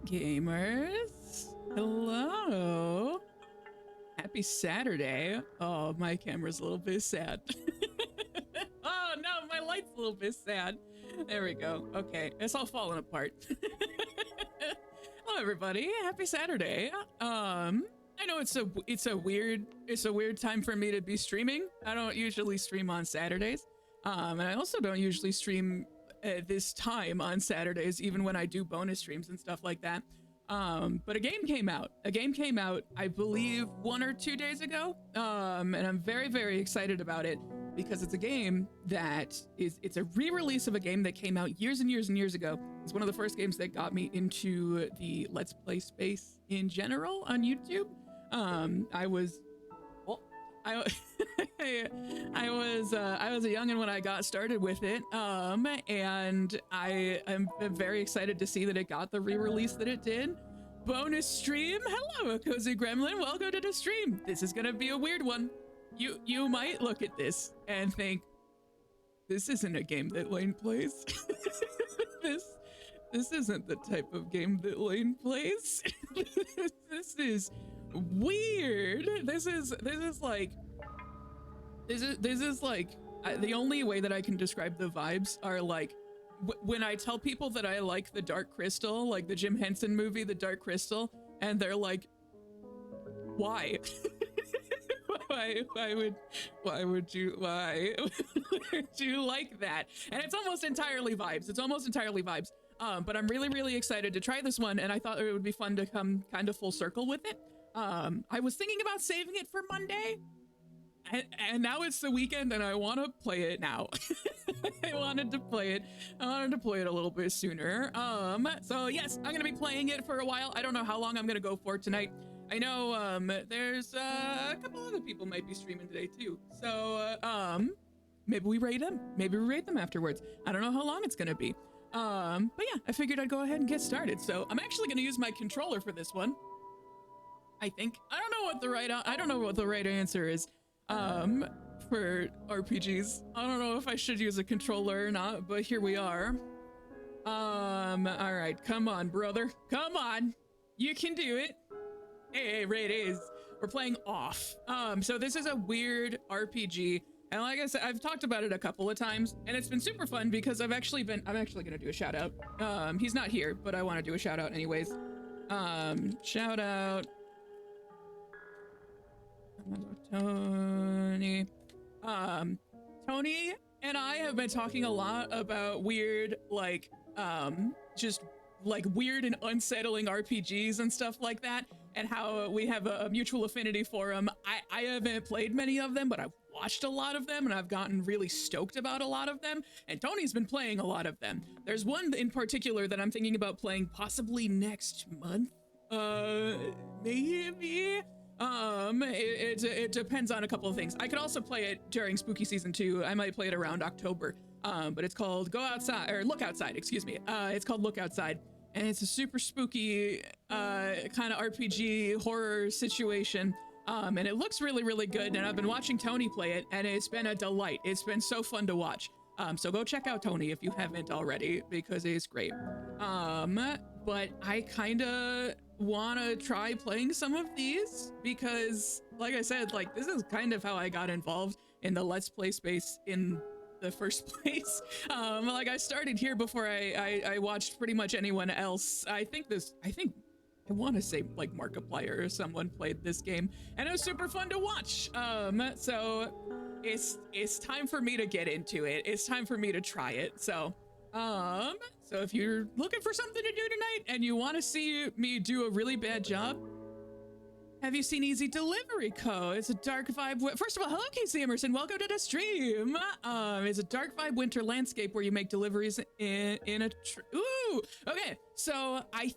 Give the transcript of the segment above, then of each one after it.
gamers. Hello. Happy Saturday. Oh, my camera's a little bit sad. Oh no, my light's a little bit sad. There we go. Okay, it's all falling apart. Hello everybody. Happy Saturday. I know it's a weird time for me to be streaming. I don't usually stream on Saturdays. And I also don't usually stream at this time on Saturdays, even when I do bonus streams and stuff like that. But a game came out. I believe 1 or 2 days ago. And I'm very, very excited about it because it's a game that it's a re-release of a game that came out years and years and years ago. It's one of the first games that got me into the Let's Play space in general on YouTube. I was I was a youngin' when I got started with it, and I am very excited to see that it got the re-release that it did. Bonus stream. Hello, Cozy Gremlin. Welcome to the stream. This is gonna be a weird one. You might look at this and think, this isn't a game that Lane plays. This isn't the type of game that Lane plays. This is weird. This is like the only way that I can describe the vibes are like when I tell people that I like The Dark Crystal, like the Jim Henson movie The Dark Crystal, and they're like, why? why would you like that? And it's almost entirely vibes. But I'm really excited to try this one, and I thought it would be fun to come kind of full circle with it. I was thinking about saving it for Monday, and now it's the weekend, and I want to play it now. I wanted to play it a little bit sooner. So yes, I'm gonna be playing it for a while. I don't know how long I'm gonna go for tonight. I know there's a couple other people might be streaming today too. So maybe we raid them afterwards. I don't know how long it's gonna be. But yeah, I figured I'd go ahead and get started. So I'm actually gonna use my controller for this one. I think. I don't know what the right answer is for RPGs. I don't know if I should use a controller or not, but here we are. All right, come on, brother. Come on. You can do it. Hey, right is. We're playing Off. So this is a weird RPG. And like I said, I've talked about it a couple of times, and it's been super fun because I'm actually gonna do a shout out. He's not here, but I want to do a shout out anyways. Shout out Tony. Tony and I have been talking a lot about weird, like, just like weird and unsettling RPGs and stuff like that, and how we have a mutual affinity for them. I haven't played many of them, but I've watched a lot of them, and I've gotten really stoked about a lot of them, and Tony's been playing a lot of them. There's one in particular that I'm thinking about playing possibly next month, maybe. It depends on a couple of things. I could also play it during spooky season 2. I might play it around October. But it's called Look Outside, excuse me. It's called Look Outside, and it's a super spooky kind of RPG horror situation. And it looks really good, and I've been watching Tony play it, and it's been a delight. It's been so fun to watch. So go check out Tony if you haven't already, because it's great. But I kind of want to try playing some of these because, like I said, like this is kind of how I got involved in the Let's Play space in the first place. Like I started here before I watched pretty much anyone else. I want to say like Markiplier or someone played this game, and it was super fun to watch. So it's time for me to get into it. It's time for me to try it. So if you're looking for something to do tonight and you want to see me do a really bad job, have you seen Easy Delivery Co? It's a dark vibe. First of all, hello, Casey Emerson. Welcome to the stream. It's a dark vibe winter landscape where you make deliveries in a ooh. Okay, so I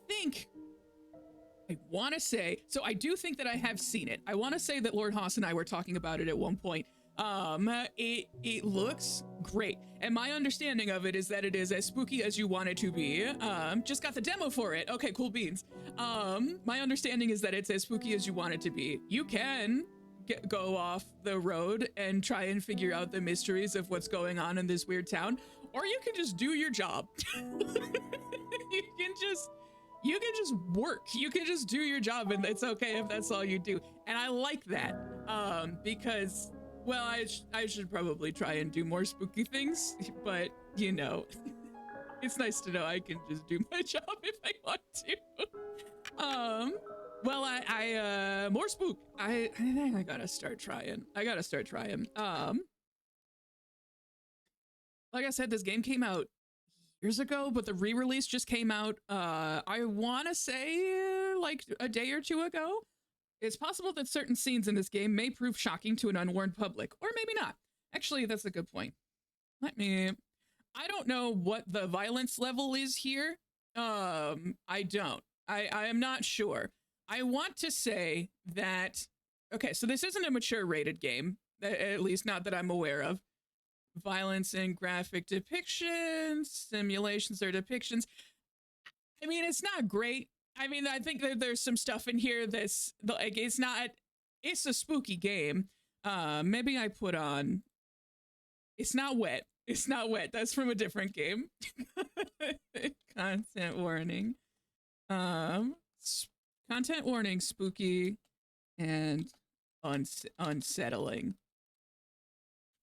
do think that I have seen it. I want to say that Lord Haas and I were talking about it at one point. It looks great, and my understanding of it is that it is as spooky as you want it to be. Just got the demo for it. Okay, cool beans. My understanding is that it's as spooky as you want it to be. You can go off the road and try and figure out the mysteries of what's going on in this weird town, or you can just do your job. you can just work. You can just do your job, and it's okay if that's all you do. And I like that, because, well, I should probably try and do more spooky things, but, you know, it's nice to know I can just do my job if I want to. Well, I more spook. I think I gotta start trying. Like I said, this game came out years ago, but the re-release just came out, I want to say like a day or two ago. It's possible that certain scenes in this game may prove shocking to an unwarned public, or maybe not. Actually, that's a good point. I don't know what the violence level is here. I don't. I am not sure. I want to say that, okay, so this isn't a mature rated game, at least not that I'm aware of. Violence and graphic depictions, simulations or depictions. I mean, it's not great. I mean, I think that there's some stuff in here that's like, it's a spooky game. Maybe I put on, it's not wet. It's not wet. That's from a different game. Content warning. Content warning, spooky and unsettling.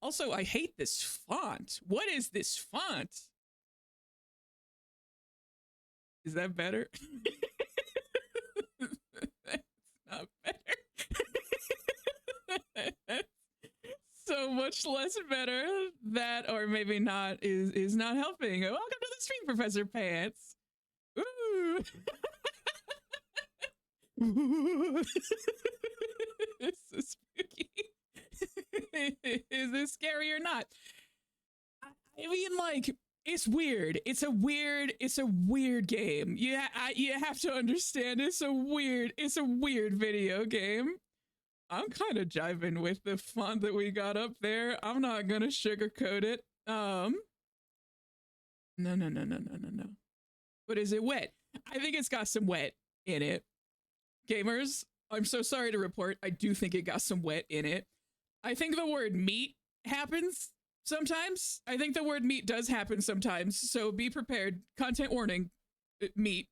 Also, I hate this font. What is this font? Is that better? That's not better. That's so much less better. That, or maybe not, is not helping. Welcome to the stream, Professor Pants. Ooh. It's so spooky. Is this scary or not? I mean, like, it's weird. It's a weird game. You have to understand, it's a weird video game. I'm kind of jiving with the font that we got up there. I'm not gonna sugarcoat it. No. But is it wet? I think it's got some wet in it. Gamers, I'm so sorry to report, I do think it got some wet in it. I think the word meat happens sometimes. I think the word meat does happen sometimes, so be prepared. Content warning, meat.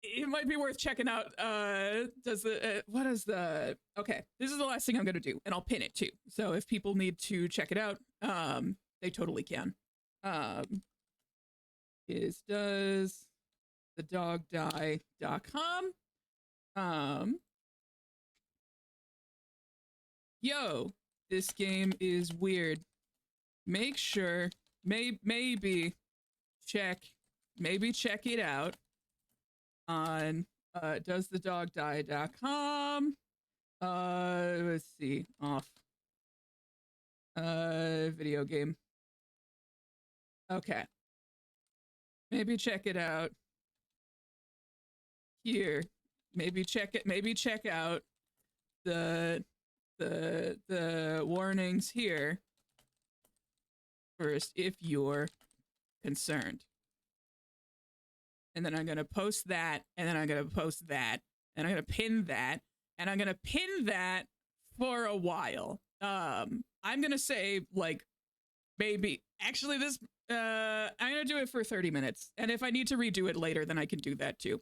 It might be worth checking out. Okay, this is the last thing I'm gonna do, and I'll pin it too. So if people need to check it out, they totally can. Does the dog die.com. Yo, this game is weird. Make sure, maybe check it out on doesthedogdie.com. Let's see, off. Video game. Okay. Maybe check it out here. Maybe check out the warnings here first if you're concerned. And then I'm going to post that, and then I'm going to post that, and I'm going to pin that, and I'm going to pin that for a while. I'm going to say, like, maybe, actually this, I'm going to do it for 30 minutes. And if I need to redo it later, then I can do that too.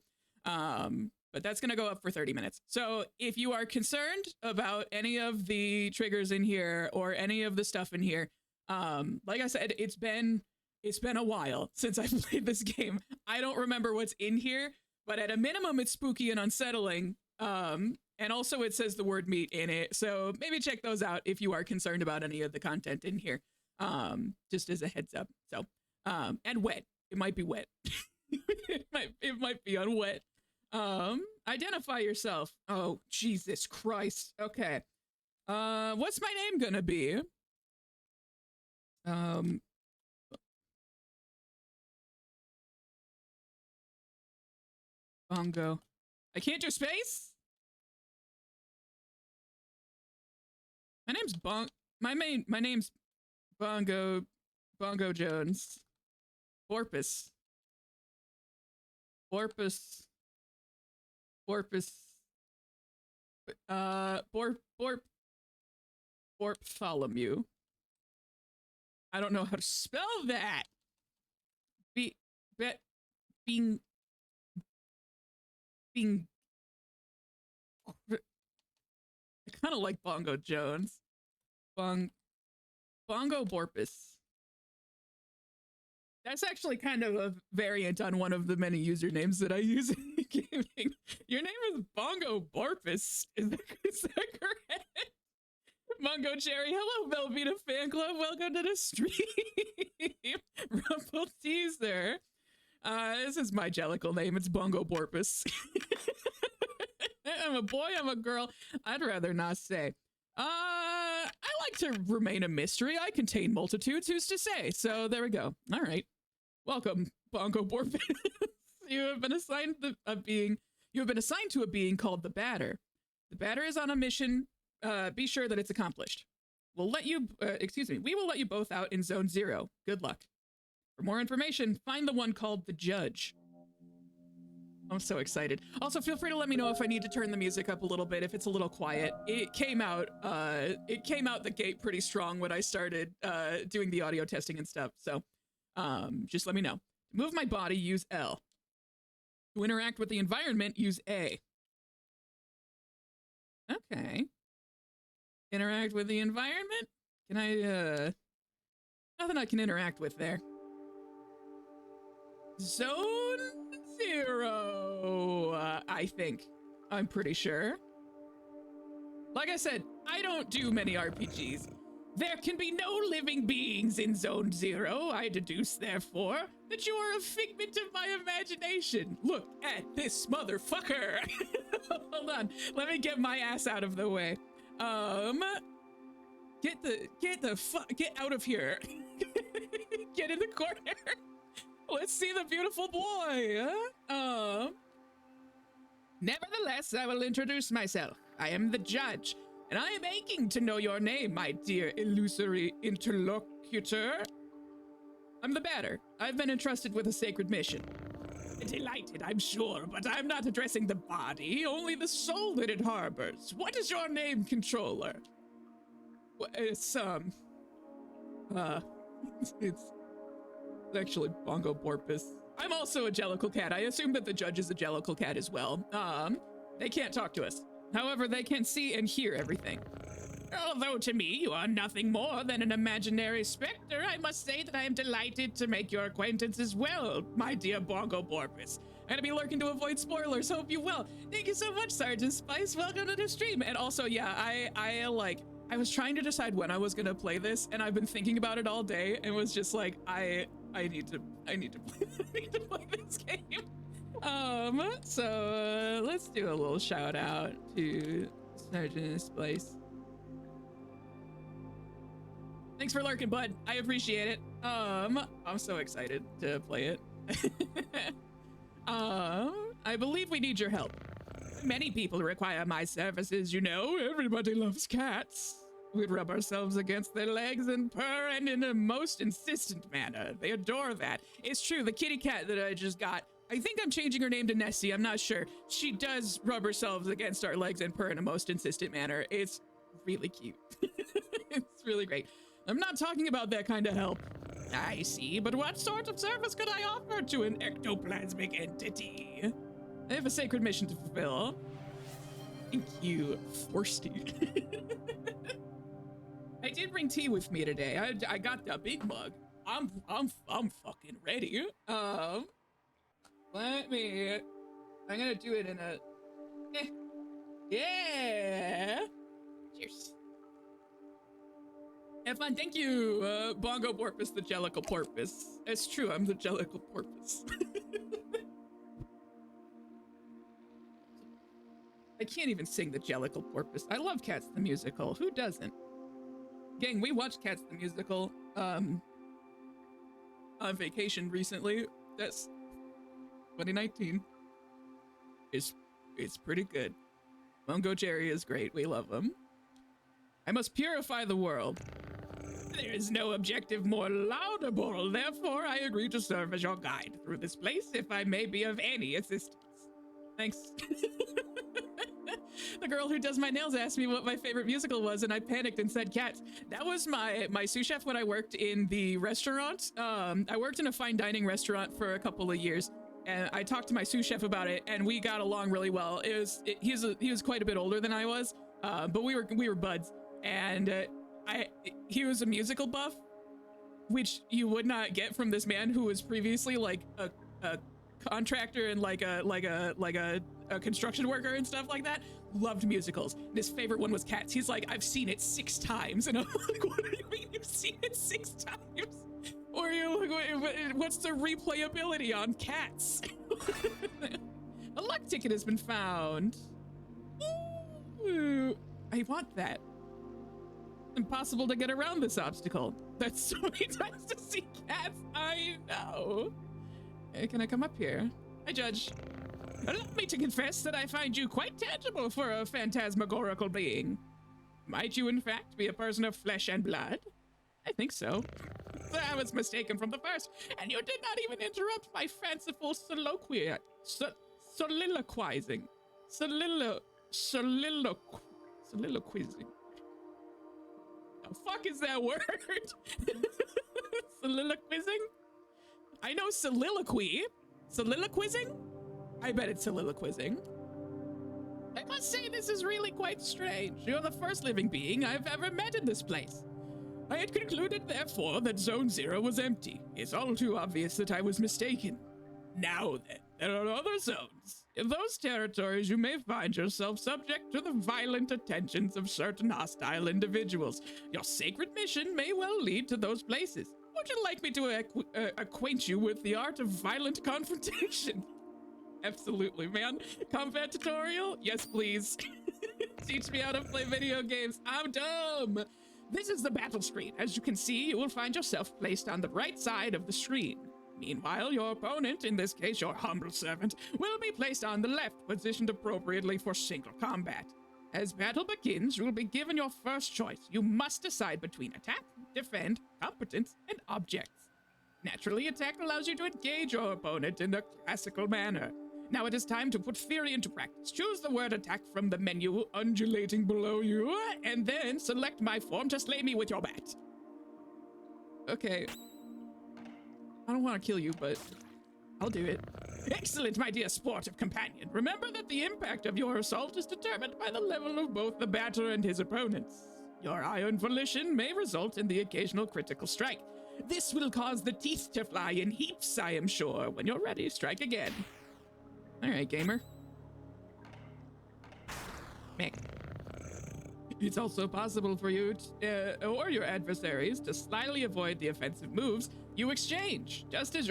But that's going to go up for 30 minutes. So if you are concerned about any of the triggers in here or any of the stuff in here, like I said, it's been a while since I've played this game. I don't remember what's in here, but at a minimum, it's spooky and unsettling. And also it says the word meat in it. So maybe check those out if you are concerned about any of the content in here. Just as a heads up. So, and wet. It might be wet. it might be on wet. Identify yourself. Oh, Jesus Christ. Okay. What's my name gonna be? Bongo. I can't do space? My name's my name's Bongo Jones. Borpus. Borptholomew. I don't know how to spell that. being I kind of like Bongo Jones. Bongo Borpus. That's actually kind of a variant on one of the many usernames that I use in gaming. Your name is Bongo Borpus. Is that correct? Mongo Cherry, hello Velveeta fan club, welcome to the stream. Rumple Teaser. This is my jellicle name, it's Bongo Borpus. I'm a boy, I'm a girl, I'd rather not say. I like to remain a mystery. I contain multitudes, who's to say? So there we go. All right. Welcome, Bongo Borpus. You have been assigned to a being called the Batter. The Batter is on a mission. Be sure that it's accomplished. We will let you both out in Zone 0. Good luck. For more information, find the one called the Judge. I'm so excited. Also, feel free to let me know if I need to turn the music up a little bit, if it's a little quiet. It came out the gate pretty strong when I started doing the audio testing and stuff. So just let me know. To move my body, use L. To interact with the environment, use A. Okay. Interact with the environment? Can I, nothing I can interact with there. Zone 0, I think. I'm pretty sure. Like I said, I don't do many RPGs. There can be no living beings in Zone 0. I deduce, therefore, that you are a figment of my imagination. Look at this motherfucker. Hold on, let me get my ass out of the way. Get out of here. Get in the corner. Let's see the beautiful boy. Nevertheless, I will introduce myself. I am the Judge, and I am aching to know your name, my dear illusory interlocutor. I'm the Batter. I've been entrusted with a sacred mission. Delighted, I'm sure, but I'm not addressing the body, only the soul that it harbors. What is your name, controller? It's actually Bongo Borpus. I'm also a jellicle cat. I assume that the Judge is a jellicle cat as well. They can't talk to us. However, they can see and hear everything. Although to me, you are nothing more than an imaginary specter, I must say that I am delighted to make your acquaintance as well, my dear Bongo Borpus. I'm gonna be lurking to avoid spoilers. Hope you will. Thank you so much, Sergeant Spice. Welcome to the stream. And also, yeah, I was trying to decide when I was gonna play this, and I've been thinking about it all day, and was just like, I need to play this game. So let's do a little shout out to Sergeant Spice. Thanks for lurking, bud. I appreciate it. I'm so excited to play it. I believe we need your help. Many people require my services, you know. Everybody loves cats. We'd rub ourselves against their legs and purr, and in a most insistent manner. They adore that. It's true, the kitty cat that I just got, I think I'm changing her name to Nessie, I'm not sure. She does rub herself against our legs and purr in a most insistent manner. It's really cute. It's really great. I'm not talking about that kind of help. I see, but what sort of service could I offer to an ectoplasmic entity? I have a sacred mission to fulfill. Thank you, Forsty. I did bring tea with me today. I got the big mug. I'm fucking ready. I'm gonna do it in a, yeah. Cheers. Have fun, thank you, Bongo Porpoise, the Jellicle Porpoise. It's true, I'm the Jellicle Porpoise. I can't even sing the Jellicle Porpoise. I love Cats the Musical, who doesn't? Gang, we watched Cats the Musical, on vacation recently. That's 2019. It's pretty good. Mungo Jerry is great, we love him. I must purify the world. There is no objective more laudable, therefore I agree to serve as your guide through this place if I may be of any assistance. Thanks. The girl who does my nails asked me what my favorite musical was, and I panicked and said Cats. That was my sous chef when I worked in the restaurant. I worked in a fine dining restaurant for a couple of years, and I talked to my sous chef about it, and we got along really well. He was quite a bit older than I was, but we were buds, and he was a musical buff, which you would not get from this man who was previously like a contractor and like a construction worker and stuff like that. Loved musicals. His favorite one was Cats. He's like, I've seen it 6 times, and I'm like, what do you mean you've seen it 6 times? Or you're like, what's the replayability on Cats? A luck ticket has been found. Ooh, I want that. Impossible to get around this obstacle. That's so many times to see cats. I know. Hey, can I come up here? Hi, Judge. Allow me to confess that I find you quite tangible for a phantasmagorical being. Might you, in fact, be a person of flesh and blood? I think so. I was mistaken from the first, and you did not even interrupt my fanciful soliloquizing. Soliloquizing. The fuck is that word? Soliloquizing? I know soliloquy. Soliloquizing? I bet it's soliloquizing. I must say this is really quite strange. You're the first living being I've ever met in this place. I had concluded, therefore, that Zone 0 was empty. It's all too obvious that I was mistaken. Now then, there are other zones. In those territories, you may find yourself subject to the violent attentions of certain hostile individuals. Your sacred mission may well lead to those places. Would you like me to acquaint you with the art of violent confrontation? Absolutely, man. Combat tutorial? Yes, please. Teach me how to play video games. I'm dumb. This is the battle screen. As you can see, you will find yourself placed on the right side of the screen. Meanwhile, your opponent, in this case your humble servant, will be placed on the left, positioned appropriately for single combat. As battle begins, you will be given your first choice. You must decide between attack, defend, competence, and objects. Naturally, attack allows you to engage your opponent in a classical manner. Now it is time to put theory into practice. Choose the word attack from the menu undulating below you, and then select my form to slay me with your bat. Okay. I don't want to kill you, but I'll do it. Excellent, my dear sportive companion. Remember that the impact of your assault is determined by the level of both the batter and his opponents. Your iron volition may result in the occasional critical strike. This will cause the teeth to fly in heaps, I am sure. When you're ready, strike again. All right, gamer. Meh. It's also possible for you or your adversaries to slyly avoid the offensive moves you exchange. Just as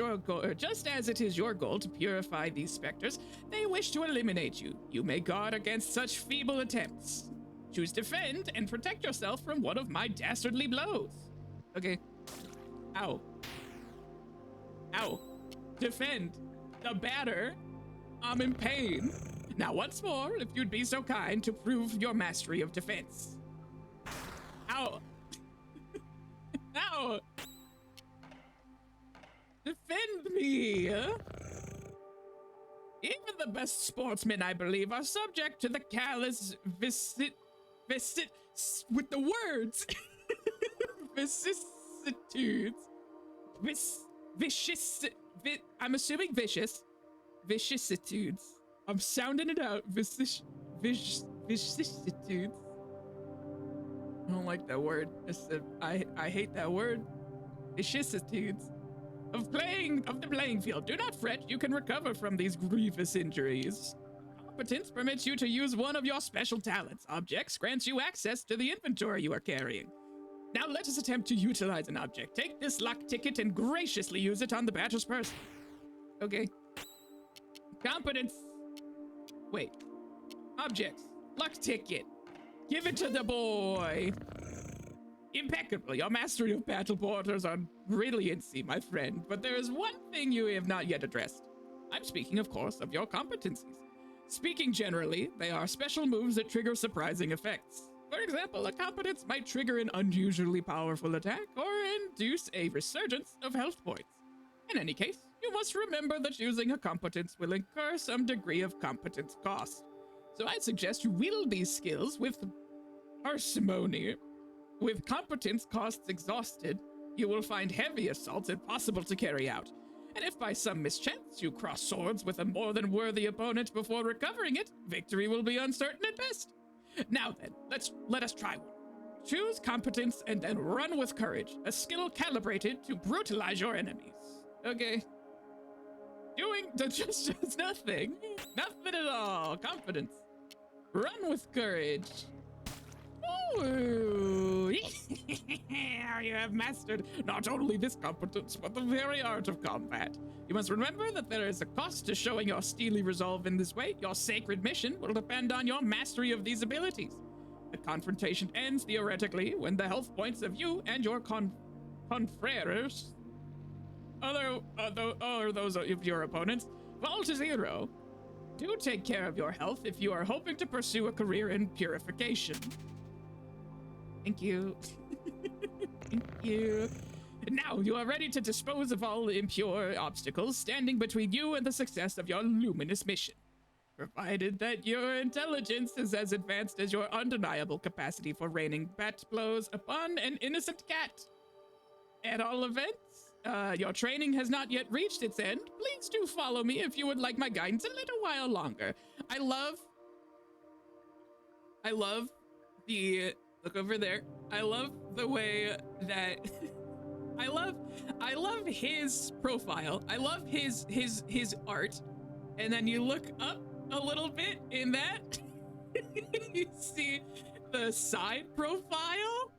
it is your goal to purify these specters, they wish to eliminate you. You may guard against such feeble attempts. Choose defend and protect yourself from one of my dastardly blows. Okay. Ow. Ow. Defend. The batter. I'm in pain. Now once more, if you'd be so kind to prove your mastery of defense. Ow. Ow. Defend me. Even the best sportsmen, I believe, are subject to the callous with the words. Vicissitudes. I'm assuming vicious. Vicissitudes. I'm sounding it out. Vicissitudes. I don't like that word. I hate that word. Vicissitudes. Of the playing field. Do not fret. You can recover from these grievous injuries. Competence permits you to use one of your special talents. Objects grants you access to the inventory you are carrying. Now let us attempt to utilize an object. Take this luck ticket and graciously use it on the batter's person. Okay. Competence. Wait. Objects. Luck ticket. Give it to the boy. Impeccable. Your mastery of battle porters are brilliancy, my friend. But there is one thing you have not yet addressed. I'm speaking, of course, of your competencies. Speaking generally, they are special moves that trigger surprising effects. For example, a competence might trigger an unusually powerful attack or induce a resurgence of health points. In any case, you must remember that using a competence will incur some degree of competence cost. So I suggest you wield these skills with parsimony. With competence costs exhausted, you will find heavy assaults impossible to carry out. And if by some mischance you cross swords with a more than worthy opponent before recovering it, victory will be uncertain at best. Now then, let us try one. Choose competence and then run with courage, a skill calibrated to brutalize your enemies. Okay. Doing just nothing. Nothing at all. Competence. Run with courage. Ooh. You have mastered not only this competence, but the very art of combat. You must remember that there is a cost to showing your steely resolve in this way. Your sacred mission will depend on your mastery of these abilities. The confrontation ends theoretically when the health points of you and your confreres, or those of your opponents, fall to 0. Do take care of your health if you are hoping to pursue a career in purification. Thank you. Thank you. Now you are ready to dispose of all impure obstacles standing between you and the success of your luminous mission. Provided that your intelligence is as advanced as your undeniable capacity for raining bat blows upon an innocent cat. At all events, your training has not yet reached its end. Please do follow me if you would like my guidance a little while longer. I love the, look over there. I love the way that, I love his profile. I love his art. And then you look up a little bit in that, you see the side profile.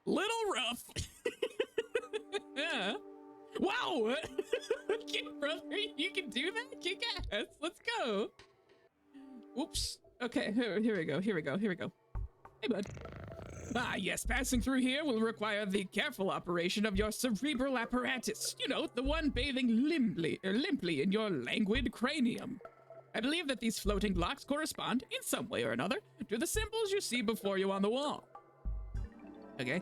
Little rough. Yeah. Wow. Okay, brother, you can do that? Kick ass. Let's go. Oops. Okay, here we go. Hey, bud. Ah, yes, passing through here will require the careful operation of your cerebral apparatus. You know, the one bathing limply in your languid cranium. I believe that these floating blocks correspond, in some way or another, to the symbols you see before you on the wall. Okay.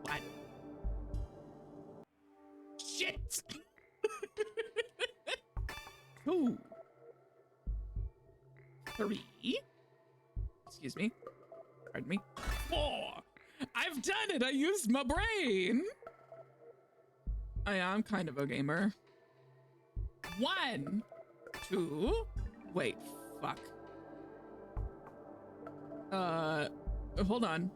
What? Shit! 2. 3. Excuse me. Pardon me. 4. I've done it! I used my brain! I'm kind of a gamer. 1. 2. Wait, fuck. Hold on.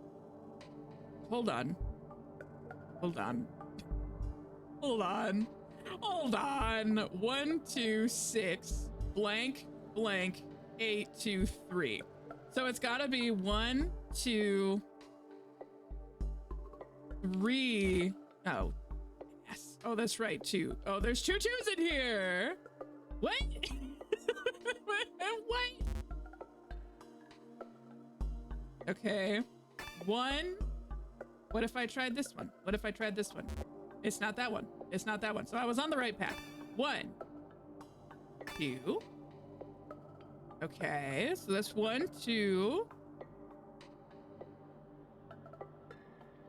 1, 2, 6, blank, blank, 8, 2, 3. So it's gotta be 1, 2, 3. Oh, yes. Oh, that's right, 2. Oh, there's 2 2s in here. What? What? Okay. 1. What if I tried this one? It's not that one. So I was on the right path. 1, 2. Okay, so that's 1, 2.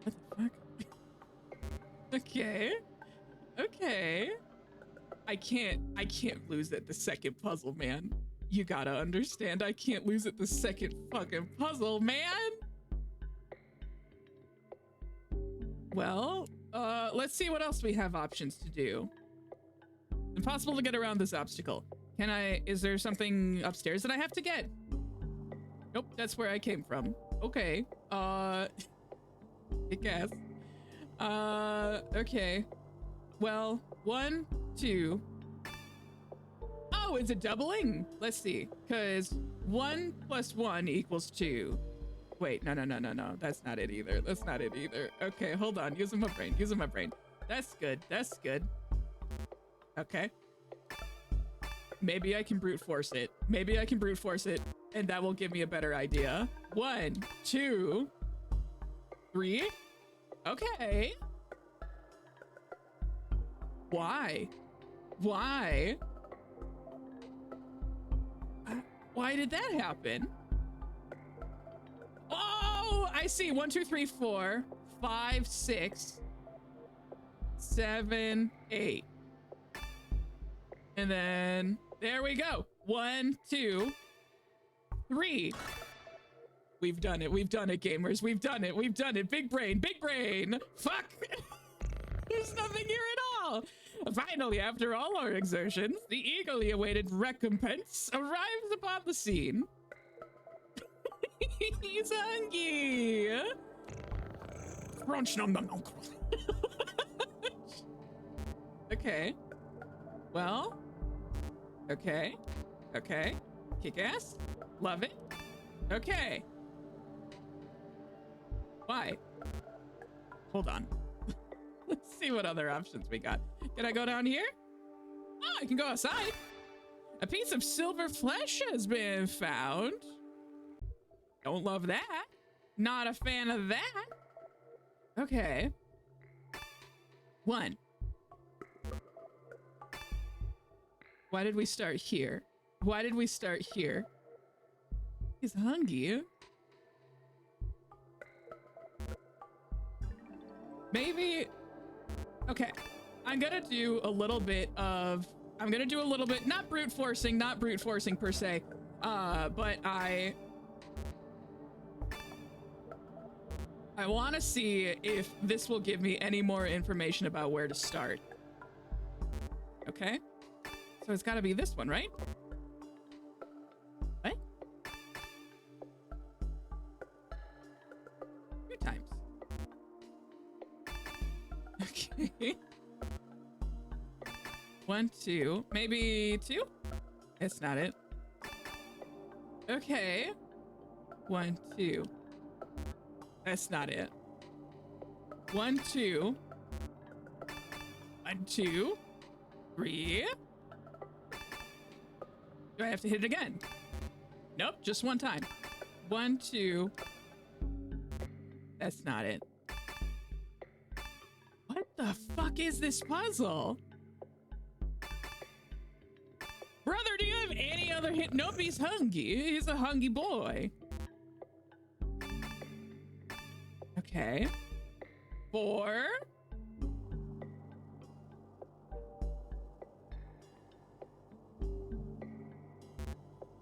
What the fuck? Okay. I can't lose at the second puzzle, man. You gotta understand, I can't lose at the second fucking puzzle, man. Well, let's see what else we have options to do. Impossible to get around this obstacle. Is there something upstairs that I have to get? Nope, that's where I came from. Okay, I guess. Okay. Well, 1, 2. Oh, is it doubling? Let's see, because 1 + 1 = 2. Wait, no. That's not it either. Okay, hold on. Using my brain. That's good. Okay. Maybe I can brute force it. And that will give me a better idea. 1, 2, 3. Okay. Why? Why did that happen? Oh, I see. 1, 2, 3, 4, 5, 6, 7, 8. And then there we go. 1, 2, 3. We've done it, gamers. We've done it. Big brain. Fuck. There's nothing here at all. Finally, after all our exertions, the eagerly awaited recompense arrives upon the scene. He's hungry. Crunch, nom nom nom. Okay. Well. Okay. Okay. Kick ass. Love it. Okay. Why? Hold on. Let's see what other options we got. Can I go down here? Oh, I can go outside. A piece of silver flesh has been found. Don't love that. Not a fan of that. Okay. 1. Why did we start here? Why did we start here? He's hungry. Maybe. Okay. I'm gonna do a little bit, not brute forcing per se. But I want to see if this will give me any more information about where to start. Okay. So it's got to be this one, right? What? 2 times. Okay. 1, 2, maybe 2? That's not it. Okay. 1, 2. That's not it. 1, 2. 1, 2. 3. Do I have to hit it again? Nope, just 1 time. 1, 2. That's not it. What the fuck is this puzzle? Brother, do you have any other hint? Nope, he's hungry. He's a hungry boy. Okay. 4.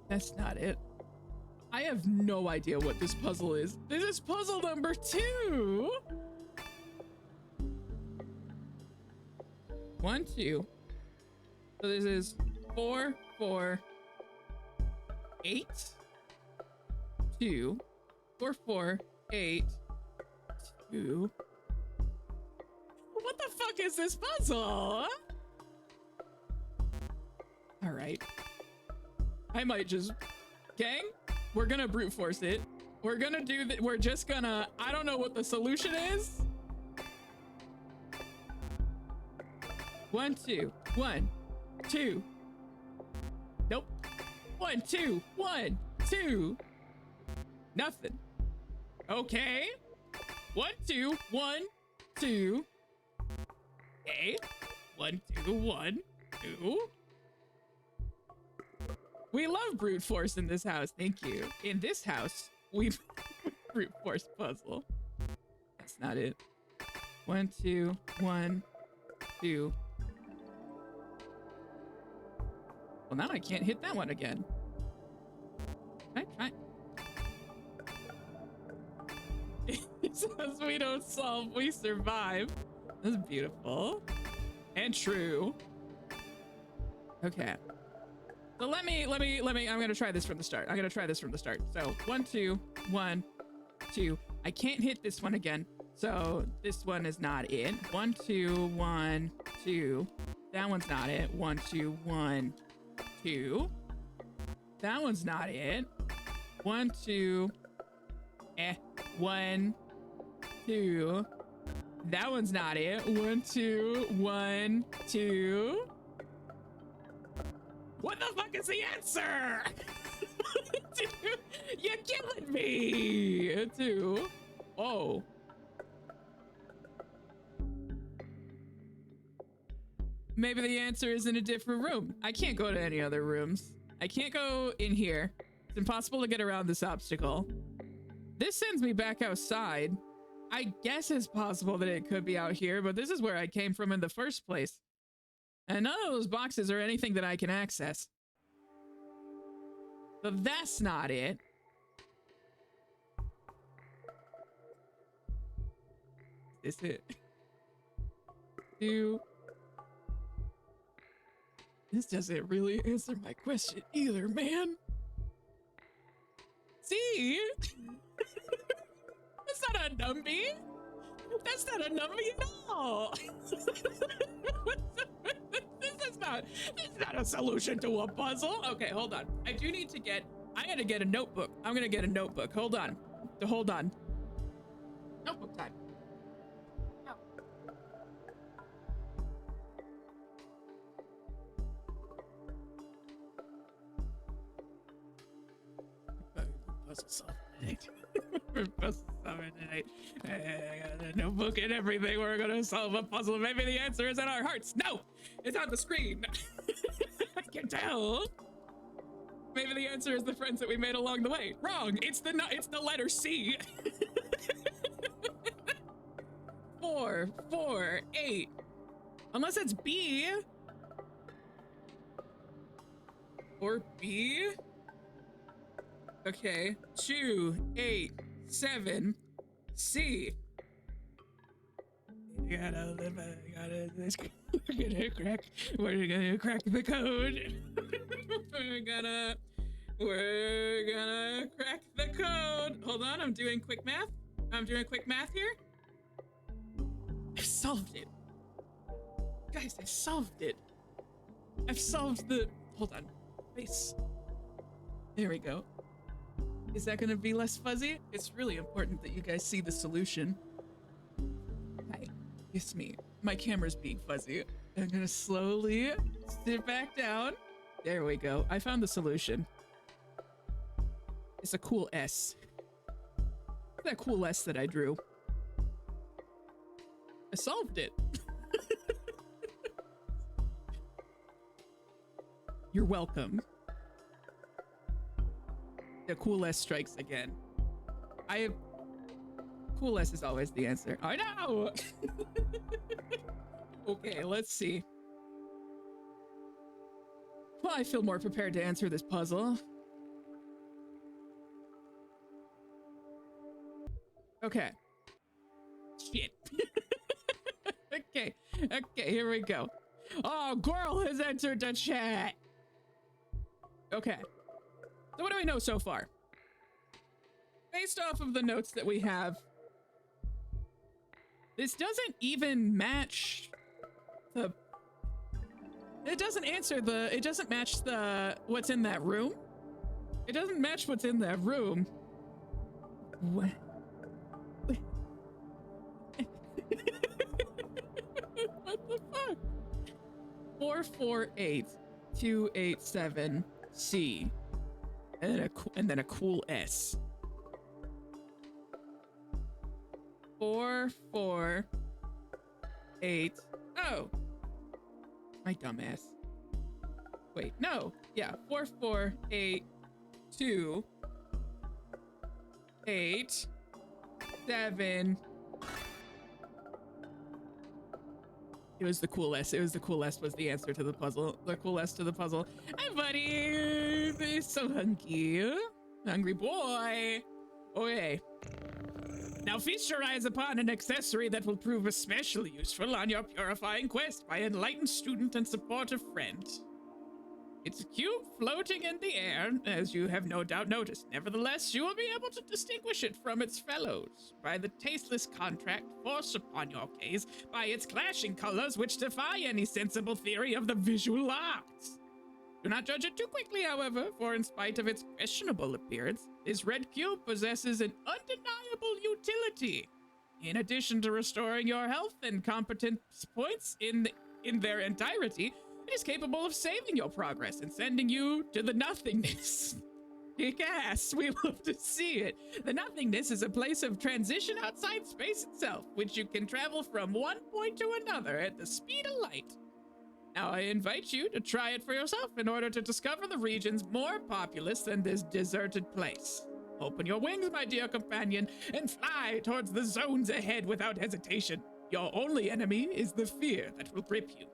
That's not it. I have no idea what this puzzle is. This is puzzle number 2. 1, 2. So this is 4, 4, 8, 2, 4, 4, 8, 2. What the fuck is this puzzle? All right. I might just, gang, we're gonna brute force it. We're gonna do that. We're just gonna, I don't know what the solution is. 1, 2, 1, 2. Nope. 1, 2, 1, 2. Nothing. Okay. 1, 2, 1, 2. Okay. 1, 2, 1, 2. We love brute force in this house. Thank you. In this house, we brute force puzzle. That's not it. 1, 2, 1, 2. Well, now I can't hit that one again. Can I try? It says we don't solve, we survive. That's beautiful and true. Okay. So let me, I'm gonna try this from the start. So 1, 2, 1, 2. I can't hit this one again. So this one is not it. 1, 2, 1, 2. That one's not it. 1, 2, 1, 2. That one's not it. 1, 2. 1, 2. That one's not it. 1, 2, 1, 2. What the fuck is the answer? Dude, you're killing me. 2. Oh. Maybe the answer is in a different room. I can't go to any other rooms. I can't go in here. It's impossible to get around this obstacle. This sends me back outside. I guess it's possible that it could be out here, but this is where I came from in the first place. And none of those boxes are anything that I can access. But that's not it. Is this it? 2. This doesn't really answer my question either, man. See? That's not a numbie. That's not a numbie at all. This is not a solution to a puzzle. Okay, hold on. I gotta get a notebook. I'm gonna get a notebook. Hold on. Notebook time. No. Puzzle solving tonight. Puzzle solving tonight. I got a notebook and everything. We're gonna solve a puzzle. Maybe the answer is in our hearts. No, it's on the screen. I can tell. Maybe the answer is the friends that we made along the way. Wrong. It's the letter C. 4, 4, 8. Unless it's B. Or B. Okay. 2, 8, 7. C. We're gonna crack the code. We're gonna crack the code. Hold on, I'm doing quick math here. I've solved it. Guys, I've solved it. I've solved the, hold on, base. There we go. Is that gonna be less fuzzy? It's really important that you guys see the solution. Hi, it's me. My camera's being fuzzy. I'm gonna slowly sit back down. There we go. I found the solution. It's a cool S. That cool S that I drew. I solved it. You're welcome. The cool S strikes again. Cool S is always the answer. I know! Okay, let's see. Well, I feel more prepared to answer this puzzle. Okay. Shit. Okay, here we go. Oh, girl has entered the chat. Okay. So what do we know so far? Based off of the notes that we have, this doesn't even match the... It doesn't match what's in that room. It doesn't match what's in that room. What? What the fuck? 448287C. And then a cool S. 448. Oh, my dumbass. Wait, no. Yeah, 44827. It was the cool S. Was the answer to the puzzle. The cool S to the puzzle. Hi, buddy. They're so hungry. Hungry boy. Okay. Now feast your eyes upon an accessory that will prove especially useful on your purifying quest by enlightened student and supportive friend. It's a cube floating in the air, as you have no doubt noticed. Nevertheless, you will be able to distinguish it from its fellows by the tasteless contract forced upon your gaze by its clashing colors, which defy any sensible theory of the visual arts. Do not judge it too quickly, however, for in spite of its questionable appearance, this red cube possesses an undeniable utility. In addition to restoring your health and competence points in their entirety, it is capable of saving your progress and sending you to the nothingness. Kick ass, we love to see it. The nothingness is a place of transition outside space itself, which you can travel from one point to another at the speed of light. Now I invite you to try it for yourself in order to discover the regions more populous than this deserted place. Open your wings, my dear companion, and fly towards the zones ahead without hesitation. Your only enemy is the fear that will grip you.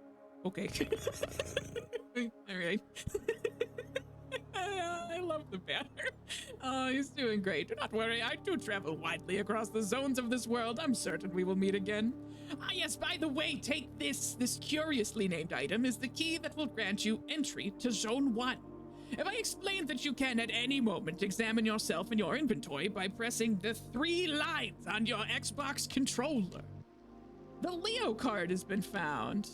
Okay. All right. I love the banner. Oh, he's doing great. Do not worry, I do travel widely across the zones of this world. I'm certain we will meet again. Ah, yes, by the way, take this. This curiously named item is the key that will grant you entry to Zone 1. If I explained that you can at any moment examine yourself and your inventory by pressing the 3 lines on your Xbox controller. The Leo card has been found.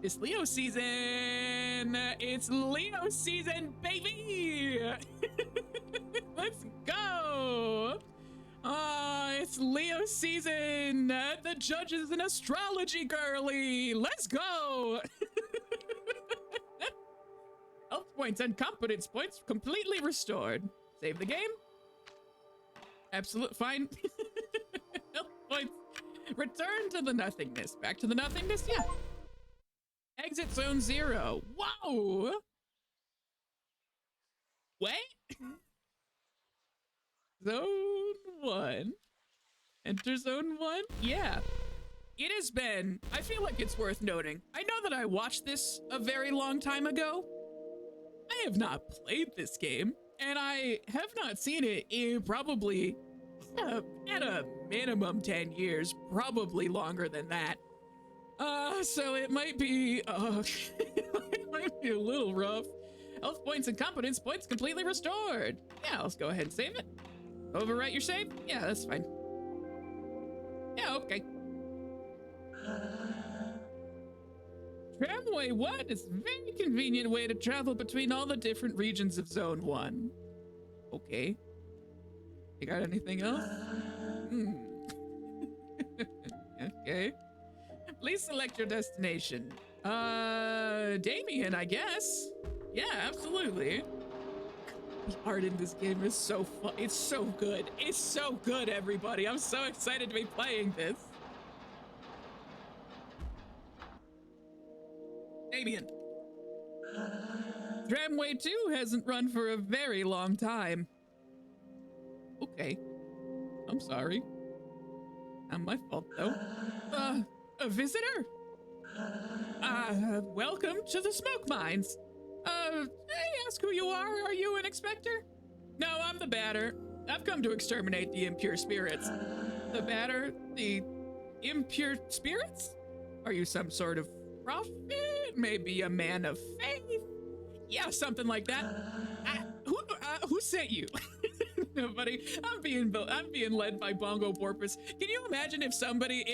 It's Leo season! It's Leo season, baby! Let's go! It's Leo season! The judge is an astrology girly! Let's go! Health points and competence points completely restored. Save the game. Absolute fine. Health points. Return to the nothingness. Back to the nothingness? Yeah. Exit zone 0. Whoa! Wait. Zone 1. Enter zone 1? Yeah. It has been, I feel like it's worth noting. I know that I watched this a very long time ago. I have not played this game, and I have not seen it in probably at a minimum 10 years, probably longer than that. So it might be, it might be a little rough. Health points and competence points completely restored. Yeah, let's go ahead and save it. Overwrite your save? Yeah, that's fine. Yeah, okay. Tramway 1 is a very convenient way to travel between all the different regions of Zone 1. Okay. You got anything else? Okay. Please select your destination. Damien, I guess. Yeah, absolutely. The art in this game is so fun. It's so good. It's so good, everybody. I'm so excited to be playing this. Damien. Tramway 2 hasn't run for a very long time. Okay. I'm sorry. Not my fault, though. A visitor? Welcome to the smoke mines. May I ask who you are? Are you an inspector? No, I'm the batter. I've come to exterminate the impure spirits. The batter? The impure spirits? Are you some sort of prophet? Maybe a man of faith? Yeah, something like that. Who sent you? Nobody. I'm being led by Bongo Porpoise. Can you imagine if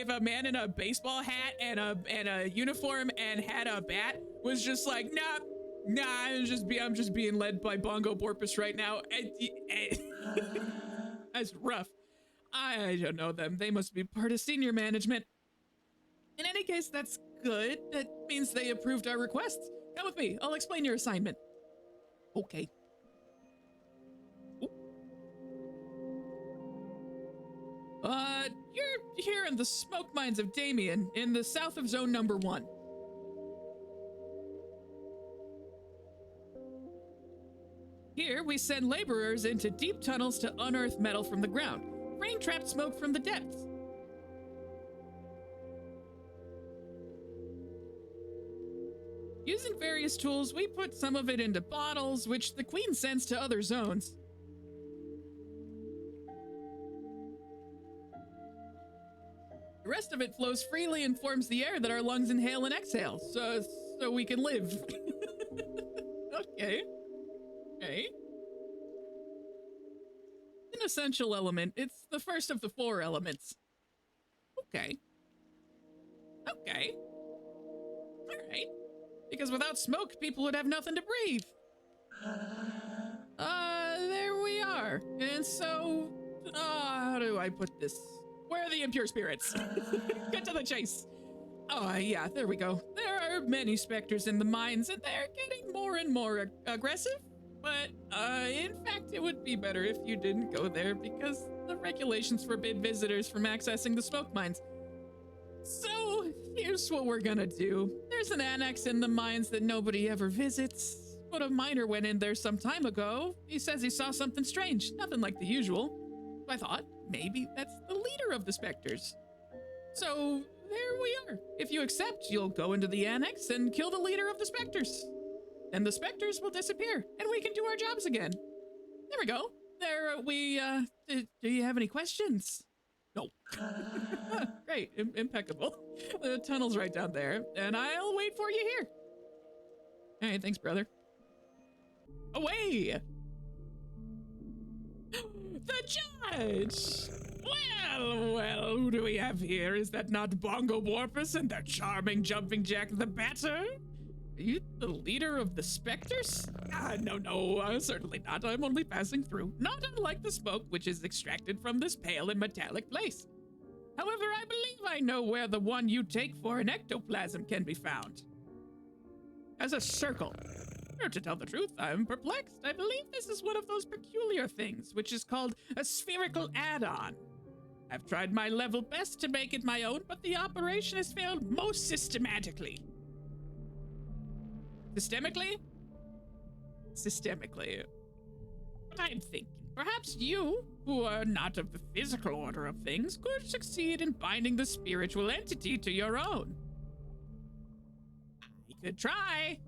a man in a baseball hat and a uniform and had a bat was just like, nah, I'm just being led by Bongo Porpoise right now. That's rough. I don't know them. They must be part of senior management. In any case, that's good. That means they approved our requests. Come with me. I'll explain your assignment. Okay. You're here in the smoke mines of Damien, in the south of zone number 1. Here, we send laborers into deep tunnels to unearth metal from the ground, bring trapped smoke from the depths. Using various tools, we put some of it into bottles, which the Queen sends to other zones. The rest of it flows freely and forms the air that our lungs inhale and exhale, so we can live. Okay. An essential element. It's the first of the 4 elements. Okay. Alright. Because without smoke, people would have nothing to breathe. There we are. And so, how do I put this? Where are the impure spirits? Get to the chase. Oh, yeah, there we go. There are many specters in the mines, and they're getting more and more aggressive. But, in fact, it would be better if you didn't go there because the regulations forbid visitors from accessing the smoke mines. So, here's what we're gonna do. There's an annex in the mines that nobody ever visits, but a miner went in there some time ago. He says he saw something strange, nothing like the usual. I thought maybe that's the leader of the specters. So, there we are. If you accept, you'll go into the annex and kill the leader of the specters. Then the specters will disappear, and we can do our jobs again. There we go. There, do you have any questions? No. Great, impeccable. The tunnel's right down there, and I'll wait for you here. All right, thanks, brother. Away! The judge! Well, who do we have here? Is that not Bongo Warpus and the charming Jumping Jack the Batter? Are you the leader of the Spectres? No, certainly not. I'm only passing through. Not unlike the smoke which is extracted from this pale and metallic place. However, I believe I know where the one you take for an ectoplasm can be found. As a circle. To tell the truth, I'm perplexed. I believe this is one of those peculiar things, which is called a spherical add-on. I've tried my level best to make it my own, but the operation has failed most systematically. Systemically? Systemically. But I'm thinking, perhaps you, who are not of the physical order of things, could succeed in binding the spiritual entity to your own. I could try.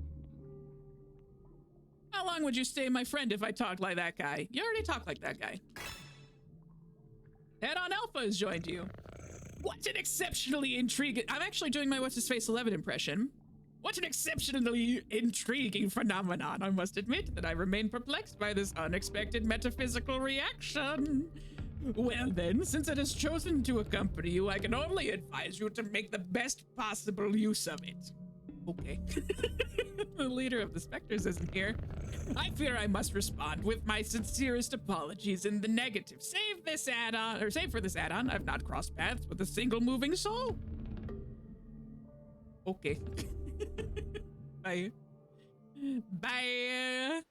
How long would you stay my friend if I talked like that guy? You already talk like that guy. Head-on Alpha has joined you. What an exceptionally intriguing... I'm actually doing my What's-His-Face 11 impression. What an exceptionally intriguing phenomenon. I must admit that I remain perplexed by this unexpected metaphysical reaction. Well then, since it has chosen to accompany you, I can only advise you to make the best possible use of it. Okay. The leader of the Spectres isn't here. I fear I must respond with my sincerest apologies in the negative. Save for this add-on, I've not crossed paths with a single moving soul. Okay. Bye. Bye.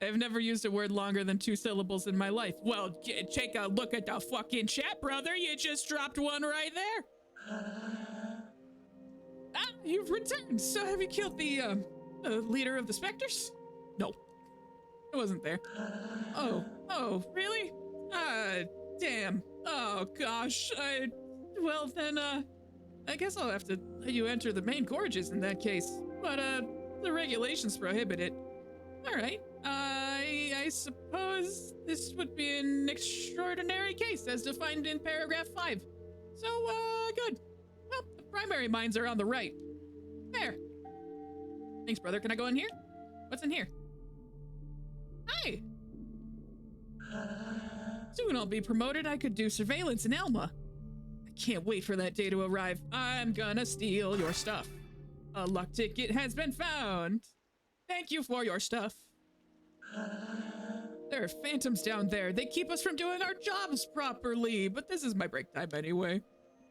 I've never used a word longer than 2 syllables in my life. Well, take a look at the fucking chat, brother. You just dropped one right there. Ah, you've returned. So have you killed the leader of the Spectres? No. I wasn't there. Oh, really? Damn. Oh, gosh. Well, then, I guess I'll have to let you enter the main gorges in that case. But, the regulations prohibit it. Alright. I suppose this would be an extraordinary case as defined in paragraph 5. So, good. Well, the primary mines are on the right. There. Thanks, brother. Can I go in here? What's in here? Hi! Soon I'll be promoted. I could do surveillance in Elma. I can't wait for that day to arrive. I'm gonna steal your stuff. A luck ticket has been found. Thank you for your stuff. There are phantoms down there. They keep us from doing our jobs properly, but this is my break time anyway.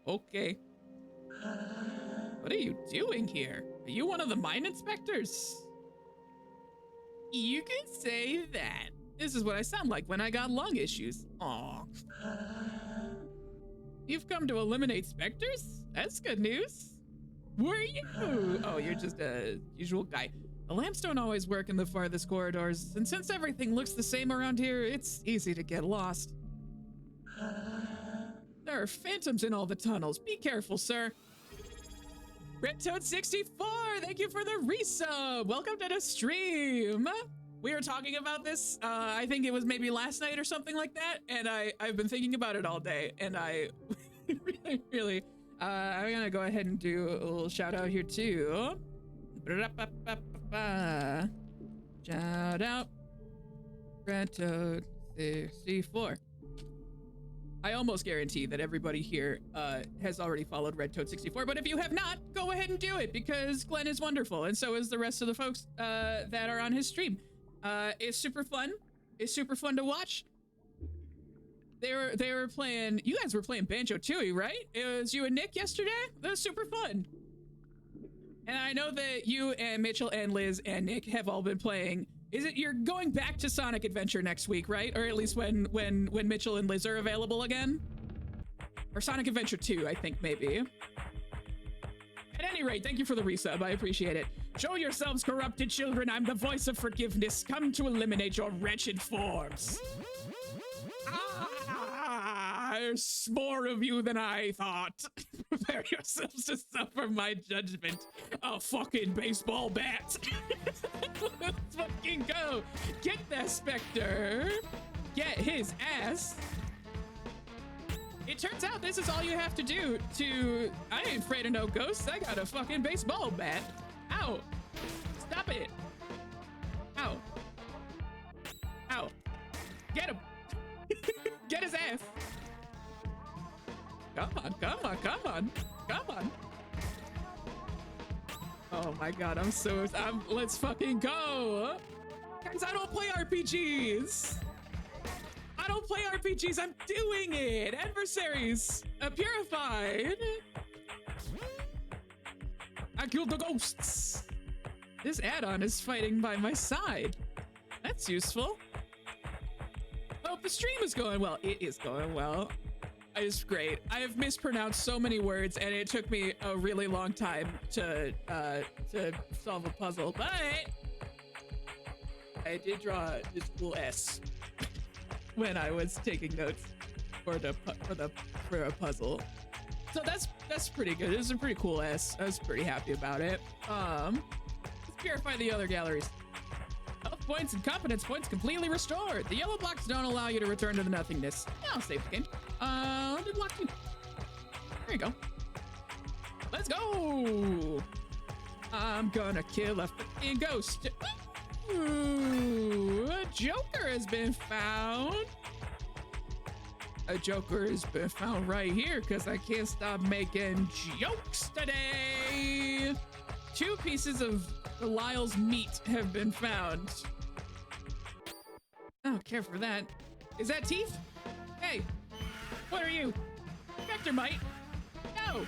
Okay. What are you doing here? Are you one of the mine inspectors? You can say that. This is what I sound like when I got lung issues. Aw. You've come to eliminate specters? That's good news. Were you? Oh, you're just a usual guy. The lamps don't always work in the farthest corridors, and since everything looks the same around here, it's easy to get lost. There are phantoms in all the tunnels. Be careful, sir. Red Toad 64, thank you for the resub. Welcome to the stream. We were talking about this, I think it was maybe last night or something like that, and I've been thinking about it all day, and I really, I'm gonna go ahead and do a little shout out here too. Shout out, Red Toad 64. I almost guarantee that everybody here has already followed Red Toad 64, but if you have not, go ahead and do it because Glenn is wonderful, and so is the rest of the folks that are on his stream. It's super fun. It's super fun to watch. They were playing. You guys were playing Banjo-Tooie, right? It was you and Nick yesterday. That was super fun. And I know that you and Mitchell and Liz and Nick have all been playing. You're going back to Sonic Adventure next week, right? Or at least when Mitchell and Liz are available again? Or Sonic Adventure 2, I think, maybe. At any rate, thank you for the resub. I appreciate it. Show yourselves, corrupted children. I'm the voice of forgiveness. Come to eliminate your wretched forms. There's more of you than I thought. Prepare yourselves to suffer my judgment. A fucking baseball bat. Let's fucking go. Get that Spectre. Get his ass. It turns out this is all you have to do to... I ain't afraid of no ghosts. I got a fucking baseball bat. Ow. Stop it. Ow. Ow. Get him. Get his ass. Come on, come on, come on. Come on. Oh my god, let's fucking go. Guys, I don't play RPGs. I don't play RPGs, I'm doing it. Adversaries, purified. I killed the ghosts. This add-on is fighting by my side. That's useful. Hope the stream is going well. It is going well. It's great. I have mispronounced so many words, and it took me a really long time to solve a puzzle, but I did draw this cool S when I was taking notes for a puzzle. So that's pretty good. This is a pretty cool S. I was pretty happy about it. Let's purify the other galleries. Health points and competence points completely restored. The yellow blocks don't allow you to return to the nothingness. Yeah, I'll save the game. Do block 2. There you go. Let's go. I'm gonna kill a freaking ghost. Ooh, a Joker has been found. A Joker has been found right here because I can't stop making jokes today. 2 pieces of Lyle's meat have been found. I don't care for that. Is that teeth? Hey, what are you? Vector Mite? No.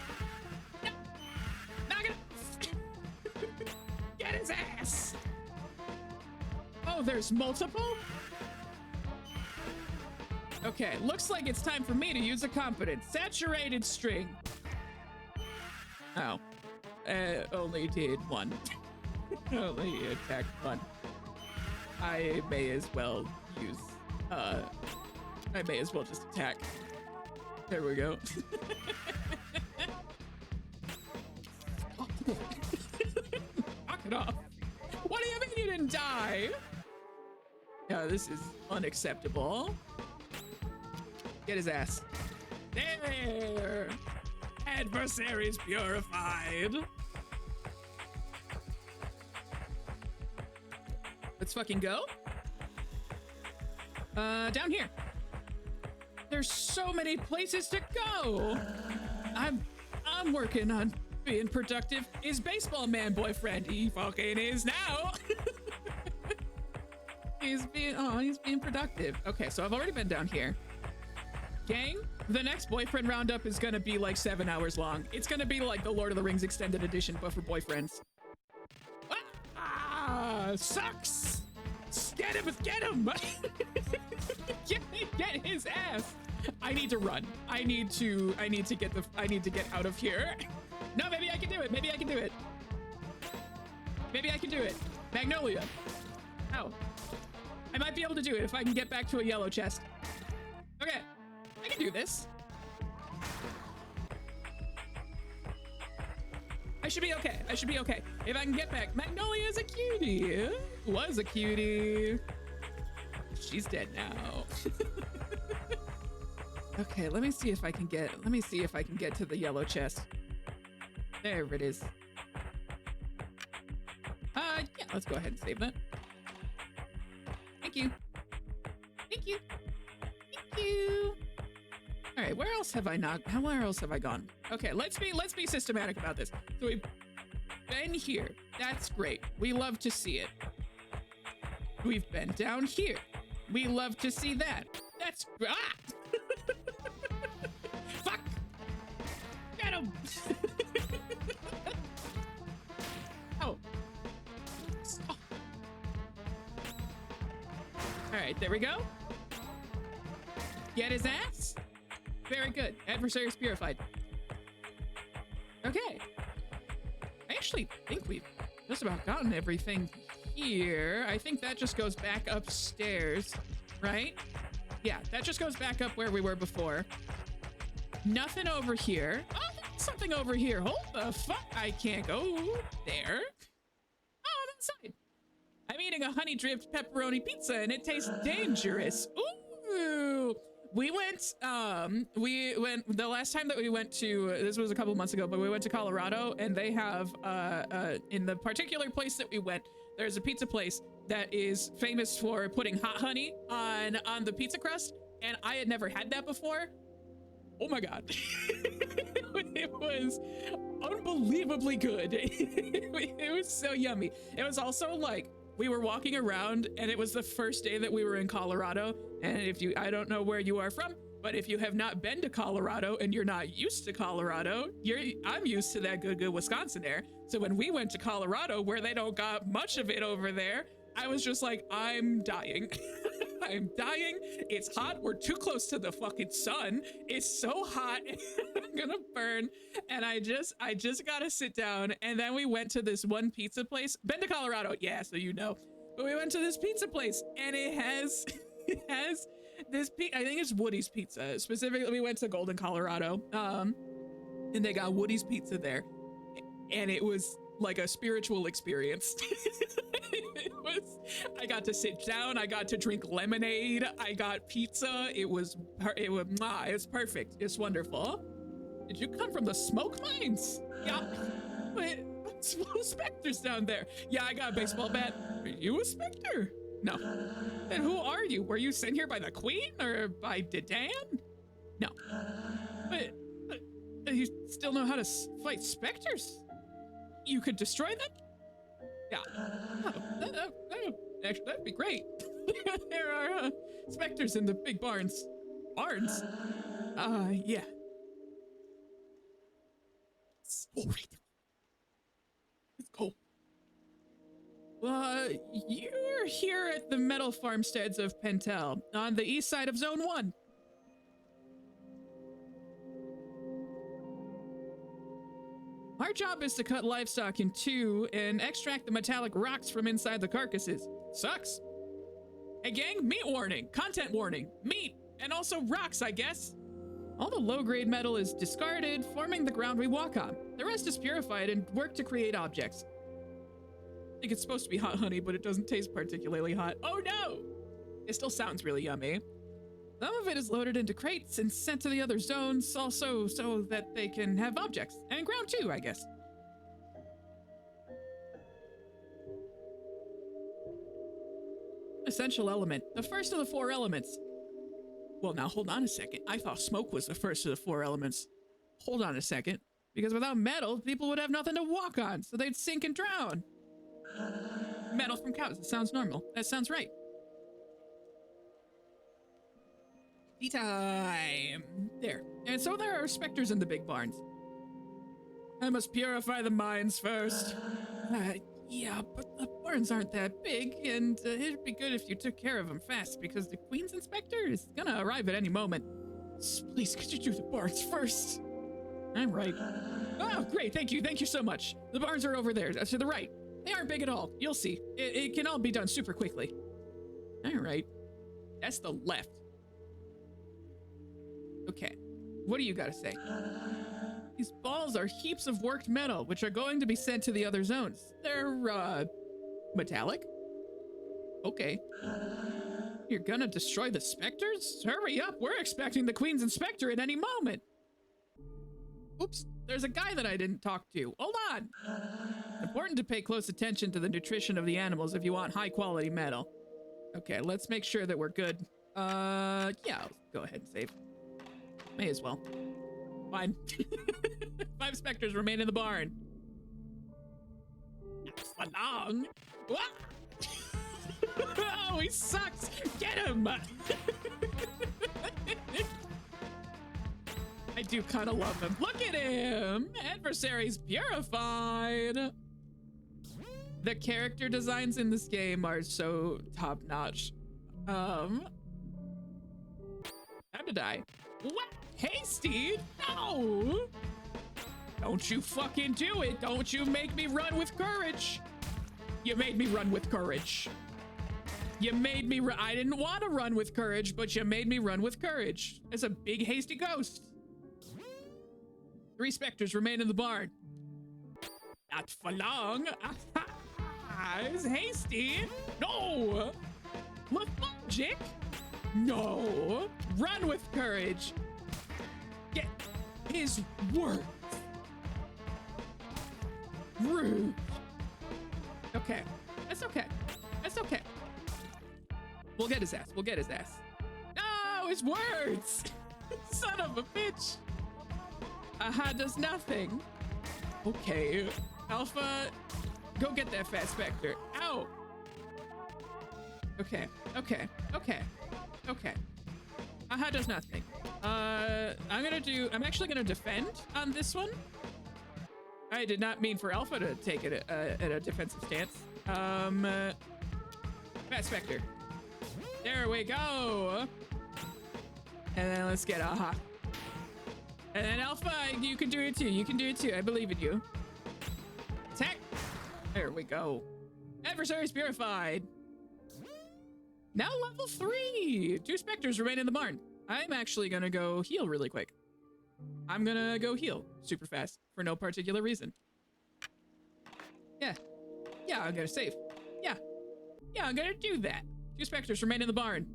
No. Not gonna. Get his ass. Oh, there's multiple? Okay, looks like it's time for me to use a competence. Saturated string. Oh. Only did 1. Only attacked 1. I may as well use, I may as well just attack. There we go. Knock it off. What do you mean you didn't die? Yeah, this is unacceptable. Get his ass. There! Adversaries purified. Let's fucking go. Down here. There's so many places to go. I'm working on being productive. Is baseball man boyfriend? He fucking is now. He's being productive. Okay, so I've already been down here. Gang, the next boyfriend roundup is gonna be like 7 hours long. It's gonna be like the Lord of the Rings extended edition, but for boyfriends. Ah, sucks. Get him, get him. Get his ass. I need to run. I need to get out of here. No, maybe I can do it. Maybe I can do it. Maybe I can do it. Magnolia. Ow. I might be able to do it if I can get back to a yellow chest. Okay. I can do this. I should be okay. I should be okay. If I can get back. Magnolia's a cutie. Was a cutie. She's dead now. Okay, let me see if I can get to the yellow chest. There it is. Yeah, let's go ahead and save that. Thank you. Thank you. Thank you. All right, where else have I gone? Okay, let's be systematic about this. So we've been here. That's great. We love to see it. We've been down here. We love to see that. That's fuck. Get him. Oh. Stop. All right, there we go. Get his ass. Very good. Adversaries purified. Okay. I actually think we've just about gotten everything here. I think that just goes back upstairs, right? Yeah, that just goes back up where we were before. Nothing over here. Oh, there's something over here. Hold the fuck. I can't go there. Oh, on that side. I'm eating a honey dripped pepperoni pizza and it tastes dangerous. Ooh. We went the last time that we went to, this was a couple months ago, but we went to Colorado, and they have in the particular place that we went, there's a pizza place that is famous for putting hot honey on the pizza crust, and I had never had that before. Oh my god. It was unbelievably good. It was so yummy. It was also like, we were walking around and it was the first day that we were in Colorado. And I don't know where you are from, but if you have not been to Colorado and you're not used to Colorado, I'm used to that good Wisconsin air. So when we went to Colorado, where they don't got much of it over there, I was just like, I'm dying. I'm dying. It's hot. We're too close to the fucking sun. It's so hot. I'm gonna burn. And I just gotta sit down. And then we went to this one pizza place. Been to Colorado, yeah, so you know. But we went to this pizza place, and it has this I think it's Woody's Pizza. Specifically, we went to Golden, Colorado. And they got Woody's Pizza there. And it was like a spiritual experience. I got to sit down, I got to drink lemonade, I got pizza. It was perfect. It's wonderful. Did you come from the smoke mines? Yeah. Wait, Spectre's down there. Yeah, I got a baseball bat. Are you a Spectre? No. Then who are you? Were you sent here by the Queen or by Dedan? No. But you still know how to fight Spectres? You could destroy them? Yeah. Actually, that'd be great. There are Spectres in the big barns. Barns? Yeah. All right. Let's go. You're here at the metal farmsteads of Pentel, on the east side of Zone 1. Our job is to cut livestock in two and extract the metallic rocks from inside the carcasses. Sucks. Hey gang, meat warning, content warning, meat, and also rocks, I guess. All the low-grade metal is discarded, forming the ground we walk on. The rest is purified and worked to create objects. I think it's supposed to be hot honey, but it doesn't taste particularly hot. Oh no! It still sounds really yummy. Some of it is loaded into crates and sent to the other zones, also so that they can have objects. And ground too, I guess. Essential element. The first of the four elements. Well, now hold on a second. I thought smoke was the first of the four elements. Hold on a second. Because without metal, people would have nothing to walk on, so they'd sink and drown. Metal from cows. That sounds normal. That sounds right. Tea time. There. And so there are specters in the big barns. I must purify the mines first. Yeah, but the barns aren't that big, and it'd be good if you took care of them fast, because the Queen's inspector is gonna arrive at any moment. Please, could you do the barns first? I'm right. Oh, great, thank you so much. The barns are over there, to the right. They aren't big at all, you'll see. It can all be done super quickly. All right, that's the left. Okay, what do you gotta say? These balls are heaps of worked metal, which are going to be sent to the other zones. They're, metallic? Okay. You're gonna destroy the specters? Hurry up, we're expecting the Queen's inspector at any moment. Oops, there's a guy that I didn't talk to. Hold on. Important to pay close attention to the nutrition of the animals if you want high quality metal. Okay, let's make sure that we're good. Yeah, I'll go ahead and save. May as well. Fine. 5 specters remain in the barn. Not for long. What? Oh, he sucks. Get him. I do kind of love him. Look at him. Adversaries purified. The character designs in this game are so top notch. Time to die. What? Hasty? No! Don't you fucking do it! Don't you make me run with courage! You made me run with courage. You made me I didn't want to run with courage, but you made me run with courage. It's a big hasty ghost. 3 specters remain in the barn. Not for long. It's hasty. No. Lethargic. No. Run with courage. Get his words. Rude. Okay. That's okay. That's okay. We'll get his ass. We'll get his ass. No, his words. Son of a bitch. Aha does nothing. Okay. Alpha, go get that fat specter. Ow. Okay. Okay. Okay. Okay. Aha does nothing. I'm actually gonna defend on this one. I did not mean for Alpha to take it at a defensive stance. Fat specter. There we go. And then let's get Aha. And then Alpha, you can do it too. You can do it too. I believe in you. Attack. There we go. Adversaries purified. Now level 3. 2 specters remain in the barn. I'm actually gonna go heal really quick. I'm gonna go heal super fast for no particular reason. Yeah. Yeah, I'm gonna save. Yeah. Yeah, I'm gonna do that. 2 specters remain in the barn.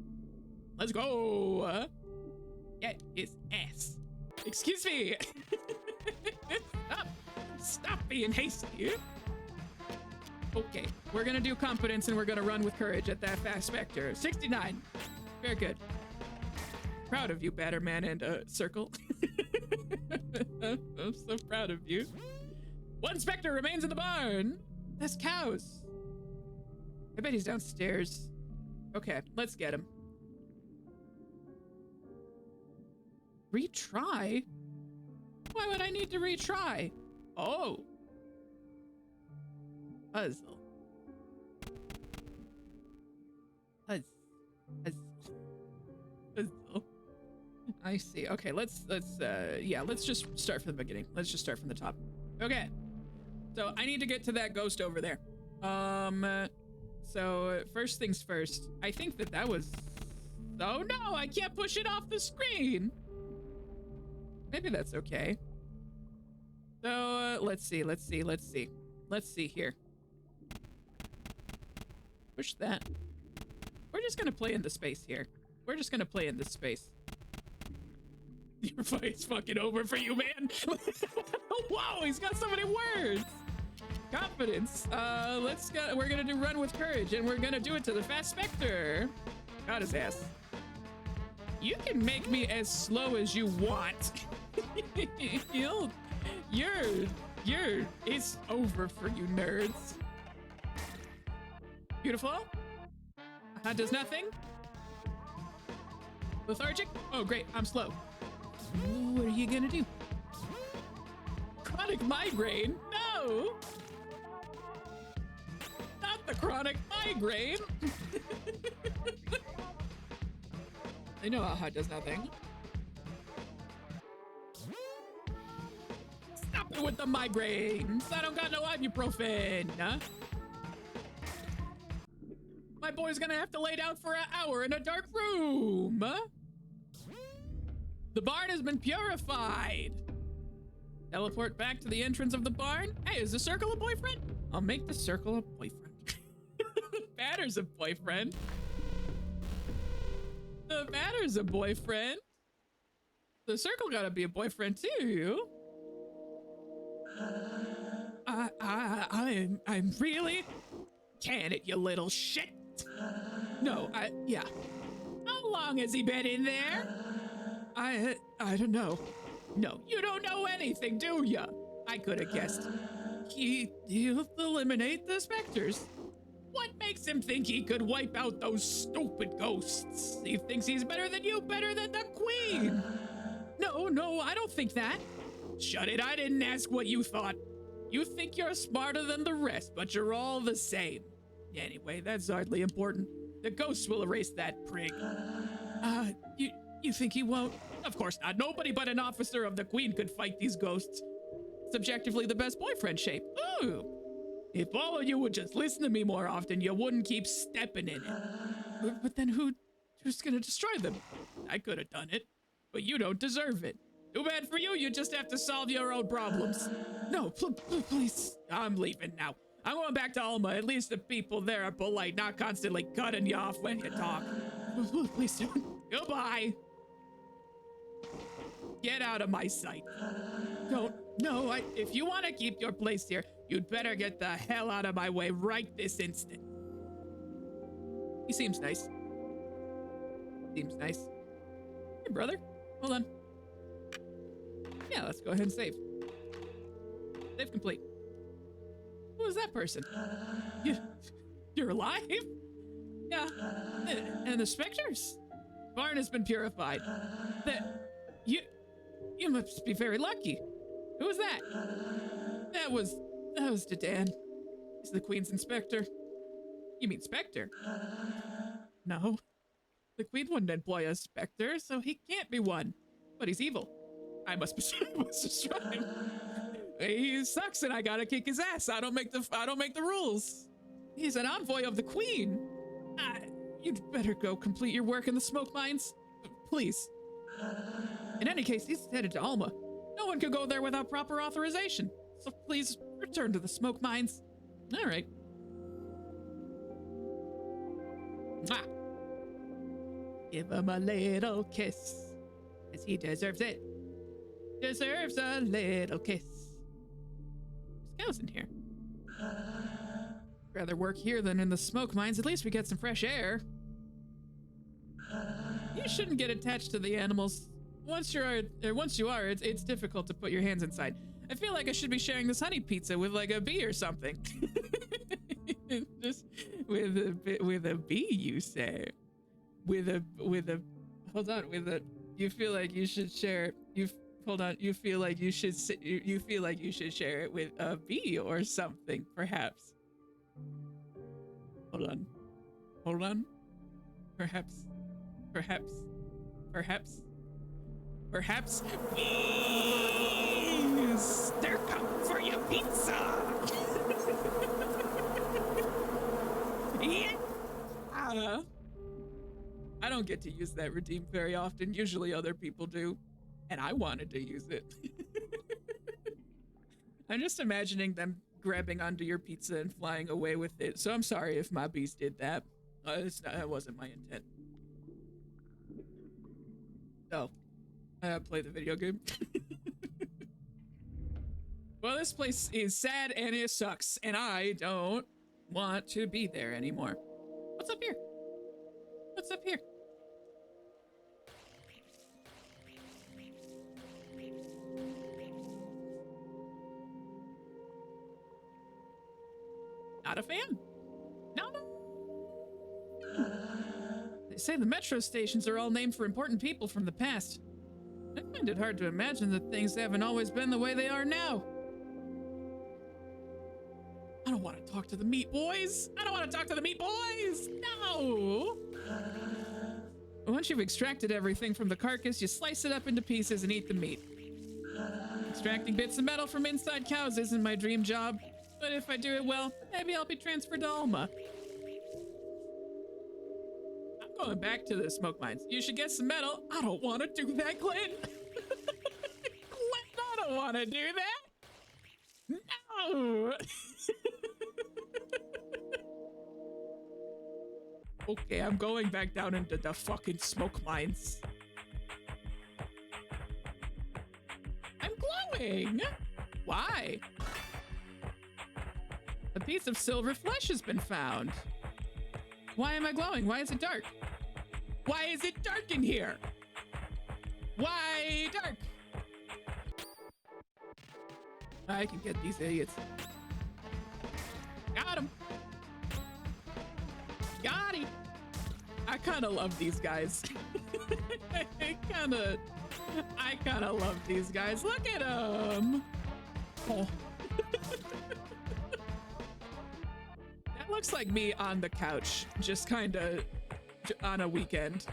Let's go. Get his ass. Excuse me. Stop being hasty. Okay, we're gonna do competence and we're gonna run with courage at that fast specter. 69. Very good. Proud of you, Batterman and Circle. I'm so proud of you. 1 specter remains in the barn. That's cows. I bet he's downstairs. Okay, let's get him. Retry? Why would I need to retry? Oh. Puzzle. Puzzle. I see. Okay, let's just start from the beginning. Let's just start from the top. Okay. So I need to get to that ghost over there. So first things first. I think that was... Oh no, I can't push it off the screen. Maybe that's okay. So let's see here. Push that. We're just gonna play in the space here. We're just gonna play in this space. Your fight's fucking over for you, man. Whoa, he's got so many words. Confidence. We're gonna do run with courage, and we're gonna do it to the fast specter. Got his ass. You can make me as slow as you want. It's over for you nerds. Beautiful. Does nothing. Lethargic. Oh great, I'm slow. What are you gonna do? Chronic migraine? No! Not the chronic migraine! I know Aha does nothing. Stop it with the migraines! I don't got no ibuprofen! Huh? My boy's gonna have to lay down for an hour in a dark room! Huh? The barn has been purified. Teleport back to the entrance of the barn. Hey, is the circle a boyfriend? I'll make the circle a boyfriend. The batter's a boyfriend. The batter's a boyfriend. The circle gotta be a boyfriend too. I'm really... Can it, you little shit? No, yeah. How long has he been in there? I don't know. No, you don't know anything, do ya? I could have guessed. He'll eliminate the specters. What makes him think he could wipe out those stupid ghosts? He thinks he's better than you, better than the queen. No, I don't think that. Shut it, I didn't ask what you thought. You think you're smarter than the rest, but you're all the same. Anyway, that's hardly important. The ghosts will erase that prig. You think he won't? Of course not. Nobody but an officer of the Queen could fight these ghosts. Subjectively the best boyfriend shape. Ooh. If all of you would just listen to me more often, you wouldn't keep stepping in it. But then who's gonna destroy them? I could have done it, but you don't deserve it. Too bad for you, you just have to solve your own problems. No, please, I'm leaving now. I'm going back to Alma. At least the people there are polite, not constantly cutting you off when you talk. Please don't. Goodbye. Get out of my sight. Don't. No, if you want to keep your place here, you'd better get the hell out of my way right this instant. He seems nice. Seems nice. Hey, brother. Hold on. Yeah, let's go ahead and save. Save complete. Who is that person? You're alive? Yeah. And the specters? Barn has been purified. You must be very lucky. Who was that? That was Dedan. He's the Queen's inspector. You mean Spectre? No. The Queen wouldn't employ a Spectre, so he can't be one. But he's evil. I must destroy him. He sucks, and I gotta kick his ass. I don't make the rules. He's an envoy of the Queen. You'd better go complete your work in the smoke mines, please. In any case, he's headed to Alma. No one could go there without proper authorization. So please return to the smoke mines. All right. Mwah. Give him a little kiss, as he deserves it. Deserves a little kiss. There's cows in here. Rather work here than in the smoke mines. At least we get some fresh air. You shouldn't get attached to the animals. Once you are, it's difficult to put your hands inside. I feel like I should be sharing this honey pizza with like a bee or something. Just with a bee, you say? With a hold on, you feel like you should share you feel like you should share it with a bee or something, perhaps. Hold on. Perhaps bees, they're coming for your pizza. Yeah. I don't get to use that redeem very often. Usually other people do, and I wanted to use it. I'm just imagining them grabbing onto your pizza and flying away with it. So I'm sorry if my bees did that. That wasn't my intent. So, play the video game. Well, this place is sad and it sucks, and I don't want to be there anymore. What's up here? What's up here? Not a fan. No. They say the metro stations are all named for important people from the past. I find it hard to imagine that things haven't always been the way they are now. I don't want to talk to the meat boys. No. Once you've extracted everything from the carcass, you slice it up into pieces and eat the meat. Extracting bits of metal from inside cows isn't my dream job, but if I do it well, maybe I'll be transferred to Alma. I'm going back to the smoke mines. You should get some metal. I don't want to do that, Glenn. Glenn, I don't want to do that. No. Okay, I'm going back down into the fucking smoke mines. I'm glowing. Why? A piece of silver flesh has been found. Why am I glowing? Why is it dark? Why is it dark in here? Why dark? I can get these idiots. Got him. Got him. I kind of love these guys. I kind of love these guys. Look at them. Oh. That looks like me on the couch, just kind of on a weekend.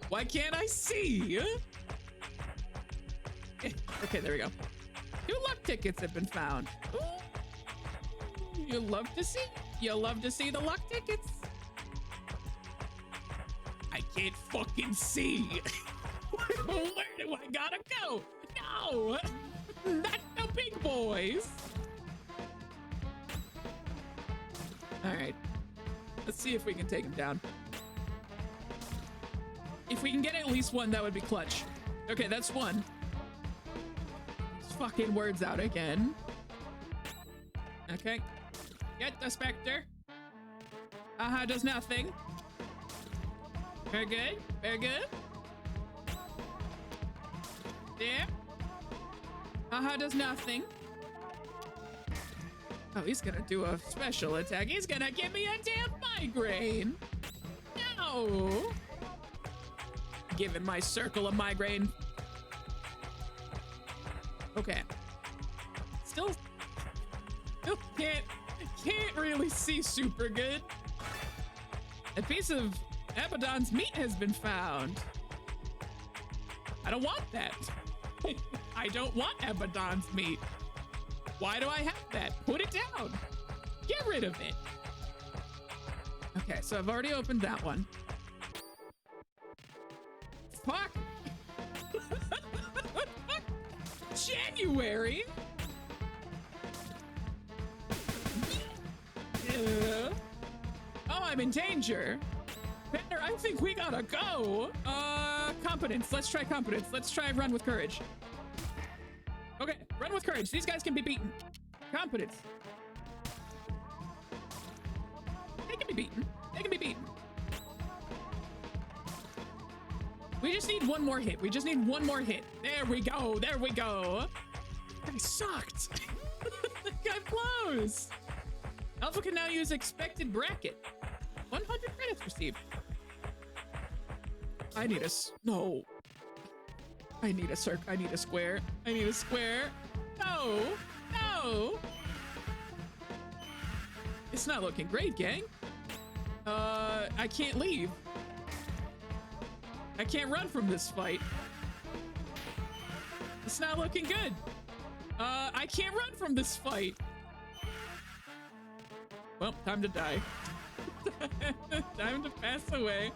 Why can't I see? Okay, there we go. 2 luck tickets have been found. Ooh. You love to see the luck tickets. I can't fucking see. Where do I gotta go? No, not the big boys. All right. Let's see if we can take him down. If we can get at least one, that would be clutch. Okay, that's one. These fucking words out again. Okay. Get the Spectre. Does nothing. Very good. Very good. There. Does nothing. Oh, he's gonna do a special attack. He's gonna give me a damn migraine. No. Giving my circle a migraine. Okay. Still can't really see super good. A piece of Abaddon's meat has been found. I don't want that. I don't want Abaddon's meat. Why do I have that? Put it down. Get rid of it. Okay, so I've already opened that one. Fuck. January. Oh, I'm in danger. Banner, I think we gotta go. Competence. Let's try competence. Let's try run with courage. Okay, run with courage. These guys can be beaten. Competence. They can be beaten. They can be beaten. We just need one more hit. We just need one more hit. There we go. There we go. That guy sucked. That guy blows. Alpha can now use expected bracket. 100 credits received. I need a no. I need a circ. I need a square. I need a square. No. No. It's not looking great, gang. I can't leave. I can't run from this fight. It's not looking good. I can't run from this fight. Well, time to die. Time to pass away.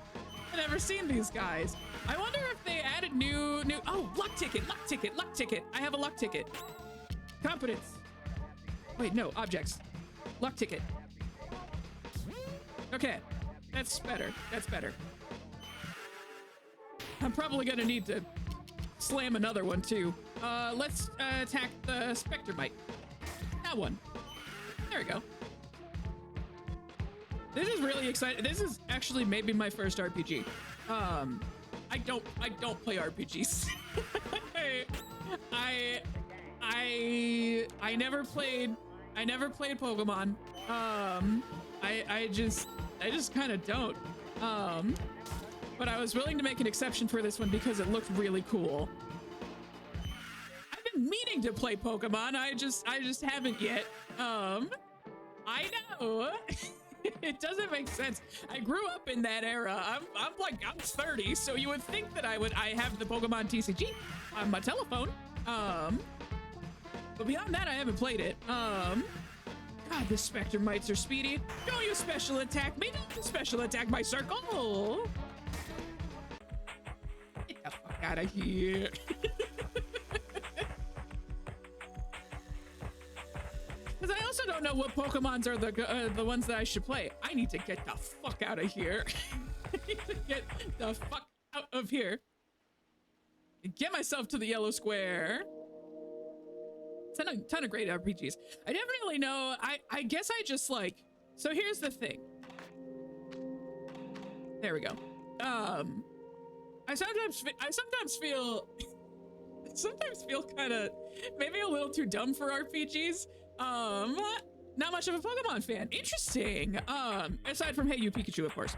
I've never seen these guys. I wonder if they added new. Oh, luck ticket, luck ticket, luck ticket. I have a luck ticket. Competence. Wait, no, objects. Luck ticket. Okay, that's better. That's better. I'm probably gonna need to slam another one too. Let's attack the Spectre Bite. That one. There we go. This is really exciting. This is actually maybe my first RPG. I don't play RPGs. I never played Pokemon. I just kind of don't. But I was willing to make an exception for this one because it looked really cool. I've been meaning to play Pokemon. I just haven't yet. I know. It doesn't make sense. I grew up in that era. I'm 30, so you would think that I have the Pokemon TCG on my telephone. But beyond that, I haven't played it. God, the Spectre Mites are speedy. Don't you special attack me. Don't you special attack my circle. Get the fuck out of here. Because I also don't know what Pokemons are the ones that I should play. I need to get the fuck out of here. I need to get the fuck out of here. And get myself to the yellow square. Ton of great RPGs. I definitely know. I guess I just like. So here's the thing. There we go. I sometimes feel kind of maybe a little too dumb for RPGs. Not much of a Pokemon fan. Interesting. Aside from Hey You Pikachu, of course.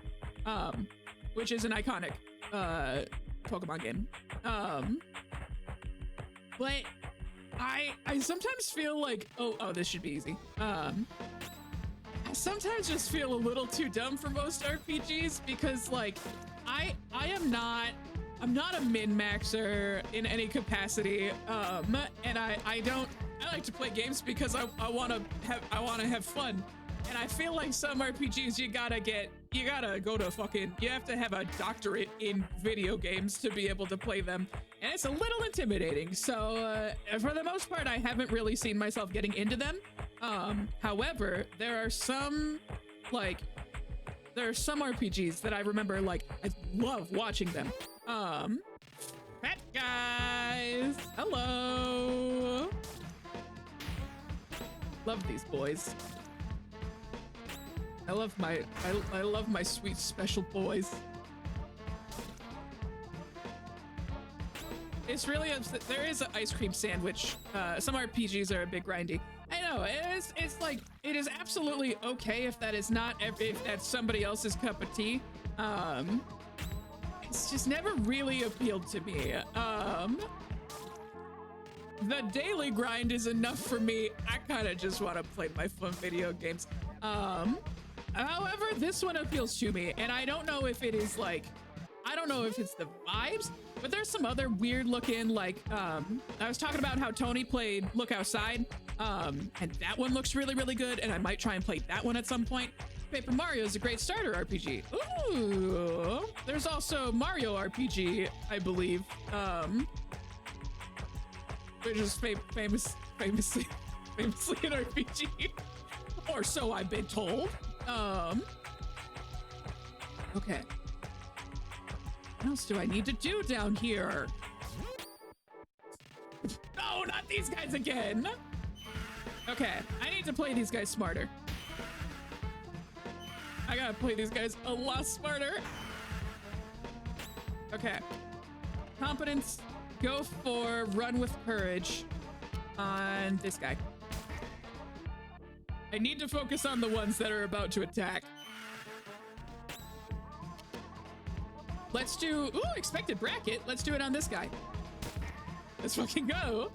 Which is an iconic Pokemon game. But I sometimes feel like oh this should be easy. I sometimes just feel a little too dumb for most RPGs because like I'm not a min-maxer in any capacity. And I like to play games because I want to have fun. And I feel like some RPGs you gotta go to you have to have a doctorate in video games to be able to play them. and it's a little intimidating. So for the most part, I haven't really seen myself getting into them. However, there are some RPGs that I remember, like, I love watching them. Fat guys, hello. Love these boys. I love my sweet special boys. It's really upset. There is an ice cream sandwich. Some RPGs are a bit grindy. I know, it's like, it is absolutely okay if that is not, if that's somebody else's cup of tea. It's just never really appealed to me. The daily grind is enough for me. I kind of just want to play my fun video games. However, this one appeals to me, and I don't know if it is like, I don't know if it's the vibes, but there's some other weird looking, like, I was talking about how Tony played Look Outside, and that one looks really, really good, and I might try and play that one at some point. Paper Mario is a great starter RPG. Ooh, there's also Mario RPG, I believe, which is famously an RPG, or so I've been told. Okay. What else do I need to do down here? No, not these guys again. Okay, I need to play these guys smarter. I gotta play these guys a lot smarter. Okay. Competence, go for run with courage on this guy. I need to focus on the ones that are about to attack. Let's do, ooh, expected bracket. Let's do it on this guy. Let's fucking go.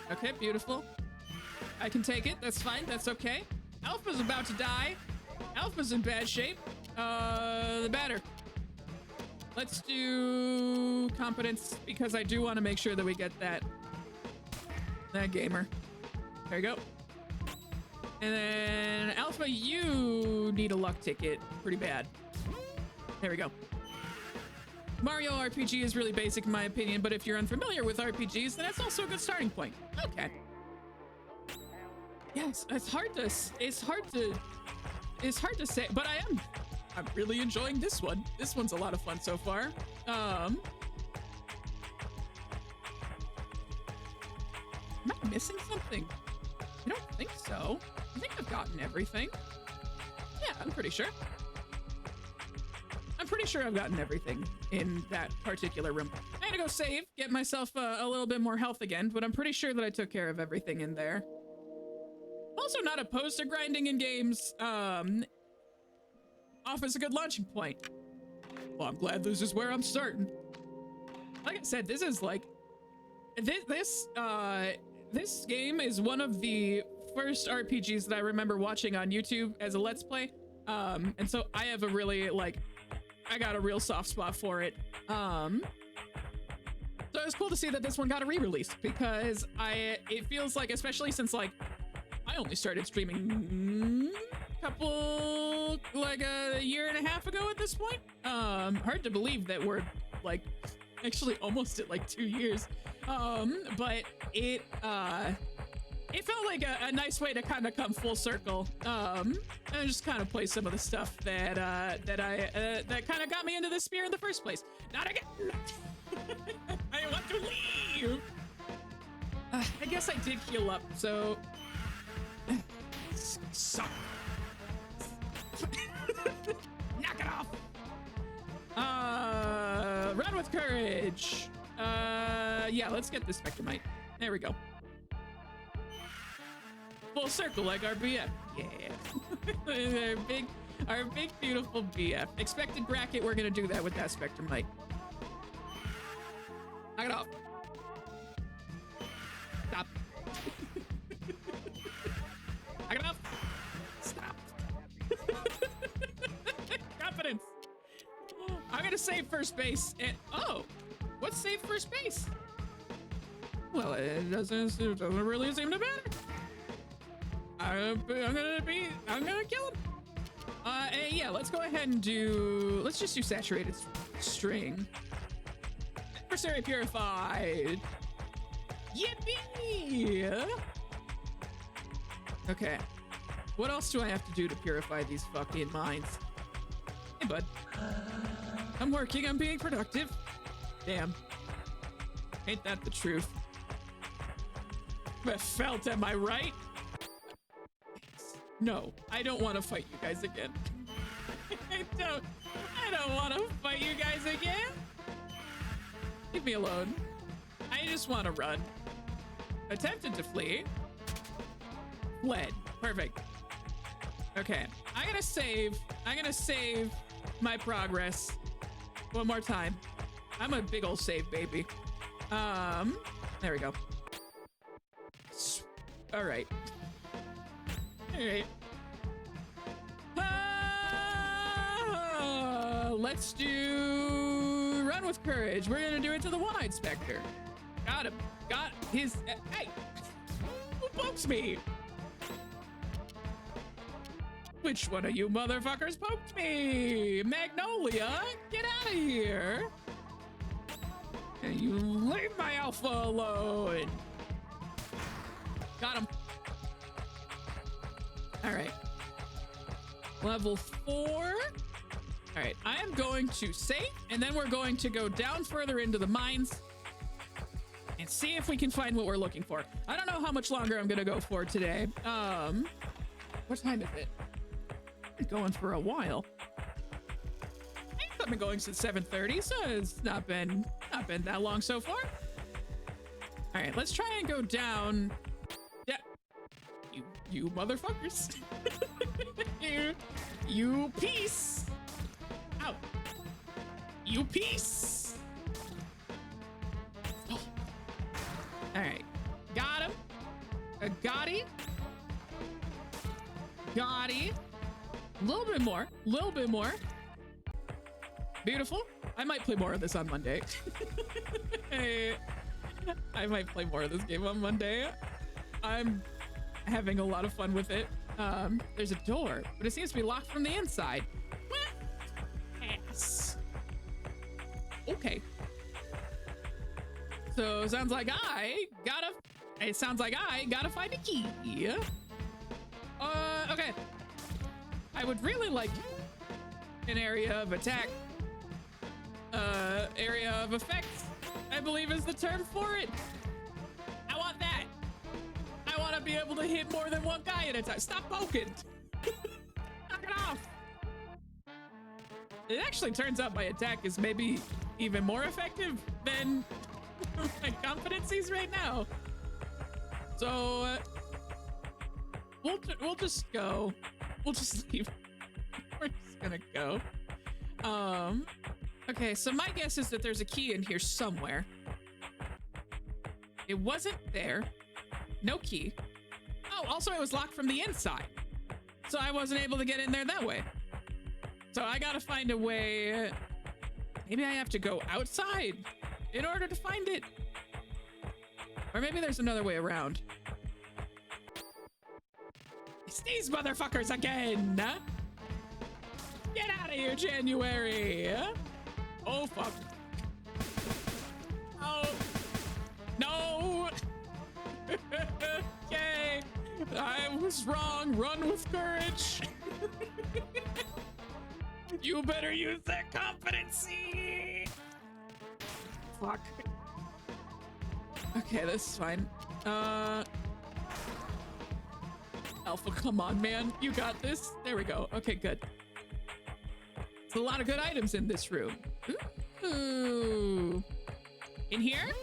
Okay, beautiful. I can take it. That's fine. That's okay. Alpha's about to die. Alpha's in bad shape. The batter. Let's do competence because I do want to make sure that we get that gamer. There you go. And then Alpha, you need a luck ticket pretty bad. There we go. Mario RPG is really basic in my opinion, but if you're unfamiliar with RPGs, then that's also a good starting point. Okay. Yes, it's hard to say, but I'm really enjoying this one. This one's a lot of fun so far. Am I missing something? I don't think so. I think I've gotten everything. Yeah, I'm pretty sure. I've gotten everything in that particular room. I had to go save, get myself a little bit more health again, but I'm pretty sure that I took care of everything in there. Also not opposed to grinding in games. Offers a good launching point. Well, I'm glad this is where I'm starting. Like I said, this is like, this game is one of the first RPGs that I remember watching on YouTube as a Let's Play. And so I have a really, like, I got a real soft spot for it. So it was cool to see that this one got a re-release because it feels like, especially since like I only started streaming a year and a half ago at this point. Hard to believe that we're like actually almost at like 2 years. But it felt like a nice way to kind of come full circle, and just kind of play some of the stuff that kind of got me into this sphere in the first place. Not again. I want to leave. I guess I did heal up, so suck. Knock it off. Run with courage. Yeah, let's get this Spectrumite. There we go. Full circle like our BF. Yeah. our big beautiful BF. Expected bracket, we're gonna do that with that Spectrumite. Knock it off. Stop. Knock it off. Stop. Confidence. I'm gonna save first base and oh, what's save first base? Well, it doesn't really seem to matter. I'm gonna kill him. And yeah, let's go ahead and let's just do saturated string. Adversary purified. Yippee! Okay. What else do I have to do to purify these fucking mines? Hey, bud. I'm working on being productive. Damn. Ain't that the truth? But felt, am I right? No, I don't want to fight you guys again. I don't want to fight you guys again. Leave me alone. I just want to run. Attempted to flee. Fled. Perfect. Okay, I'm gonna save my progress one more time. I'm a big old save baby. There we go. All right. Let's do run with courage. We're gonna do it to the one-eyed specter. Got him. Got his. Hey, who pokes me? Which one of you motherfuckers poked me? Magnolia, get out of here. And you leave my alpha alone. Got him. All right. Level 4. All right, I am going to save, and then we're going to go down further into the mines and see if we can find what we're looking for. I don't know how much longer I'm gonna go for today. What time is it? Been going for a while. I've been going since 7:30, so it's not been that long so far. All right, let's try and go down. Yeah, you motherfuckers. you piece. Ow. You piece. Oh. All right, got him. Gotti. Gotti. A little bit more. Little bit more. Beautiful. I might play more of this on Monday. Hey, I might play more of this game on Monday. I'm having a lot of fun with it. There's a door, but it seems to be locked from the inside. Ass. Okay. So it sounds like I gotta find a key. Okay. I would really like an area of attack. Area of effects, I believe is the term for it. I want that. I want to be able to hit more than one guy at a time. Stop poking. Knock it off. It actually turns out my attack is maybe even more effective than my competencies right now. So we'll just go. We'll just leave. We're just gonna go. Okay, so my guess is that there's a key in here somewhere. It wasn't there. No key. Oh, also it was locked from the inside. So I wasn't able to get in there that way. So I gotta find a way. Maybe I have to go outside in order to find it. Or maybe there's another way around. It's these motherfuckers again. Get out of here, January. Oh, fuck. Oh. No. Okay. I was wrong. Run with courage. You better use that competency. Fuck. Okay, this is fine. Alpha, come on, man. You got this. There we go. Okay, good. There's a lot of good items in this room. Ooh. In here?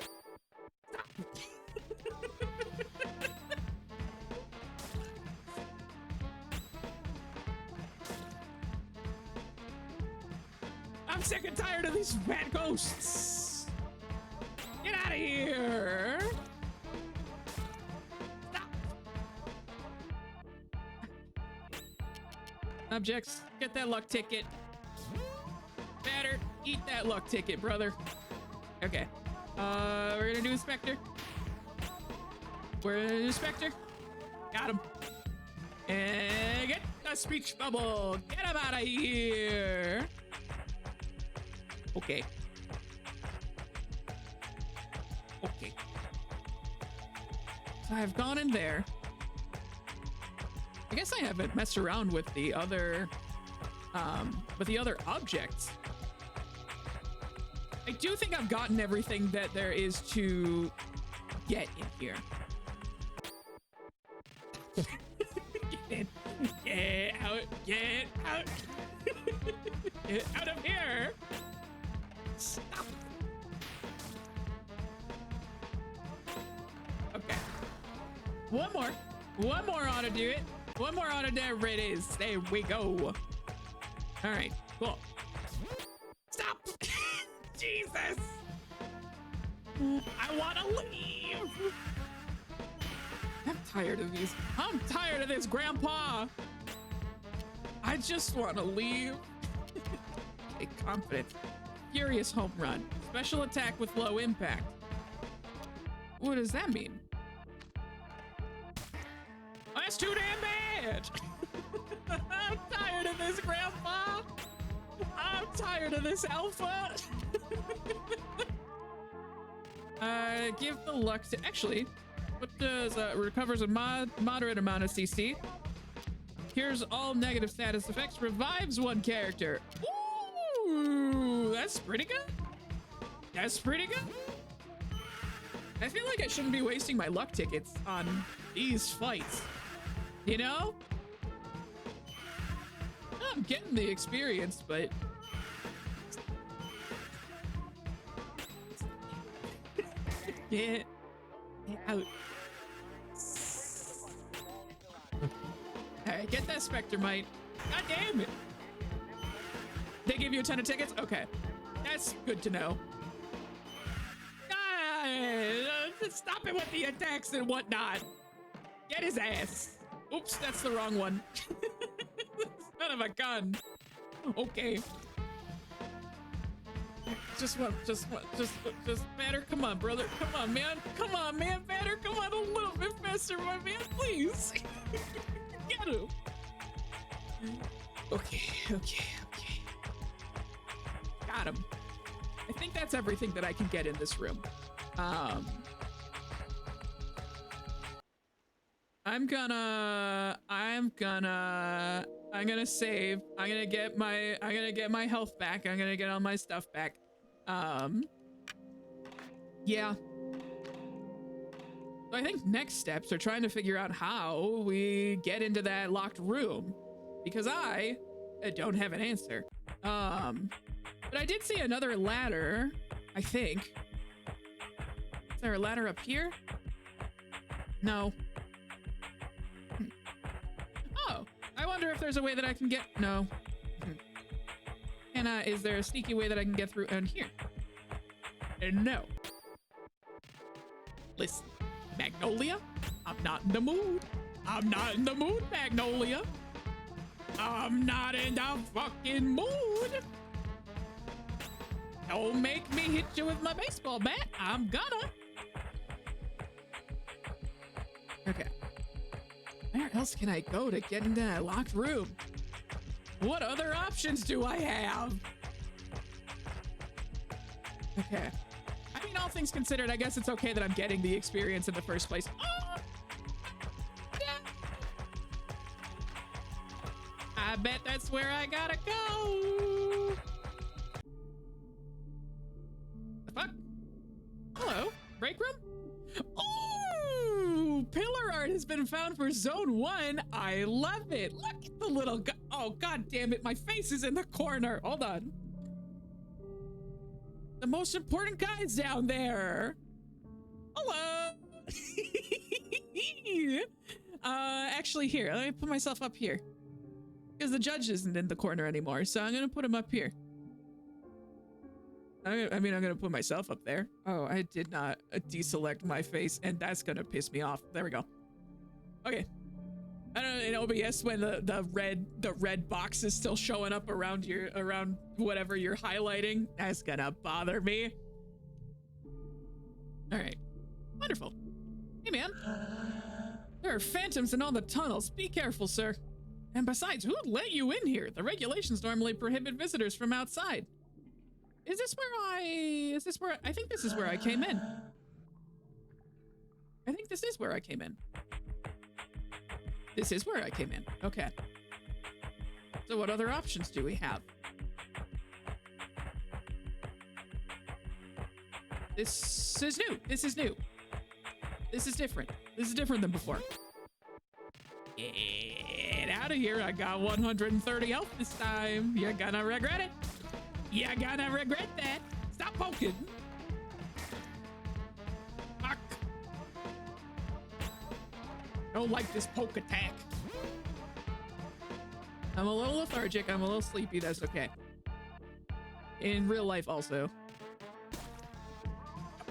I'm sick and tired of these rat ghosts. Get out of here. Stop. Objects, get that luck ticket. Better eat that luck ticket, brother. Okay. We're gonna do Inspector. We're gonna do Inspector. Got him. And get the speech bubble. Get him out of here. Okay. Okay. So I've gone in there. I guess I haven't messed around with the other objects. I do think I've gotten everything that there is to get in here. Get out, get out. Get out of here. Stop. Okay. One more ought to do it. One more ought to, there it is. There we go. All right, cool. Stop. Jesus. I want to leave. I'm tired of these. I'm tired of this, Grandpa. I just want to leave. A confident, furious home run. Special attack with low impact. What does that mean? That's too damn bad. I'm tired of this, Grandpa. I'm tired of this, Alpha. Give the luck to, actually, what does, recovers a moderate amount of CC. Cures all negative status effects, revives one character. Ooh, that's pretty good. That's pretty good. I feel like I shouldn't be wasting my luck tickets on these fights. You know? I'm getting the experience, but... Get out. Alright, get that Spectre Mite. God damn it. They give you a ton of tickets? Okay. That's good to know. Stop it with the attacks and whatnot. Get his ass. Oops, that's the wrong one. Son of a gun. Okay. Just better. Come on, brother. Come on, man. Come on, man. Better. Come on a little bit faster, my man. Please. Get him. Okay. Got him. I think that's everything that I can get in this room. I'm gonna save. I'm gonna get my health back. I'm gonna get all my stuff back. Yeah. So I think next steps are trying to figure out how we get into that locked room, because I don't have an answer. But I did see another ladder, I think. Is there a ladder up here? No. Oh, I wonder if there's a way that I can get, no. And is there a sneaky way that I can get through in here? No. Listen, Magnolia, I'm not in the mood. I'm not in the mood, Magnolia. I'm not in the fucking mood. Don't make me hit you with my baseball bat. I'm gonna. Okay. Where else can I go to get into that locked room? What other options do I have? Okay. I mean, all things considered, I guess it's okay that I'm getting the experience in the first place. Oh! Yeah. I bet that's where I gotta go. The fuck? Hello? Break room? Ooh! Pillar art has been found for Zone 1. I love it. Look at the little guy. Oh, god damn it. My face is in the corner. Hold on. The most important guy's down there. Hello. Actually, here. Let me put myself up here. Because the judge isn't in the corner anymore, so I'm going to put him up here. I'm going to put myself up there. Oh, I did not deselect my face, and that's going to piss me off. There we go. Okay. I don't know, in OBS, when the red box is still showing up around whatever you're highlighting, that's gonna bother me. All right. Wonderful. Hey, man. There are phantoms in all the tunnels. Be careful, sir. And besides, who let you in here? The regulations normally prohibit visitors from outside. I think this is where I came in. I think this is where I came in. This is where I came in. Okay. So what other options do we have? This is new. This is new. This is different. This is different than before. Get out of here. I got 130 health this time. You're gonna regret it. You're gonna regret that. Stop poking. Fuck. Don't like this poke attack. I'm a little lethargic. I'm a little sleepy. That's okay. In real life also.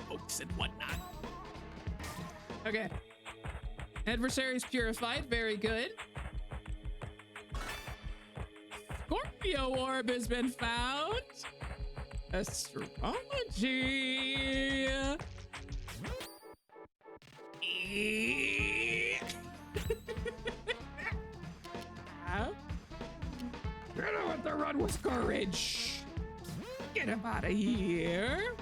Pokes and whatnot. Okay. Adversaries purified. Very good. Scorpio orb has been found. Astrology. Get out the run with courage. Get him out of here.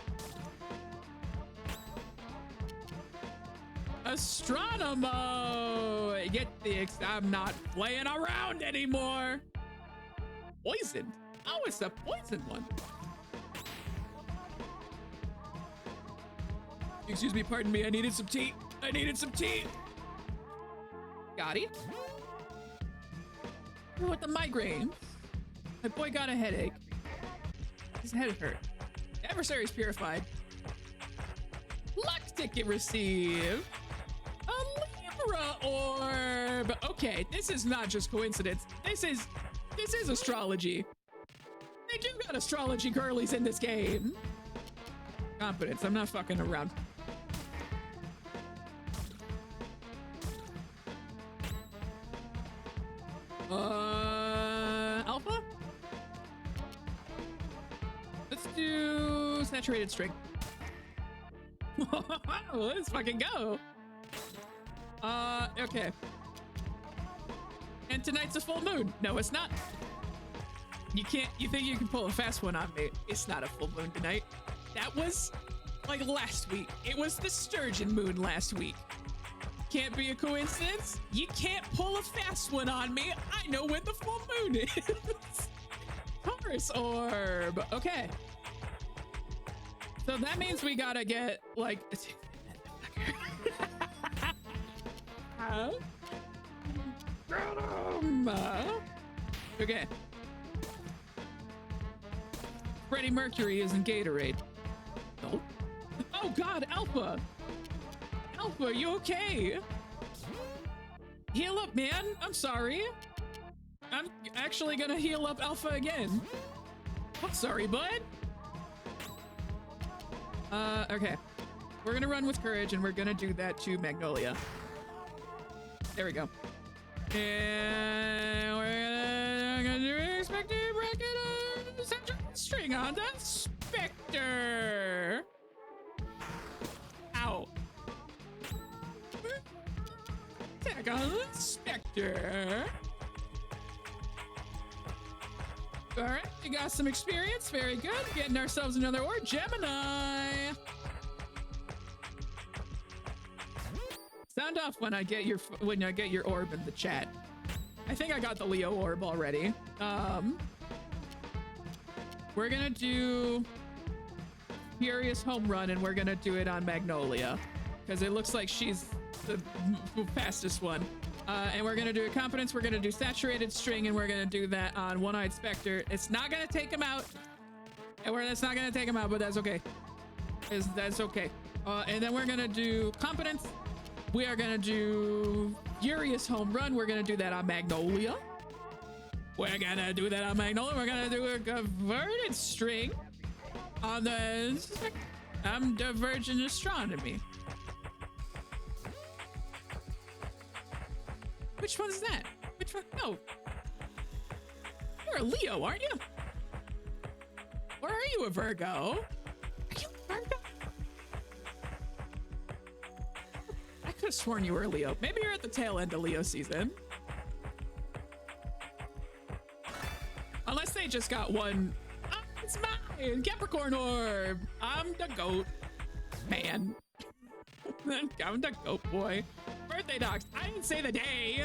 Astronomo. Get the I'm not playing around anymore. Poisoned. Oh, it's a poison one. Excuse me, pardon me. I needed some tea. I needed some tea. Got it. With the migraine. My boy got a headache. His head hurt. Adversaries purified. Luck ticket received. A Libra orb. Okay, this is not just coincidence. This is astrology. They do got astrology girlies in this game. Confidence. I'm not fucking around. Alpha? Let's do saturated string. Let's fucking go. Okay. And tonight's a full moon. No, it's not. You think you can pull a fast one on me? It's not a full moon tonight. That was like last week. It was the sturgeon moon last week. Can't be a coincidence. You can't pull a fast one on me. I know when the full moon is. Taurus orb. Okay. So that means we gotta get like. Okay. Freddie Mercury is in Gatorade. No. Oh God, Alpha. Alpha, you okay? Heal up, man. I'm sorry. I'm actually gonna heal up Alpha again. I'm sorry, bud. Okay. We're gonna run with courage and we're gonna do that to Magnolia. There we go. And we're gonna do expected bracket of central string on the Spectre. Ow. Attack on the Spectre. All right, we got some experience. Very good. Getting ourselves another orb. Gemini. Sound off when I get your orb in the chat. I think I got the Leo orb already. We're gonna do Furious Home Run, and we're gonna do it on Magnolia because it looks like she's the fastest one. And we're gonna do a Competence. We're gonna do Saturated String, and we're gonna do that on One-Eyed Spectre. It's not gonna take him out, that's not gonna take him out, but that's okay. That's okay. And then we're gonna do Competence. We are gonna do Furious Home Run. We're gonna do that on Magnolia. We're gonna do that on Magnolia. We're gonna do a Converted String on the Divergent Astronomy. Which one's that? Which one? No. You're a Leo, aren't you? Or are you a Virgo? Are you a Virgo? I could have sworn you were a Leo. Maybe you're at the tail end of Leo season. Unless they just got one. Oh, it's mine! Capricorn orb! I'm the goat. Man. I'm the goat boy. Birthday dogs. I didn't say the day.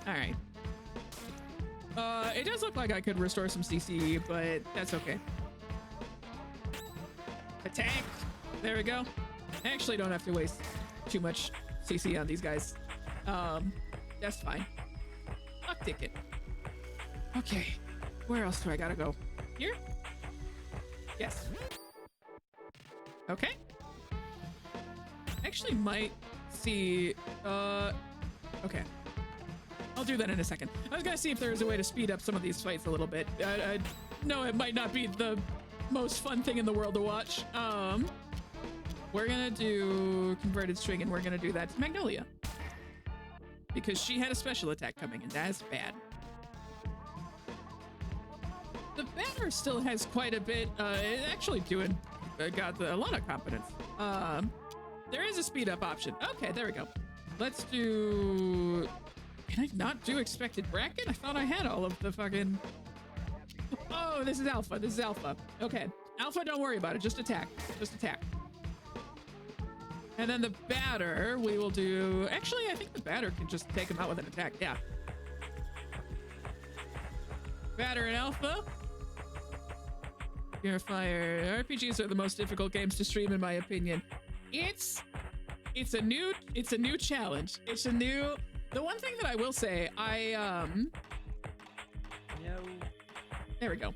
All right. It does look like I could restore some CC, but that's okay. Attack. There we go. I actually don't have to waste too much CC on these guys. That's fine. Luck ticket. Okay. Where else do I gotta go? Here? Yes. Okay. Actually might see, okay. I'll do that in a second. I was gonna see if there was a way to speed up some of these fights a little bit. I know it might not be the most fun thing in the world to watch. We're gonna do converted string, and we're gonna do that to Magnolia. Because she had a special attack coming, and that's bad. The banner still has quite a bit, it's actually doing, got a lot of competence. There is a speed up option. Okay, there we go. Let's do, can I not do expected bracket? I thought I had all of the fucking, oh, this is alpha, this is alpha. Okay, alpha, don't worry about it, just attack, just attack. And then the batter, we will do, actually, I think the batter can just take him out with an attack, yeah. Batter and alpha. Purifier. RPGs are the most difficult games to stream, in my opinion. It's a new challenge. It's a new, the one thing that I will say, there we go.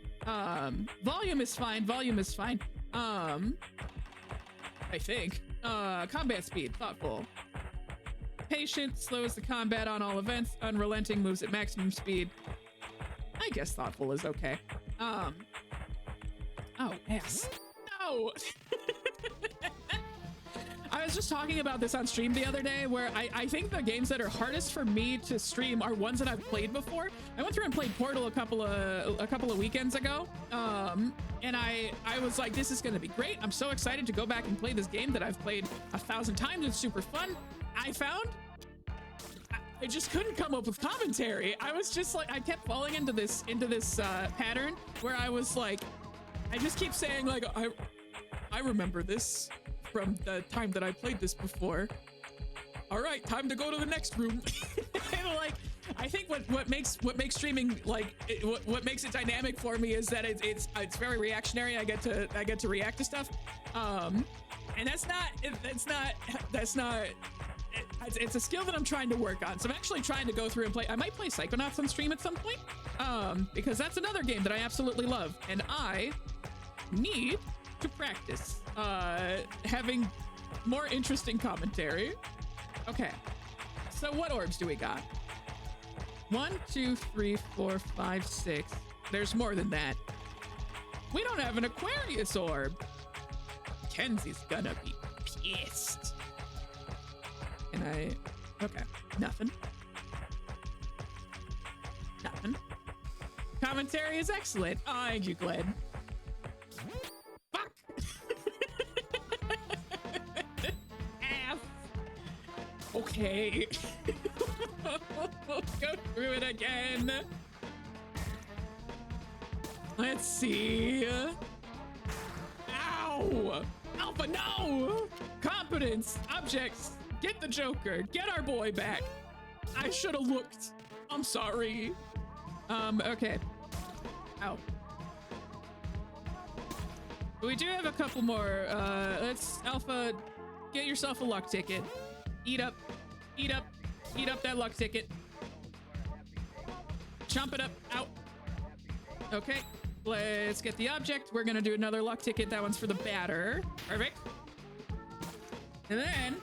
Volume is fine. Volume is fine. I think. Combat speed, thoughtful. Patient, slows the combat on all events. Unrelenting, moves at maximum speed. I guess thoughtful is okay. Oh, ass. No! I was just talking about this on stream the other day, where I think the games that are hardest for me to stream are ones that I've played before. I went through and played Portal a couple of weekends ago, and I was like, this is gonna be great. I'm so excited to go back and play this game that I've played 1,000 times. It's super fun. I found I just couldn't come up with commentary. I was just like, I kept falling into this pattern where I was like, I just keep saying like, I remember this from the time that I played this before. All right, time to go to the next room. And like, I think what makes streaming like what makes it dynamic for me is that it's very reactionary. I get to react to stuff, and that's not. It's a skill that I'm trying to work on. So I'm actually trying to go through and play. I might play Psychonauts on stream at some point, because that's another game that I absolutely love, and I need to practice having more interesting commentary. Okay, so what orbs do we got? 1, 2, 3, 4, 5, 6. There's more than that. We don't have an Aquarius orb. Kenzie's gonna be pissed. And okay, nothing. Nothing. Commentary is excellent. Oh, thank you, Glenn. Fuck. Ass. Okay. We'll go through it again. Let's see. Ow! Alpha, no! Competence, objects, get the Joker, get our boy back. I should have looked. I'm sorry. Okay. Ow. We do have a couple more. Let's, Alpha, get yourself a luck ticket. Eat up that luck ticket. Chomp it up, out. Okay, let's get the object. We're gonna do another luck ticket. That one's for the batter. Perfect. And then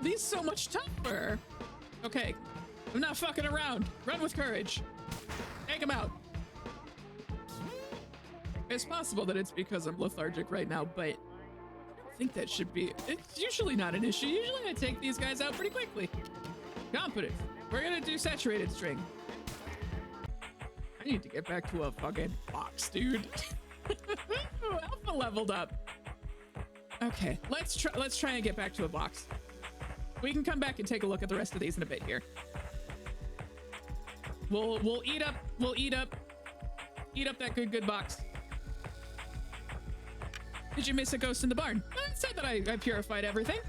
these so much tougher. Okay, I'm not fucking around. Run with courage. Take him out. It's possible that it's because I'm lethargic right now, but I don't think that should be. It's usually not an issue. Usually I take these guys out pretty quickly. Competent. We're gonna do saturated string. I need to get back to a fucking box, dude. Alpha leveled up. Okay, let's try and get back to a box. We can come back and take a look at the rest of these in a bit here. We'll eat up we'll eat up that good box. Did you miss a ghost in the barn? I said that I purified everything.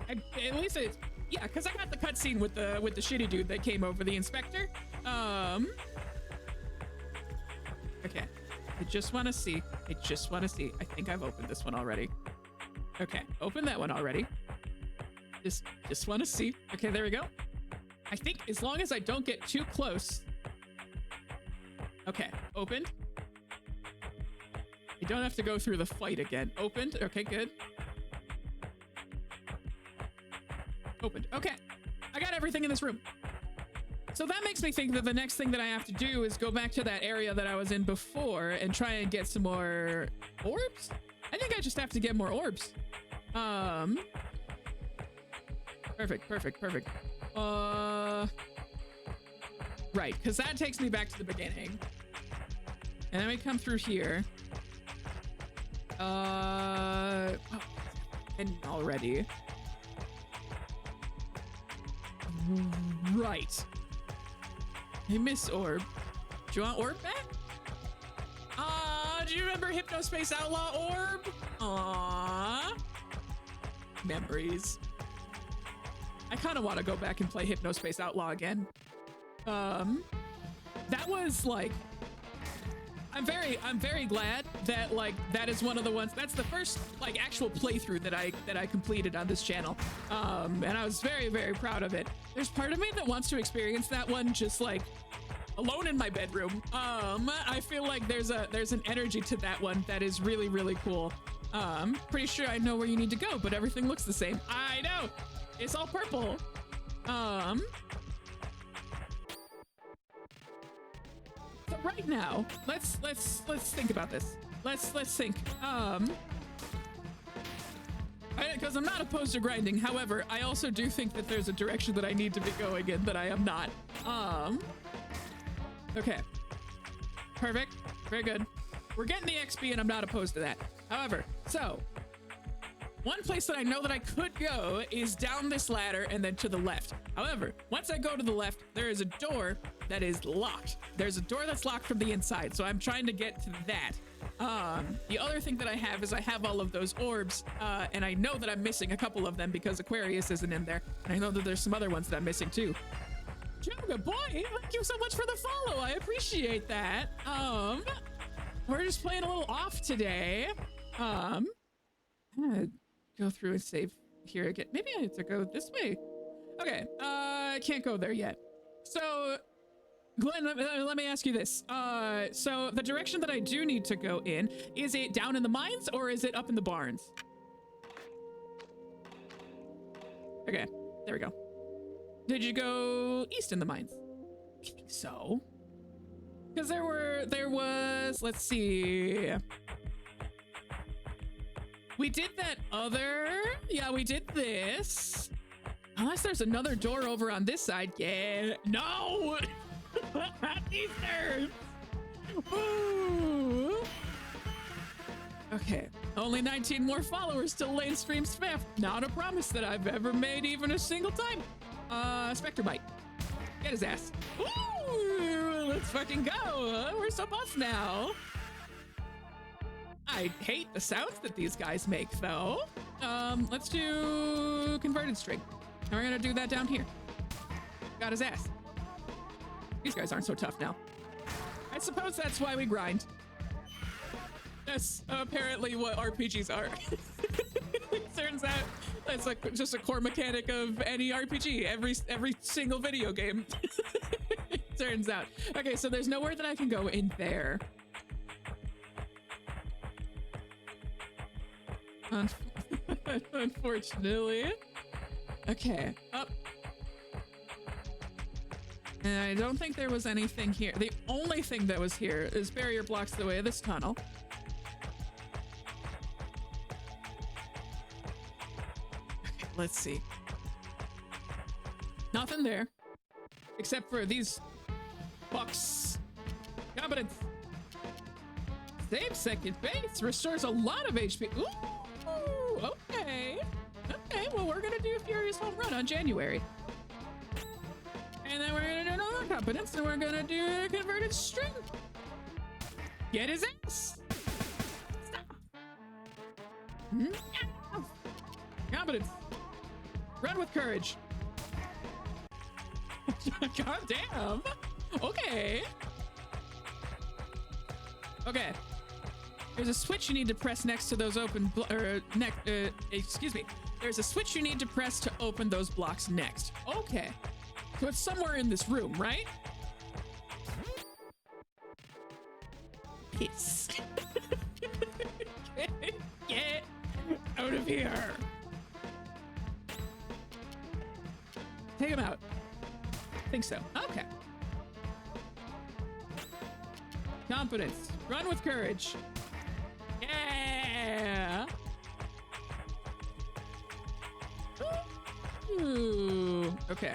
At least it's, yeah, because I got the cutscene with the shitty dude that came over, the inspector. Okay. I just want to see. I think I've opened this one already. Okay, opened that one already. Just want to see. Okay, there we go. I think as long as I don't get too close. Okay, opened. You don't have to go through the fight again. Opened. Okay, good. Opened. Okay, I got everything in this room. So that makes me think that the next thing that I have to do is go back to that area that I was in before and try and get some more orbs. I think I just have to get more orbs. Perfect. Right, because that takes me back to the beginning. And then we come through here. Oh, and already. Right. I miss orb. Do you want orb back? Do you remember Hypnospace Outlaw orb? Aww. Memories. I kind of want to go back and play Hypnospace Outlaw again. That was like, I'm very glad that like that is one of the ones, that's the first like actual playthrough that I completed on this channel. And I was very proud of it. There's part of me that wants to experience that one just like alone in my bedroom. I feel like there's an energy to that one that is really cool. Pretty sure I know where you need to go, but everything looks the same. I know. It's all purple. So right now, let's think about this. Let's think. Because I'm not opposed to grinding. However, I also do think that there's a direction that I need to be going in that I am not. Okay. Perfect. Very good. We're getting the XP and I'm not opposed to that. However, so one place that I know that I could go is down this ladder and then to the left. However, once I go to the left, there is a door that is locked. There's a door that's locked from the inside, so I'm trying to get to that. The other thing that I have is I have all of those orbs, and I know that I'm missing a couple of them because Aquarius isn't in there, and I know that there's some other ones that I'm missing too. Joga boy, thank you so much for the follow. I appreciate that. We're just playing a little off today. I'm gonna go through and save here again. Maybe I have to go this way. Okay, I can't go there yet. So, Glenn, let me ask you this. So the direction that I do need to go in, is it down in the mines or is it up in the barns? Okay, there we go. Did you go east in the mines? I think so. Because there was, let's see. We did that other, yeah, we did this. Unless there's another door over on this side. Yeah, no! These nerds! Ooh. Okay, only 19 more followers till Lane Stream Spam. Not a promise that I've ever made even a single time. Spectre Bite. Get his ass. Ooh, let's fucking go. We're so buff now. I hate the sounds that these guys make though. Let's do converted string. And we're gonna do that down here. Got his ass. These guys aren't so tough now. I suppose that's why we grind. That's apparently what RPGs are. It turns out that's like just a core mechanic of any RPG, every single video game. It turns out. Okay, so there's nowhere that I can go in there. Unfortunately. Okay, up. And I don't think there was anything here. The only thing that was here is barrier blocks the way of this tunnel. Okay, let's see. Nothing there. Except for these bucks. Competence. Save second base. Restores a lot of HP. Ooh, okay. Okay, well, we're gonna do a Furious Home Run on January. And then we're gonna do another competence, and we're gonna do a converted string. Get his ass. Stop. Competence. Run with courage. God damn. Okay. Okay. There's a switch you need to press next to those open excuse me. There's a switch you need to press to open those blocks next. Okay. So it's somewhere in this room, right? Piss. Get out of here. Take him out. I think so. Okay. Confidence. Run with courage. Yeah. Ooh. Okay.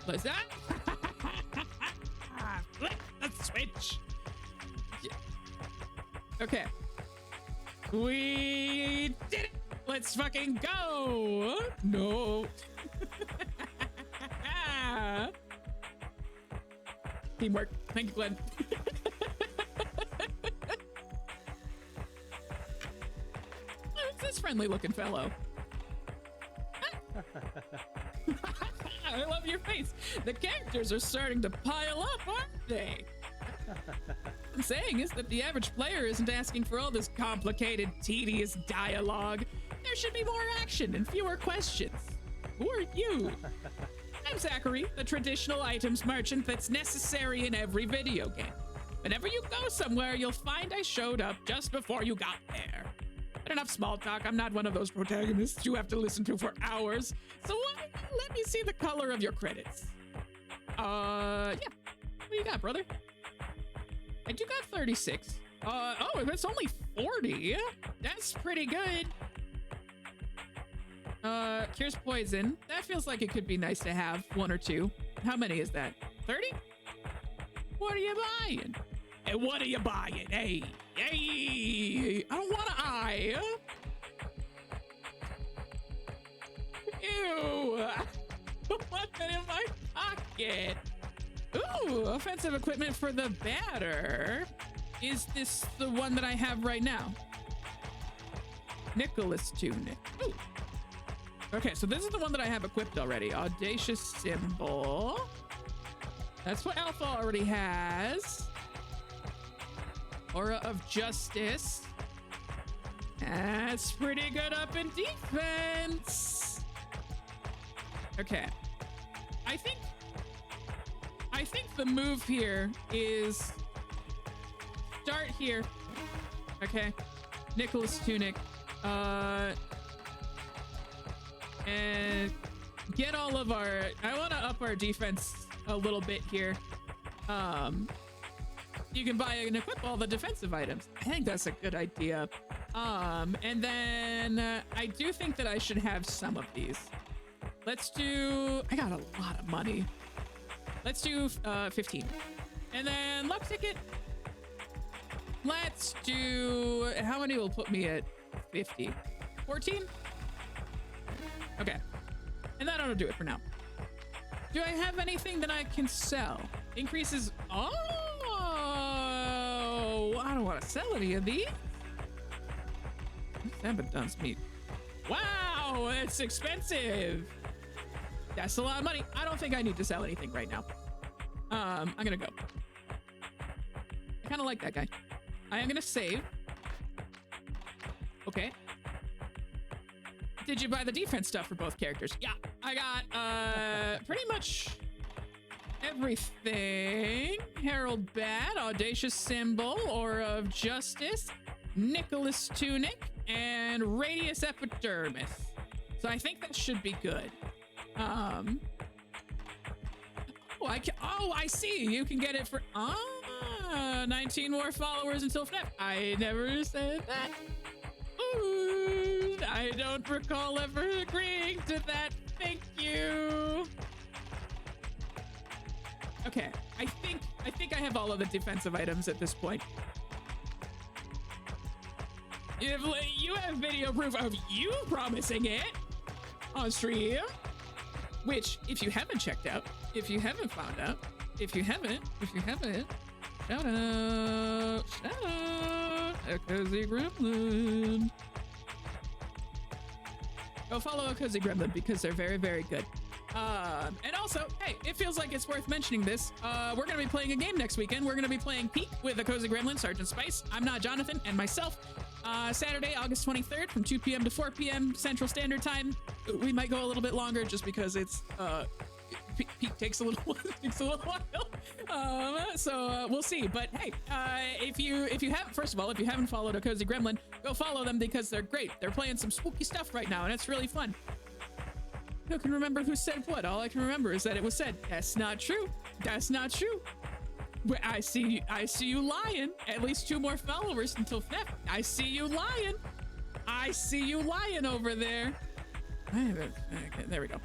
What's that? Flip the switch. Okay. We did it. Let's fucking go. No. Teamwork. Thank you, Glenn. Who's this friendly looking fellow? I love your face. The characters are starting to pile up, aren't they? What I'm saying is that the average player isn't asking for all this complicated, tedious dialogue. There should be more action and fewer questions. Who are you? I'm Zachary, the traditional items merchant that's necessary in every video game. Whenever you go somewhere, you'll find I showed up just before you got there. But enough small talk. I'm not one of those protagonists you have to listen to for hours. So why don't you let me see the color of your credits? Yeah. What do you got, brother? I do got 36. Oh, that's only 40. That's pretty good. Cures poison. That feels like it could be nice to have. 1 or 2. How many is that? 30? What are you buying? Hey, what are you buying? Hey, hey, I don't want to eye. Ew. What's in my pocket? Ooh, offensive equipment for the batter. Is this the one that I have right now? Nicholas tunic. Ooh. Okay, so this is the one that I have equipped already. Audacious symbol. That's what Alpha already has. Aura of Justice. That's pretty good up in defense. Okay. I think the move here is start here. Okay. Nicholas tunic. And get all of our, I want to up our defense a little bit here. You can buy and equip all the defensive items. I think that's a good idea. And then I do think that I should have some of these. Let's do, I got a lot of money. Let's do 15. And then luck ticket. Let's do, how many will put me at 50? 14? Okay. And that'll do it for now. Do I have anything that I can sell? Increases, oh, I don't want to sell any of these. Abaddon's meat. Wow, it's expensive. That's a lot of money. I don't think I need to sell anything right now. I'm gonna go. I kind of like that guy. I am gonna save. Okay. Did you buy the defense stuff for both characters? Yeah, I got pretty much everything. Herald Bat, Audacious Symbol, Aura of Justice, Nicholas Tunic, and Radius Epidermis. So I think that should be good. I see. You can get it for 19 more followers until FNAF. I never said that. Ooh, I don't recall ever agreeing to that. Thank you. Okay, I think I have all of the defensive items at this point. If you have video proof of you promising it on stream, which if you haven't checked out, if you haven't found out, if you haven't, shout out a Cozy Gremlin. Go follow a Cozy Gremlin because they're very, very good. And also, hey, it feels like it's worth mentioning this. We're going to be playing a game next weekend. We're going to be playing Peak with the Cozy Gremlin, Sergeant Spice. I'm not Jonathan, and myself. Saturday, August 23rd from 2 p.m. to 4 p.m. Central Standard Time. We might go a little bit longer just because it's, Peak takes a little while. So we'll see. But hey, if you haven't, first of all, if you haven't followed a Cozy Gremlin, go follow them because they're great. They're playing some spooky stuff right now, and it's really fun. Who can remember who said what? All I can remember is that it was said. That's not true. That's not true. I see you lying. At least 2 more followers until FNAF. I see you lying. I see you lying over there. Okay, there we go.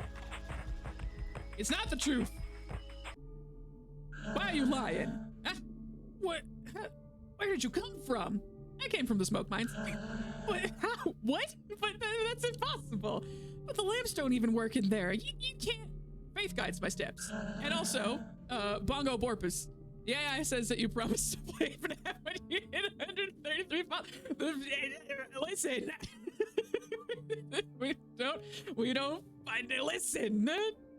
It's not the truth. Why are you lying? Huh? What? Where did you come from? I came from the smoke mines. What? How? What? But that's impossible. But the lamps don't even work in there. You can't. Faith guides my steps. And also, Bongo Borpus. Yeah, it says that you promised to play FNAF when you hit 133 Listen. we don't find it. Listen.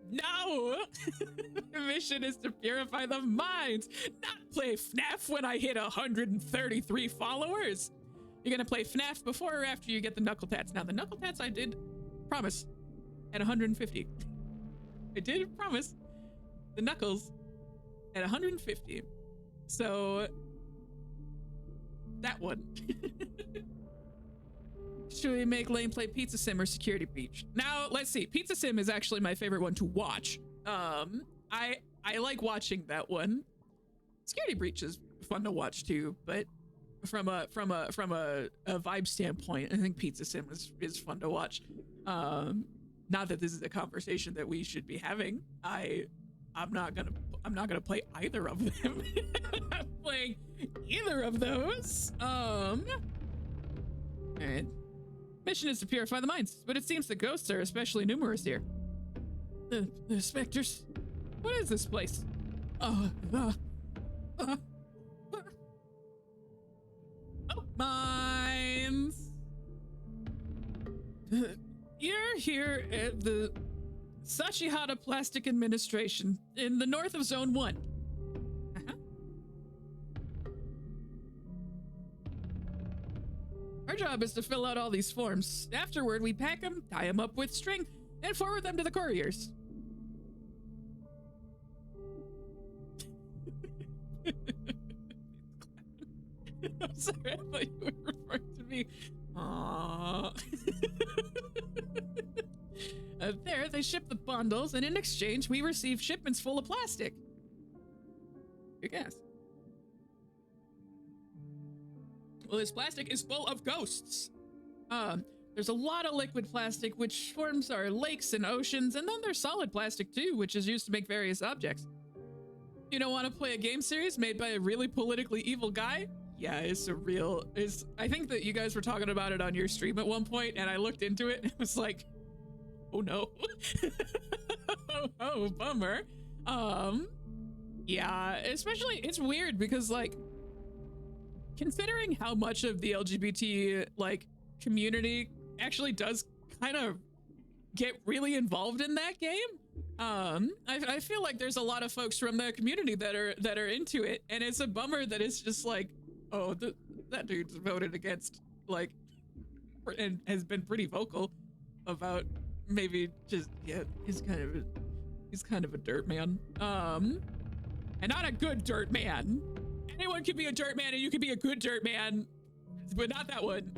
No. The mission is to purify the minds, not play FNAF when I hit 133 followers. You're gonna play FNAF before or after you get the knuckle tats. Now the knuckle tats I did promise at 150. I did promise the knuckles at 150. So that one. Should we make Lane play Pizza Sim or Security Breach? Now let's see. Pizza Sim is actually my favorite one to watch. I like watching that one. Security Breach is fun to watch too, but from a vibe standpoint, I think Pizza Sim is fun to watch. Not that this is a conversation that we should be having. I'm not gonna play either of them. I'm not playing either of those. Alright. Mission is to purify the minds, but it seems the ghosts are especially numerous here. The specters. What is this place? Mines. You're here at the Sachihata Plastic Administration in the north of Zone 1. Our job is to fill out all these forms. Afterward, we pack them, tie them up with string, and forward them to the couriers. I'm sorry, I thought you were referring to me. Aww. There, they ship the bundles, and in exchange, we receive shipments full of plastic. Your guess. Well, this plastic is full of ghosts. There's a lot of liquid plastic, which forms our lakes and oceans, and then there's solid plastic too, which is used to make various objects. You don't want to play a game series made by a really politically evil guy? Yeah, I think that you guys were talking about it on your stream at one point, and I looked into it, and it was like, oh no. oh, bummer. Yeah, especially, it's weird because, like, considering how much of the LGBT, like, community actually does kind of get really involved in that game, I feel like there's a lot of folks from the community that are into it, and it's a bummer that it's just like, oh, that dude's voted against, like, and has been pretty vocal about maybe just, yeah, he's kind of a dirt man, and not a good dirt man. Anyone can be a dirt man, and you can be a good dirt man, but not that one.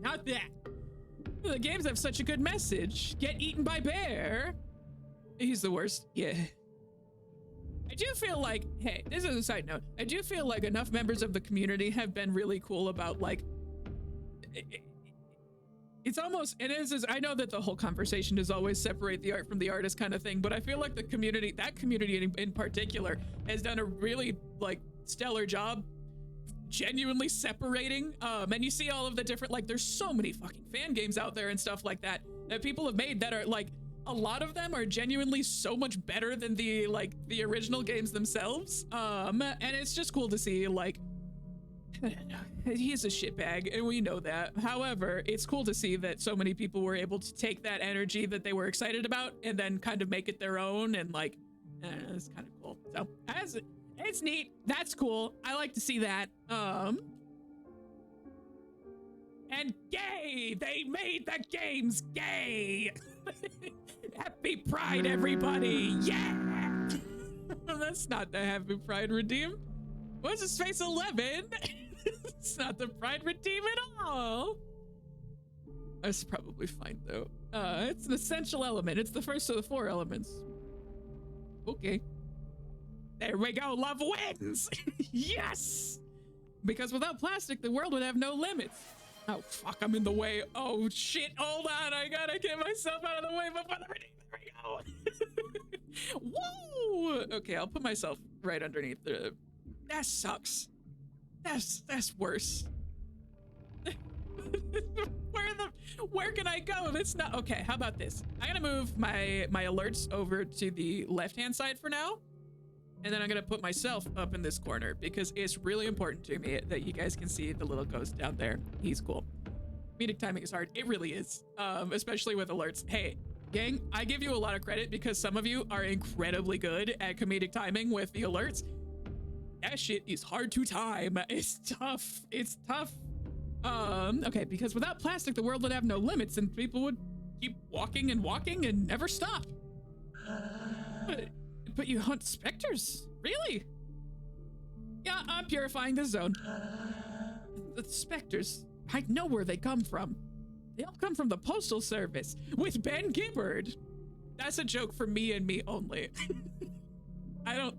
not that. The games have such a good message. Get eaten by bear. He's the worst. Yeah. I do feel like, hey, this is a side note. I do feel like enough members of the community have been really cool about, like, it's almost, and it is, I know that the whole conversation is always separate the art from the artist kind of thing, but I feel like that community in particular has done a really, like, stellar job genuinely separating, and you see all of the different, like, there's so many fucking fan games out there and stuff like that people have made that are, like, a lot of them are genuinely so much better than the original games themselves. And it's just cool to see, like, he's a shitbag, and we know that. However, it's cool to see that so many people were able to take that energy that they were excited about and then kind of make it their own, and like, it's kind of cool. So it's neat. That's cool. I like to see that. And gay! They made the games gay! Happy Pride, everybody! Yeah! That's not the Happy Pride Redeem. What's his face, 11? It's not the Pride Redeem at all. That's probably fine, though. It's an essential element. It's the first of the 4 elements. Okay. There we go. Love wins! Yes! Because without plastic, the world would have no limits. Oh, fuck, I'm in the way. Oh, shit, hold on. I gotta get myself out of the way before the redeem. There we go. Whoa! Okay, I'll put myself right underneath the... That sucks. That's worse. Where can I go? It's not... Okay, how about this? I'm gonna move my alerts over to the left-hand side for now. And then I'm gonna put myself up in this corner because it's really important to me that you guys can see the little ghost down there. He's cool. Comedic timing is hard. It really is, especially with alerts. Hey, gang, I give you a lot of credit because some of you are incredibly good at comedic timing with the alerts. That shit is hard to time. It's tough. It's tough. Okay, because without plastic, the world would have no limits and people would keep walking and never stop. But you hunt specters? Really? Yeah, I'm purifying the zone. The specters, I know where they come from. They all come from the Postal Service with Ben Gibbard. That's a joke for me and me only. I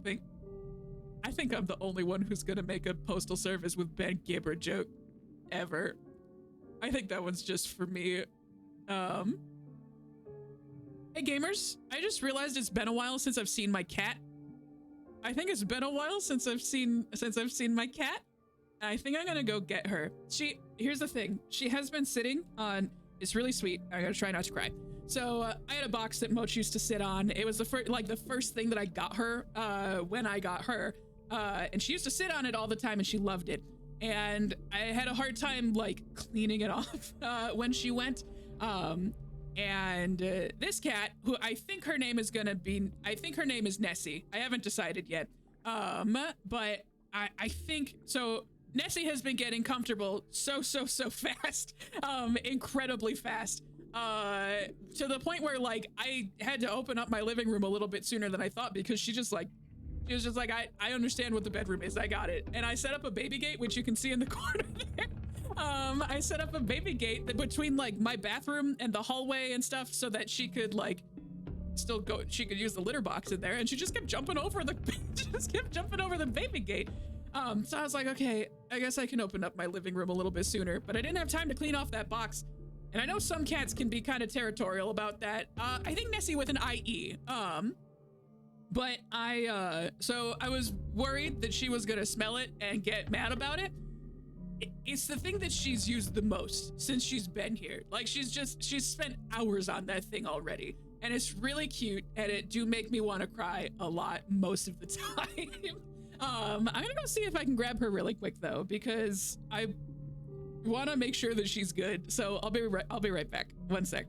think I'm the only one who's gonna make a Postal Service with Ben Gibbard joke ever. I think that one's just for me. Hey gamers, I just realized it's been a while since I've seen my cat. I think it's been a while since I've seen my cat. I think I'm gonna go get her. Here's the thing. She has been sitting on, it's really sweet. I gotta try not to cry. So I had a box that Moch used to sit on. It was the first thing that I got her when I got her. And she used to sit on it all the time and she loved it. And I had a hard time like cleaning it off when she went. And this cat, who I think her name is Nessie. I haven't decided yet. But I think, so Nessie has been getting comfortable so fast, incredidly fast, to the point where like I had to open up my living room a little bit sooner than I thought because she was just like, I understand what the bedroom is. I got it. And I set up a baby gate, which you can see in the corner there. I set up a baby gate between like my bathroom and the hallway and stuff so that she could like still go, she could use the litter box in there, and she just kept jumping over the baby gate. So I was like, okay, I guess I can open up my living room a little bit sooner, but I didn't have time to clean off that box. And I know some cats can be kind of territorial about that. I think Nessie with an IE. But so I was worried that she was gonna smell it and get mad about it. It's the thing that she's used the most since she's been here. Like she's spent hours on that thing already. And it's really cute, and it do make me want to cry a lot most of the time. I'm gonna go see if I can grab her really quick though, because I want to make sure that she's good. So I'll be right back. One sec.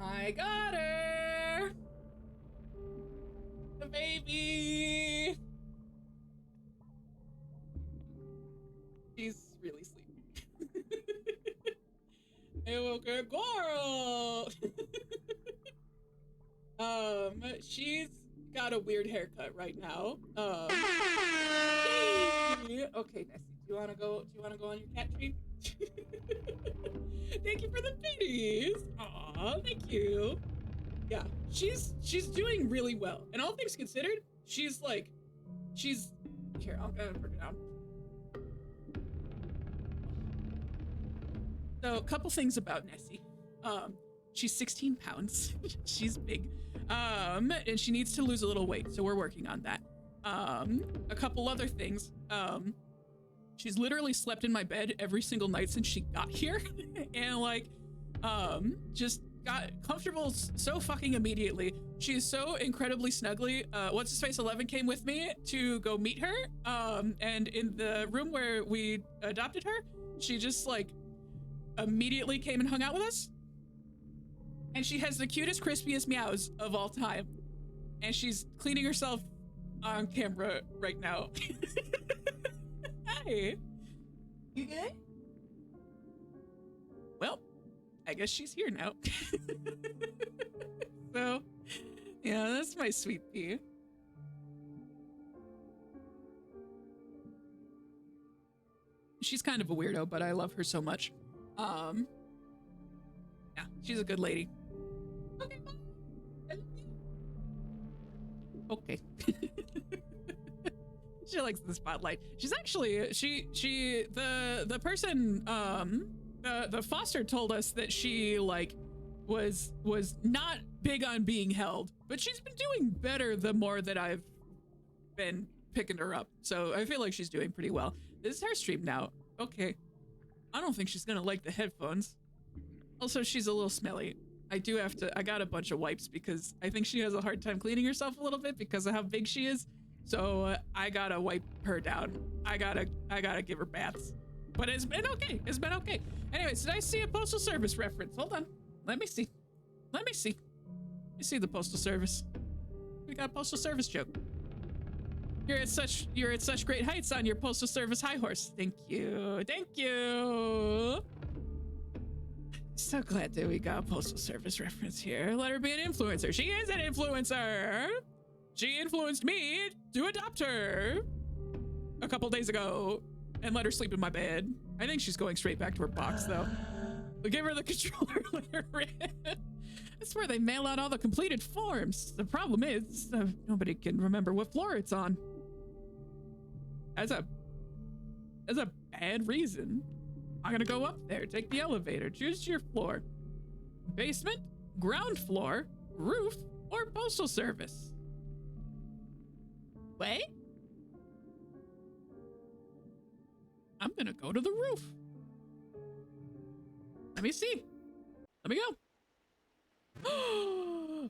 I got her! The baby! She's really sleepy. I woke her girl! She's got a weird haircut right now. Hey. Okay, Nessie, do you wanna go on your cat treat? Thank you for the biddies. Aw, thank you. Yeah, she's doing really well. And all things considered, she's here, I'll go put it down. So a couple things about Nessie. She's 16 pounds. She's big. And she needs to lose a little weight, so we're working on that. A couple other things. She's literally slept in my bed every single night since she got here. And like, just got comfortable so fucking immediately. She's so incredibly snuggly. What's his face 11 came with me to go meet her. And in the room where we adopted her, she just like immediately came and hung out with us. And she has the cutest, crispiest meows of all time. And she's cleaning herself on camera right now. Hi. You good? Well, I guess she's here now. So, yeah, that's my sweet pea. She's kind of a weirdo, but I love her so much. Yeah, she's a good lady. Okay, bye. I love you. Okay. She likes the spotlight. She's actually the person the foster told us that she like was not big on being held, but she's been doing better the more that I've been picking her up. So I feel like she's doing pretty well. This is her stream now. Okay. I don't think she's gonna like the headphones. Also, she's a little smelly. I got a bunch of wipes because I think she has a hard time cleaning herself a little bit because of how big she is. So I gotta wipe her down. I gotta give her baths. But it's been okay. It's been okay. Anyways, did I see a Postal Service reference? Hold on. Let me see. Let me see the Postal Service. We got a Postal Service joke. You're at such great heights on your Postal Service high horse. Thank you. Thank you. So glad that we got a Postal Service reference here. Let her be an influencer. She is an influencer. She influenced me to adopt her a couple days ago and let her sleep in my bed. I think she's going straight back to her box, though. We'll give her the controller later. That's where they mail out all the completed forms. The problem is, nobody can remember what floor it's on. That's a bad reason. I'm gonna go up there, take the elevator, choose your floor. Basement, ground floor, roof, or Postal Service. Wait. I'm gonna go to the roof. Let me see. Let me go.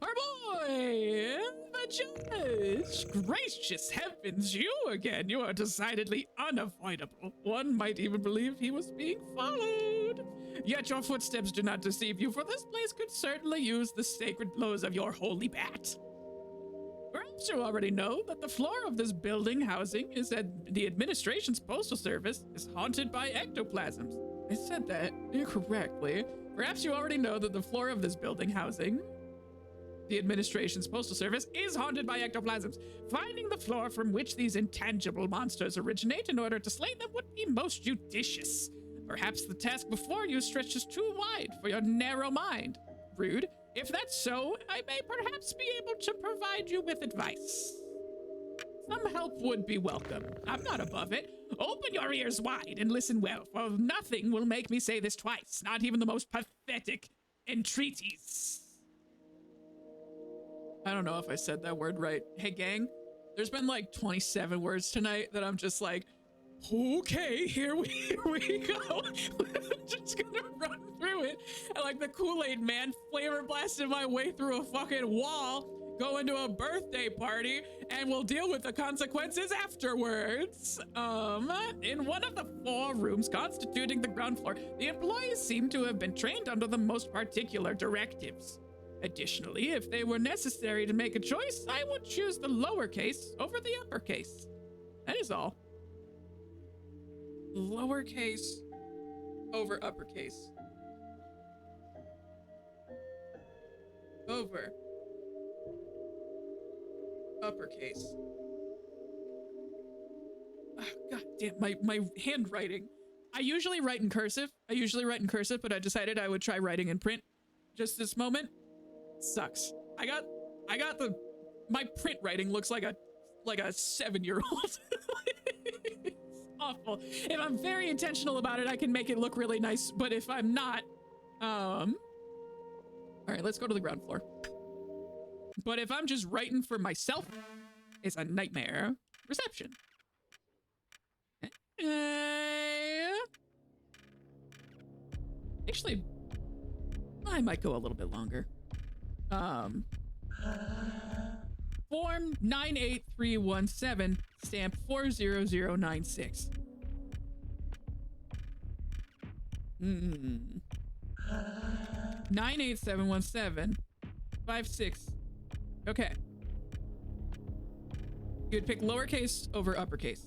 Our boy, the judge. Gracious heavens, you again. You are decidedly unavoidable. One might even believe he was being followed. Yet your footsteps do not deceive you, for this place could certainly use the sacred blows of your holy bat. Perhaps you already know that the floor of this building housing is at the administration's postal service is haunted by ectoplasms. I said that incorrectly. Perhaps you already know that the floor of this building housing, the administration's postal service, is haunted by ectoplasms. Finding the floor from which these intangible monsters originate in order to slay them would be most judicious. Perhaps the task before you stretches too wide for your narrow mind. Rude. If that's so, I may perhaps be able to provide you with advice. Some help would be welcome. I'm not above it. Open your ears wide and listen well, for nothing will make me say this twice, not even the most pathetic entreaties. I don't know if I said that word right. Hey, gang, there's been like 27 words tonight that I'm just like, okay, here we go. I'm just gonna run through it. And like the Kool-Aid man flavor blasted my way through a fucking wall, going to a birthday party, and we'll deal with the consequences afterwards. In one of the 4 rooms constituting the ground floor, the employees seem to have been trained under the most particular directives. Additionally, if they were necessary to make a choice, I would choose the lowercase over the uppercase. That is all. Lowercase over uppercase. Over uppercase. Oh, God damn, my handwriting. I usually write in cursive. But I decided I would try writing in print. Just this moment sucks. I got my print writing looks like a 7-year-old. It's awful. If I'm very intentional about it, I can make it look really nice. But if I'm not, all right, let's go to the ground floor. But if I'm just writing for myself, it's a nightmare. Reception. Actually, I might go a little bit longer. Form 98317, stamp 40096. 98717 56. Okay. You would pick lowercase over uppercase.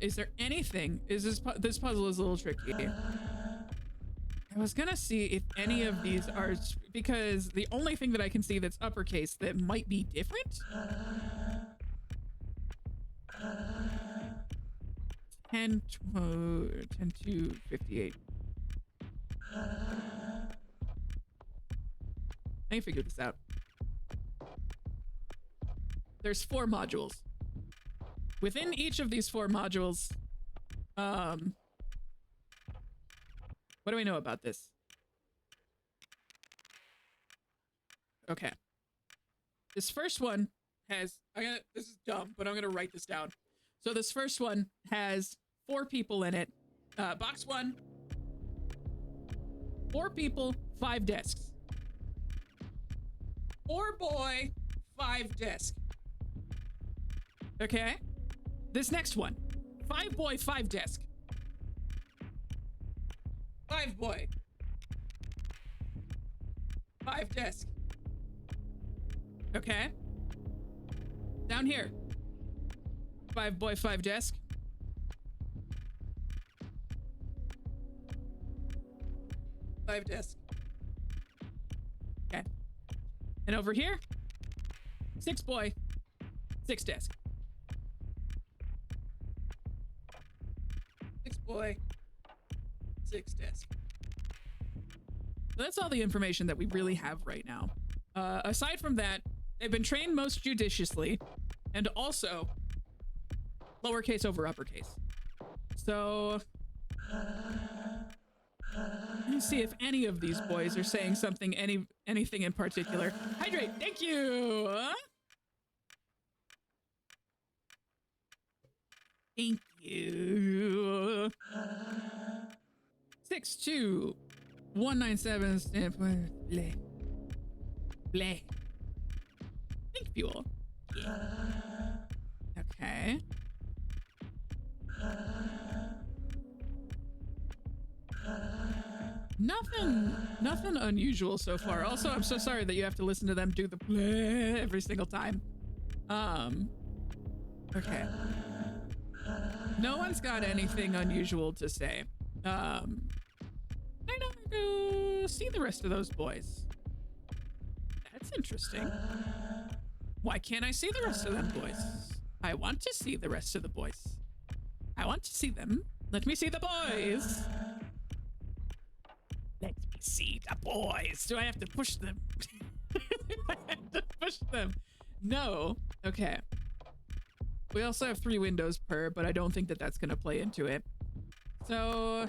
Is there anything? Is this puzzle is a little tricky. I was gonna see if any of these are, because the only thing that I can see that's uppercase that might be different. 10 to 58. I can figure this out. There's 4 modules. Within each of these 4 modules, what do we know about this? Okay. This first one has, this is dumb, but I'm gonna write this down. So this first one has 4 people in it. Box 1, 4 people, 5 desks. 4 boy, 5 desk. Okay. This next one, 5 boy, 5 desk. 5 boy, 5 desk. Okay. Down here, 5 boy, 5 desk. 5 desk. Okay. And over here, 6 boy, 6 desk. 6 boy, 6 desk. So that's all the information that we really have right now. Aside from that, they've been trained most judiciously, and also lowercase over uppercase. So let me see if any of these boys are saying something, anything in particular. Hydrate, thank you. Thank you. 62197 stamp bleh. Bleh. Think fuel. Yeah. Okay. Nothing unusual so far. Also, I'm so sorry that you have to listen to them do the bleh every single time. Okay. No one's got anything unusual to say. I don't go see the rest of those boys. That's interesting. Why can't I see the rest of them boys? I want to see the rest of the boys. I want to see them. Let me see the boys. Let me see the boys. Do I have to push them? I have to push them. No. Okay. We also have 3 windows per, but I don't think that that's going to play into it. So,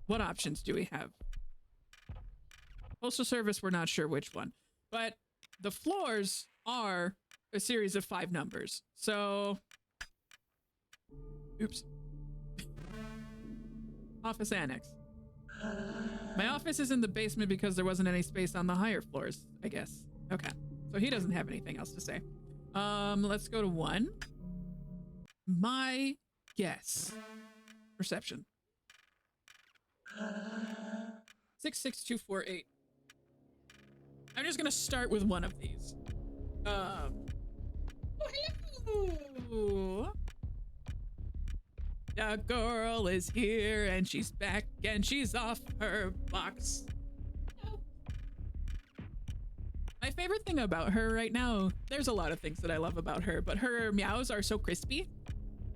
what options do we have? Postal Service, we're not sure which one. But the floors are a series of 5 numbers. So, oops. Office Annex. My office is in the basement because there wasn't any space on the higher floors, I guess. Okay. So he doesn't have anything else to say. Let's go to 1. My guess. Reception. 66248. I'm just gonna start with one of these. Oh, hello. The girl is here and she's back and she's off her box. My favorite thing about her right now, there's a lot of things that I love about her, but her meows are so crispy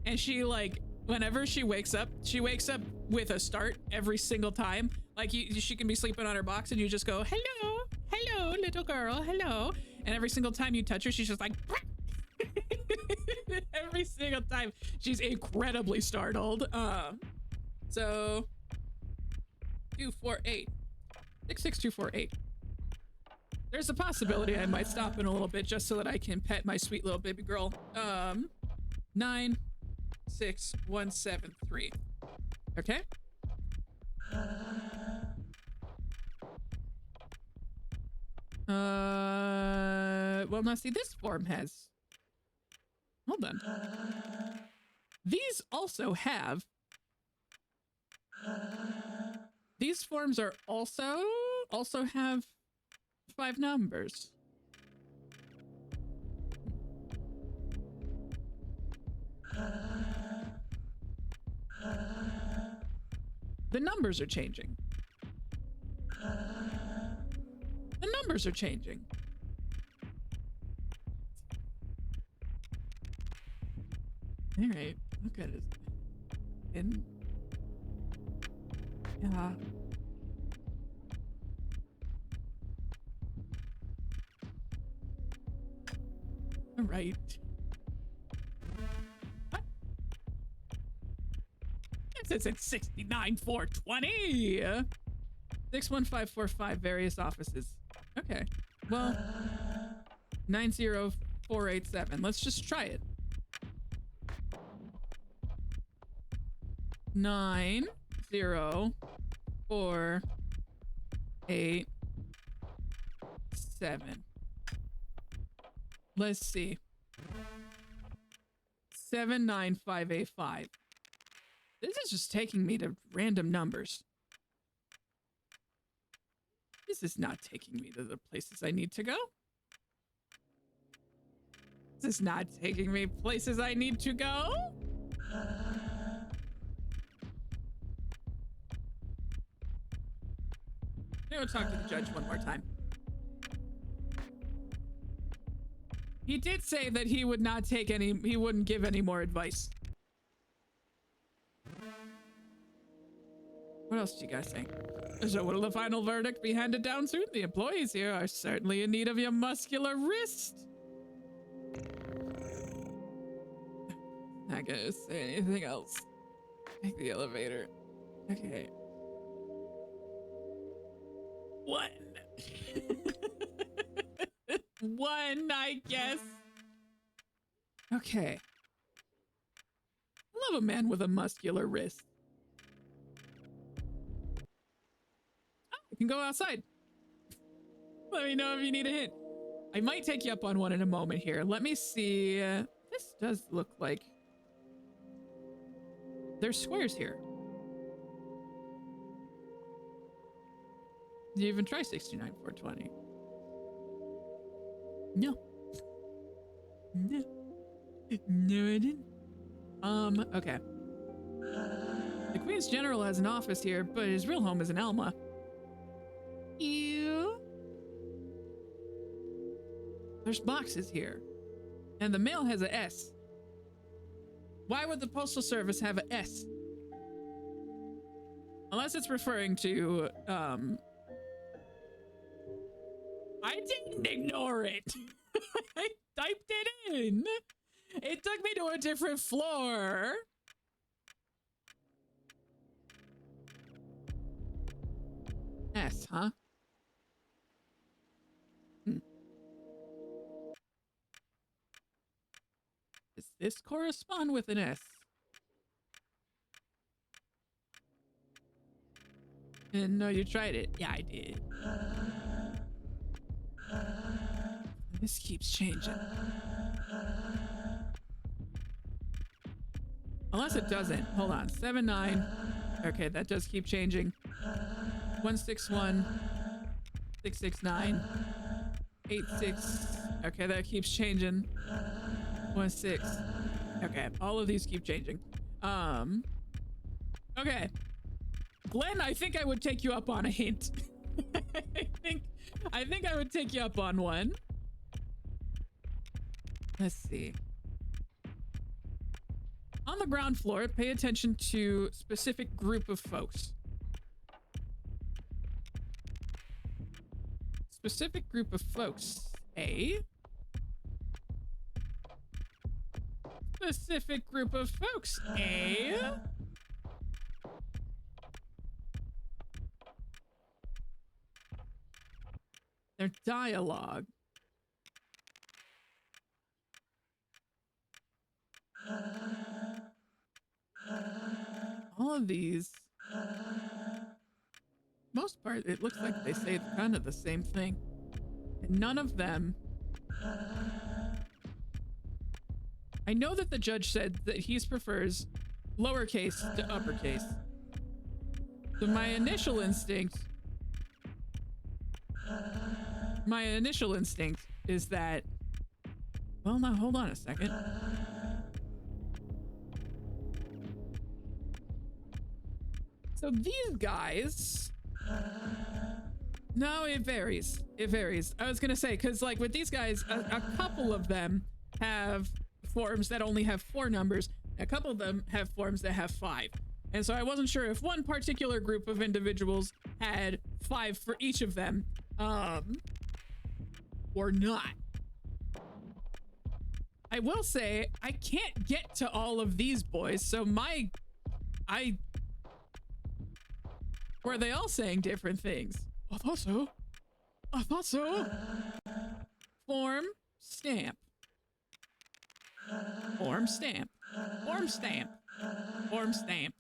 and she like, whenever she wakes up with a start every single time. Like she can be sleeping on her box and you just go, hello, hello, little girl, hello. And every single time you touch her, she's just like, every single time. She's incredibly startled. So 248, 66248. There's a possibility I might stop in a little bit just so that I can pet my sweet little baby girl. 96173. Okay. Well, now see, this form has, hold on. These also have, these forms are also have 5 numbers. The numbers are changing. The numbers are changing. All right, look at it. And yeah. All right. What? It says it's 69420. 61545 various offices. Okay. Well, 90487. Let's just try it. 90487. Let's see. 79585. This is just taking me to random numbers. This is not taking me to the places I need to go. This is not taking me places I need to go. I'm gonna talk to the judge one more time. He did say that he would not take any, he wouldn't give any more advice. What else do you guys think? So will the final verdict be handed down soon? The employees here are certainly in need of your muscular wrist. Not gonna say anything else. Take the elevator. Okay. 1. 1, I guess. Okay. I love a man with a muscular wrist. Oh, you can go outside. Let me know if you need a hint. I might take you up on one in a moment here. Let me see. This does look like there's squares here. Did you even try 69420? No. No. No, I didn't. Okay. The Queen's General has an office here, but his real home is in Elma. Ew. There's boxes here. And the mail has a S. Why would the Postal Service have a S? Unless it's referring to, I didn't ignore it. I typed it in. It took me to a different floor. S, huh? Does this correspond with an S? No, you tried it. Yeah, I did. This keeps changing. Unless it doesn't. Hold on. 79. Okay, that does keep changing. 161. 669. 86. Okay, that keeps changing. 16. Okay, all of these keep changing. Okay. Glenn, I think I would take you up on a hint. I think I would take you up on one. Let's see. On On the ground floor, pay attention to specific group of folks. Specific group of folks. A. Specific group of folks. A. Their dialogue. All of these, most part, it looks like they say kind of the same thing. And none of them. I know that the judge said that he prefers lowercase to uppercase. So my initial instinct is that, well, now hold on a second. So these guys, no, it varies. It varies. I was gonna say, because like with these guys, a couple of them have forms that only have 4 numbers. A couple of them have forms that have 5. And so I wasn't sure if one particular group of individuals had 5 for each of them, or not. I will say, I can't get to all of these boys, so were they all saying different things? I thought so. I thought so. Form, stamp. Form, stamp. Form, stamp. Form, stamp.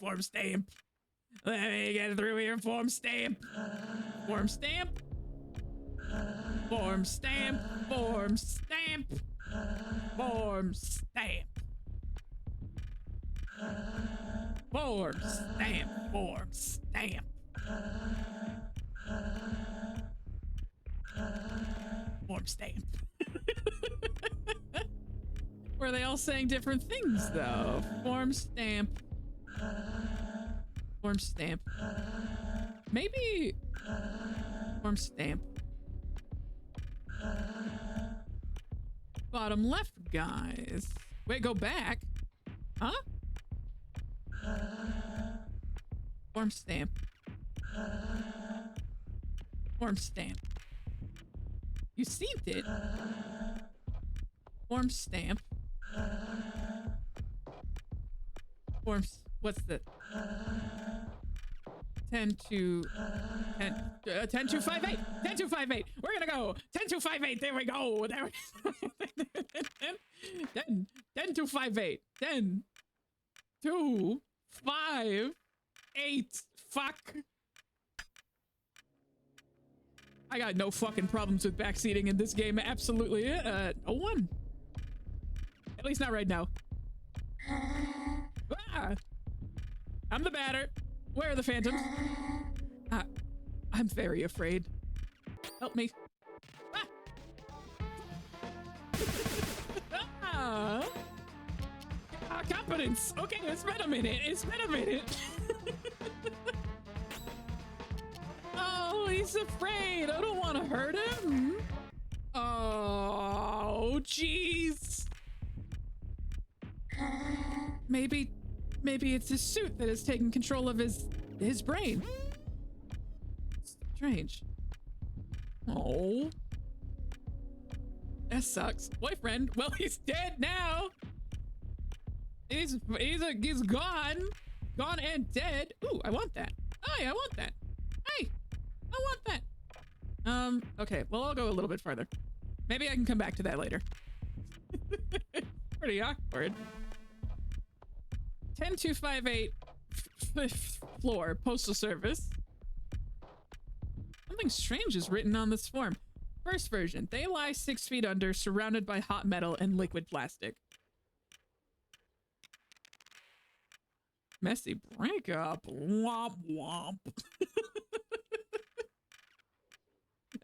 Form, stamp. Let me get through here. Form, stamp. Form, stamp. Form, stamp. Form, stamp. Form, stamp. Form, stamp, form, stamp. Form, stamp. Were they all saying different things, though? Form, stamp. Form, stamp. Maybe... Form, stamp. Bottom left, guys. Wait, go back. Huh? Form, stamp. Form, stamp. You seen it. Form, stamp. Forms. What's the 10 to 10 to 5 8 10 to 5 8. We're gonna go 10 to 5 8. There we go. There we 10 to 5 8 10 2 5 8. Fuck. I got no fucking problems with backseating in this game. Absolutely. No one. At least not right now. Ah, I'm the batter. Where are the phantoms? I'm very afraid. Help me. Ah. Competence. Okay, it's been a minute. It's been a minute. Oh, he's afraid. I don't want to hurt him. Oh, jeez. Maybe it's his suit that is taking control of his brain. Strange. Oh. That sucks. Boyfriend. Well, he's dead now. He's gone. Gone and dead. Ooh, I want that. Hey, I want that. Hey, I want that. Okay, well, I'll go a little bit farther. Maybe I can come back to that later. Pretty awkward. 10258 fifth floor, postal service. Something strange is written on this form. First version, they lie 6 feet under, surrounded by hot metal and liquid plastic. Messy breakup. Womp womp.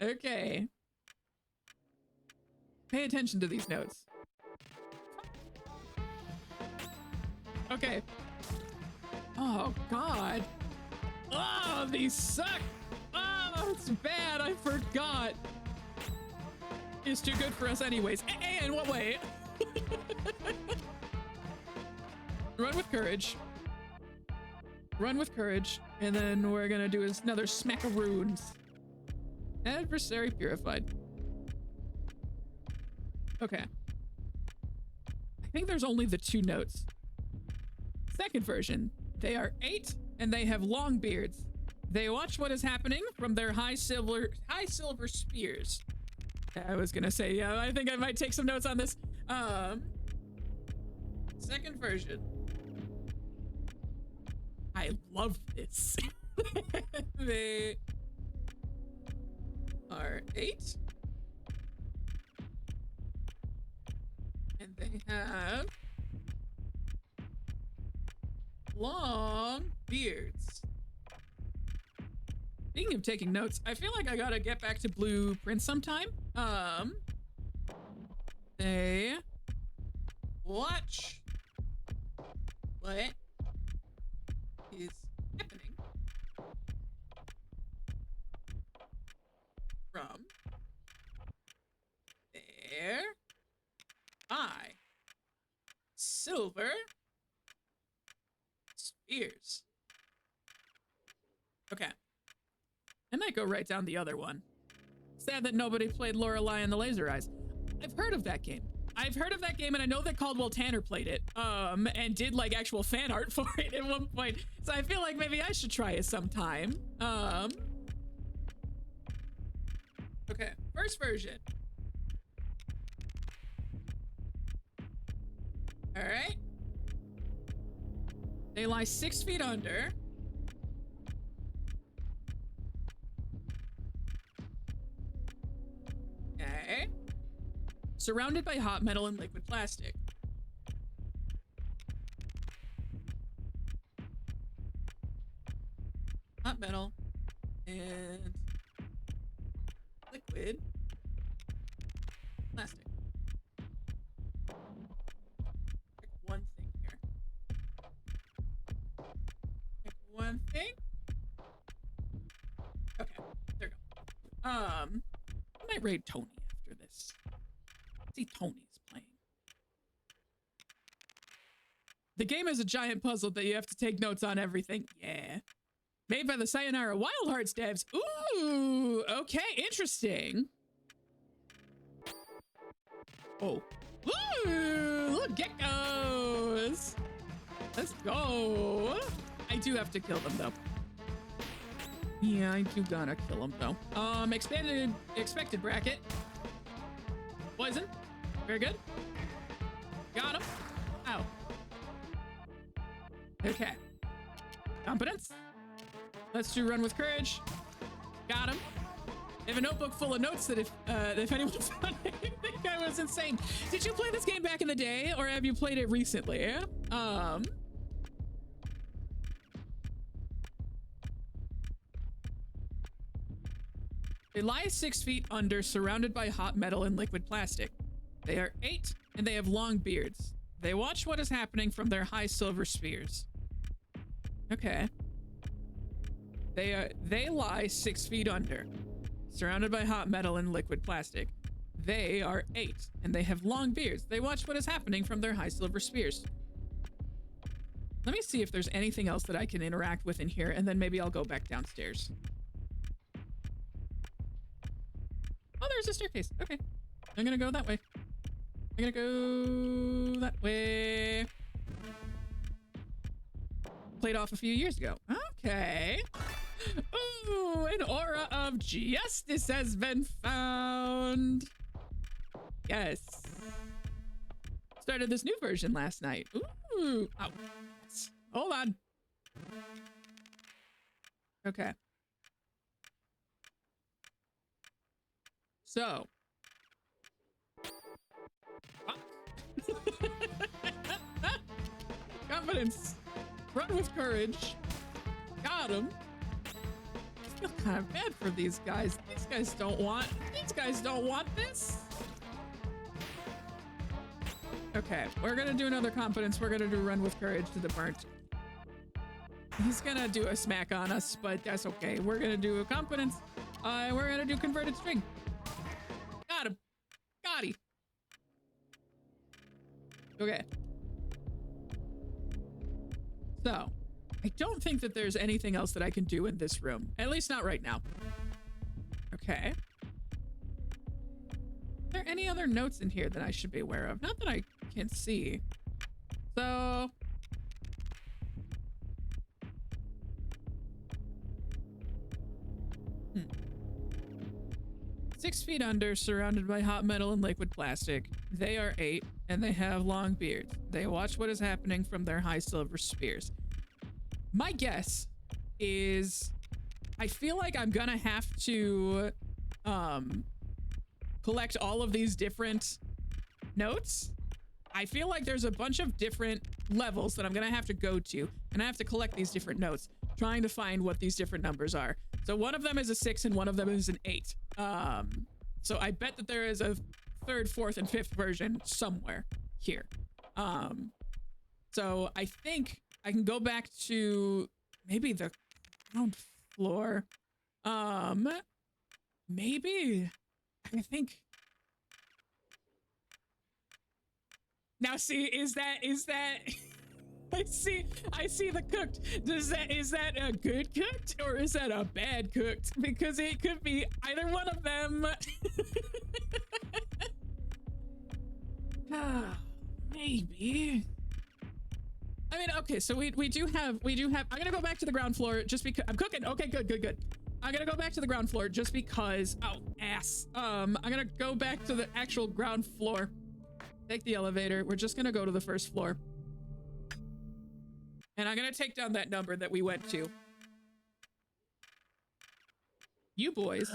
Okay. Pay attention to these notes. Okay. Oh, God. Oh, these suck. Oh, it's bad. I forgot. It's too good for us anyways. In what way? Run with courage. Run with courage. And then we're gonna do another smackaroons. Adversary purified. Okay. I think there's only the 2 notes. Second version. They are 8 and they have long beards. They watch what is happening from their high silver spears. I was gonna say, yeah, I think I might take some notes on this. Second version. I love this. They are 8. And they have long beards. Speaking of taking notes, I feel like I gotta get back to Blueprint sometime. They watch what is happening from their high silver spears. Okay. I might go right down the other one. Sad that nobody played Lorelei and the Laser Eyes. I've heard of that game. And I know that Caldwell Tanner played it, and did like actual fan art for it at one point. So I feel like maybe I should try it sometime. Okay, first version. All right. They lie 6 feet under. Okay. Surrounded by hot metal and liquid plastic. Hot metal and liquid plastic. Pick one thing here. Pick one thing. Okay, there we go. I might raid Tony after this. See, Tony's playing. The game is a giant puzzle that you have to take notes on everything. Yeah. Made by the Sayonara Wild Hearts devs. Ooh, okay, interesting. Oh. Ooh, little geckos. Let's go. I do have to kill them, though. Yeah, I do gotta kill them, though. Expected bracket. Poison. Very good. Got him. Ow. Okay. Competence. Let's do run with courage. Got him. I have a notebook full of notes that if anyone's on it, I think I was insane. Did you play this game back in the day, or have you played it recently? They lie 6 feet under, surrounded by hot metal and liquid plastic. They are 8, and they have long beards. They watch what is happening from their high silver spears. Okay. They lie 6 feet under, surrounded by hot metal and liquid plastic. They are 8, and they have long beards. They watch what is happening from their high silver spears. Let me see if there's anything else that I can interact with in here, and then maybe I'll go back downstairs. Oh, there's a staircase. Okay. I'm gonna go that way. I'm gonna go that way. Played off a few years ago. Okay. Ooh, an aura of justice has been found. Yes. Started this new version last night. Ooh. Oh. Hold on. Okay. So. Confidence. Run with courage. Got him. I feel kind of bad for these guys. These guys don't want this. Okay, we're gonna do another competence. We're gonna do run with courage to the burnt. He's gonna do a smack on us, but that's okay. We're gonna do a competence. We're gonna do converted string. Got him. Got him. Okay. So, I don't think that there's anything else that I can do in this room. At least not right now. Okay. Are there any other notes in here that I should be aware of? Not that I can see. So... 6 feet under, surrounded by hot metal and liquid plastic. They are 8, and they have long beards. They watch what is happening from their high silver spears. My guess is I feel like I'm gonna have to collect all of these different notes. I feel like there's a bunch of different levels that I'm gonna have to go to, and I have to collect these different notes, trying to find what these different numbers are. So one of them is a 6 and one of them is an 8. So I bet that there is a 3rd, 4th, and 5th version somewhere here. So I think I can go back to maybe the ground floor. Maybe I think. Now see, is that I see the cooked. Is that a good cooked or is that a bad cooked? Because it could be either one of them. Maybe. I mean, okay, so we do have I'm gonna go back to the ground floor just because I'm cooking. Okay, good. I'm gonna go back to the ground floor just because I'm gonna go back to the actual ground floor. Take the elevator. We're just gonna go to the first floor. And I'm gonna take down that number that we went to. You boys.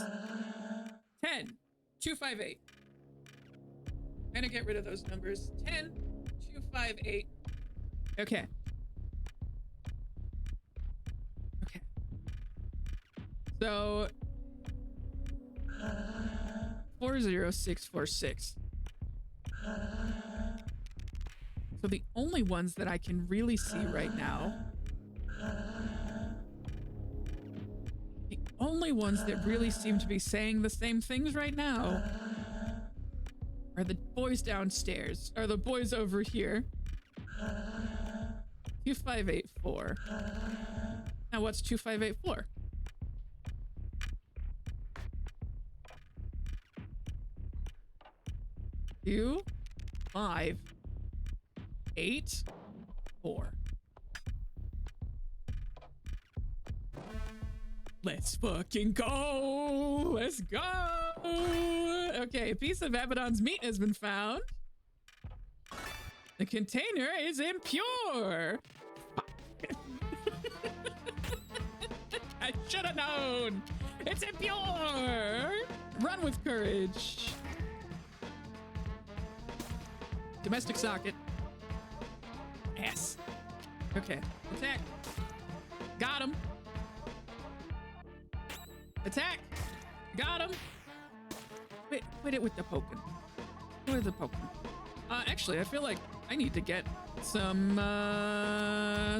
10, 258. I'm gonna get rid of those numbers. 10, 258. Okay. Okay. So 40646. So the only ones that I can really see right now, the only ones that really seem to be saying the same things right now are the boys downstairs, or the boys over here. 2584. Now what's 2584? Two, 5, 8, 4. Let's fucking go! Let's go! Okay, a piece of Abaddon's meat has been found. The container is impure. I should have known. It's impure. Run with courage. Domestic socket. Yes. Okay. Attack. Got him. Attack. Got him. Quit it with the poking. Quit with the poking. Actually, I feel like I need to get some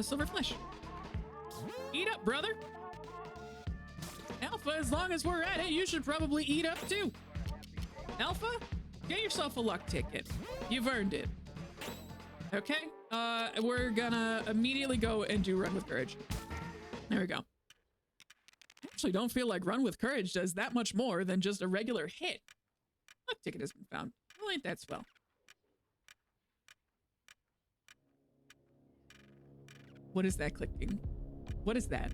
silver flesh. Eat up, brother. Alpha, as long as we're at it, you should probably eat up too. Alpha, get yourself a luck ticket. You've earned it. Okay, we're gonna immediately go and do Run with Courage. There we go. I actually don't feel like Run with Courage does that much more than just a regular hit. Luck ticket has been found. Well, ain't that swell. What is that clicking? What is that?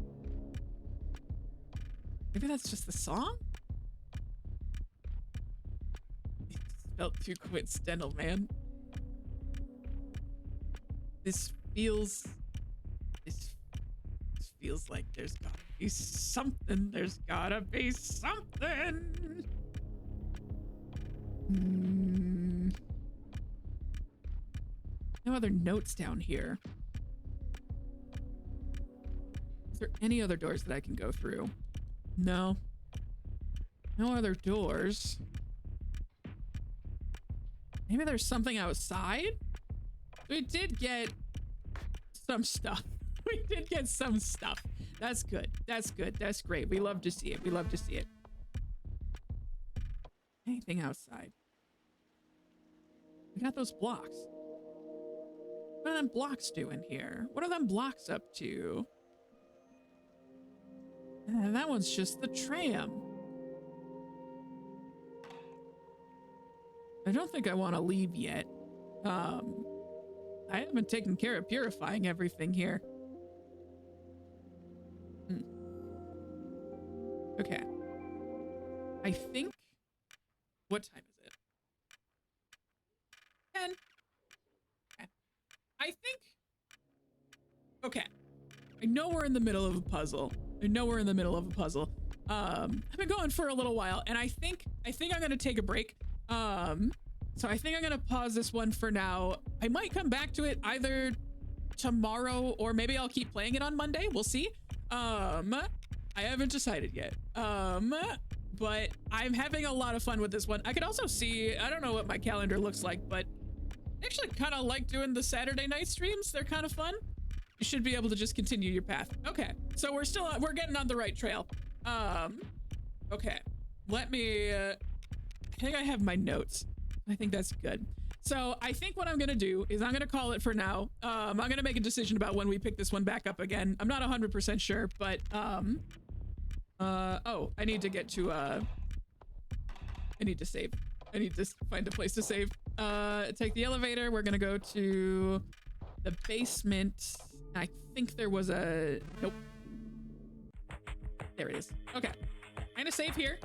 Maybe that's just the song? It felt too coincidental, man. This feels like there's gotta be something. There's gotta be something. No other notes down here. Is there any other doors that I can go through? No. No other doors. Maybe there's something outside? We did get some stuff. We did get some stuff. That's good. That's good. That's great. We love to see it. We love to see it. Anything outside? We got those blocks. What are them blocks doing here? What are them blocks up to? That one's just the tram. I don't think I want to leave yet. I haven't taken care of purifying everything here. Okay. I think... What time is it? 10. Okay. I think... Okay. I know we're in the middle of a puzzle. I've been going for a little while, and I think I'm gonna take a break. So I think I'm gonna pause this one for now. I might come back to it either tomorrow or maybe I'll keep playing it on Monday. We'll see. I haven't decided yet. But I'm having a lot of fun with this one. I could also see, I don't know what my calendar looks like, but I actually kind of like doing the Saturday night streams. They're kind of fun. You should be able to just continue your path. Okay, so we're getting on the right trail. Okay, let me, I think I have my notes. I think that's good. So I think what I'm gonna do is I'm gonna call it for now. I'm gonna make a decision about when we pick this one back up again. I'm not 100% sure, but, oh, I need to get to, I need to save. I need to find a place to save. Take the elevator. We're gonna go to the basement. I think there was a, nope. There it is. Okay. I'm gonna save here.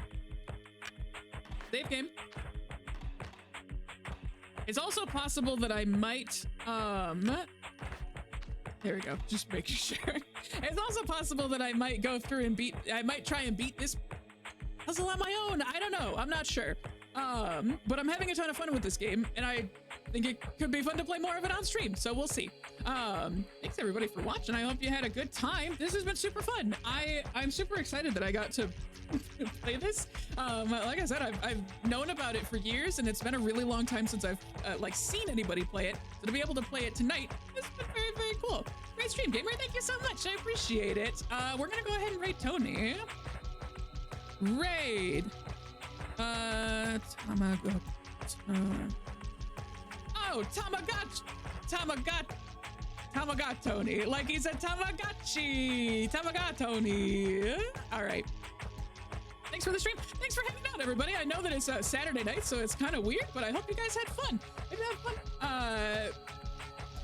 Save game. It's also possible that I might, there we go, just making sure. It's also possible that I might go through and I might try and beat this puzzle on my own. I don't know, I'm not sure. But I'm having a ton of fun with this game, and I think it could be fun to play more of it on stream, so we'll see. Thanks everybody for watching. I hope you had a good time. This has been super fun. I'm super excited that I got to play this. Like I said, I've known about it for years, and it's been a really long time since I've like seen anybody play it. So to be able to play it tonight has been very, very cool. Great stream, gamer. Thank you so much. I appreciate it. We're gonna go ahead and raid Tony. Raid. Tamagotchi. Oh, Tamagatoni. Like he said Tamagotchi. Tamagatoni. All right. Thanks for the stream. Thanks for hanging out, everybody. I know that it's a Saturday night, so it's kind of weird, but I hope you guys had fun. If you had fun,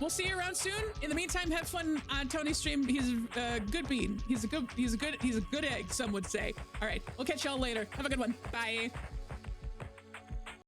we'll see you around soon. In the meantime, have fun on Tony's stream. He's a good bean. He's a good egg, some would say. All right, we'll catch y'all later. Have a good one. Bye.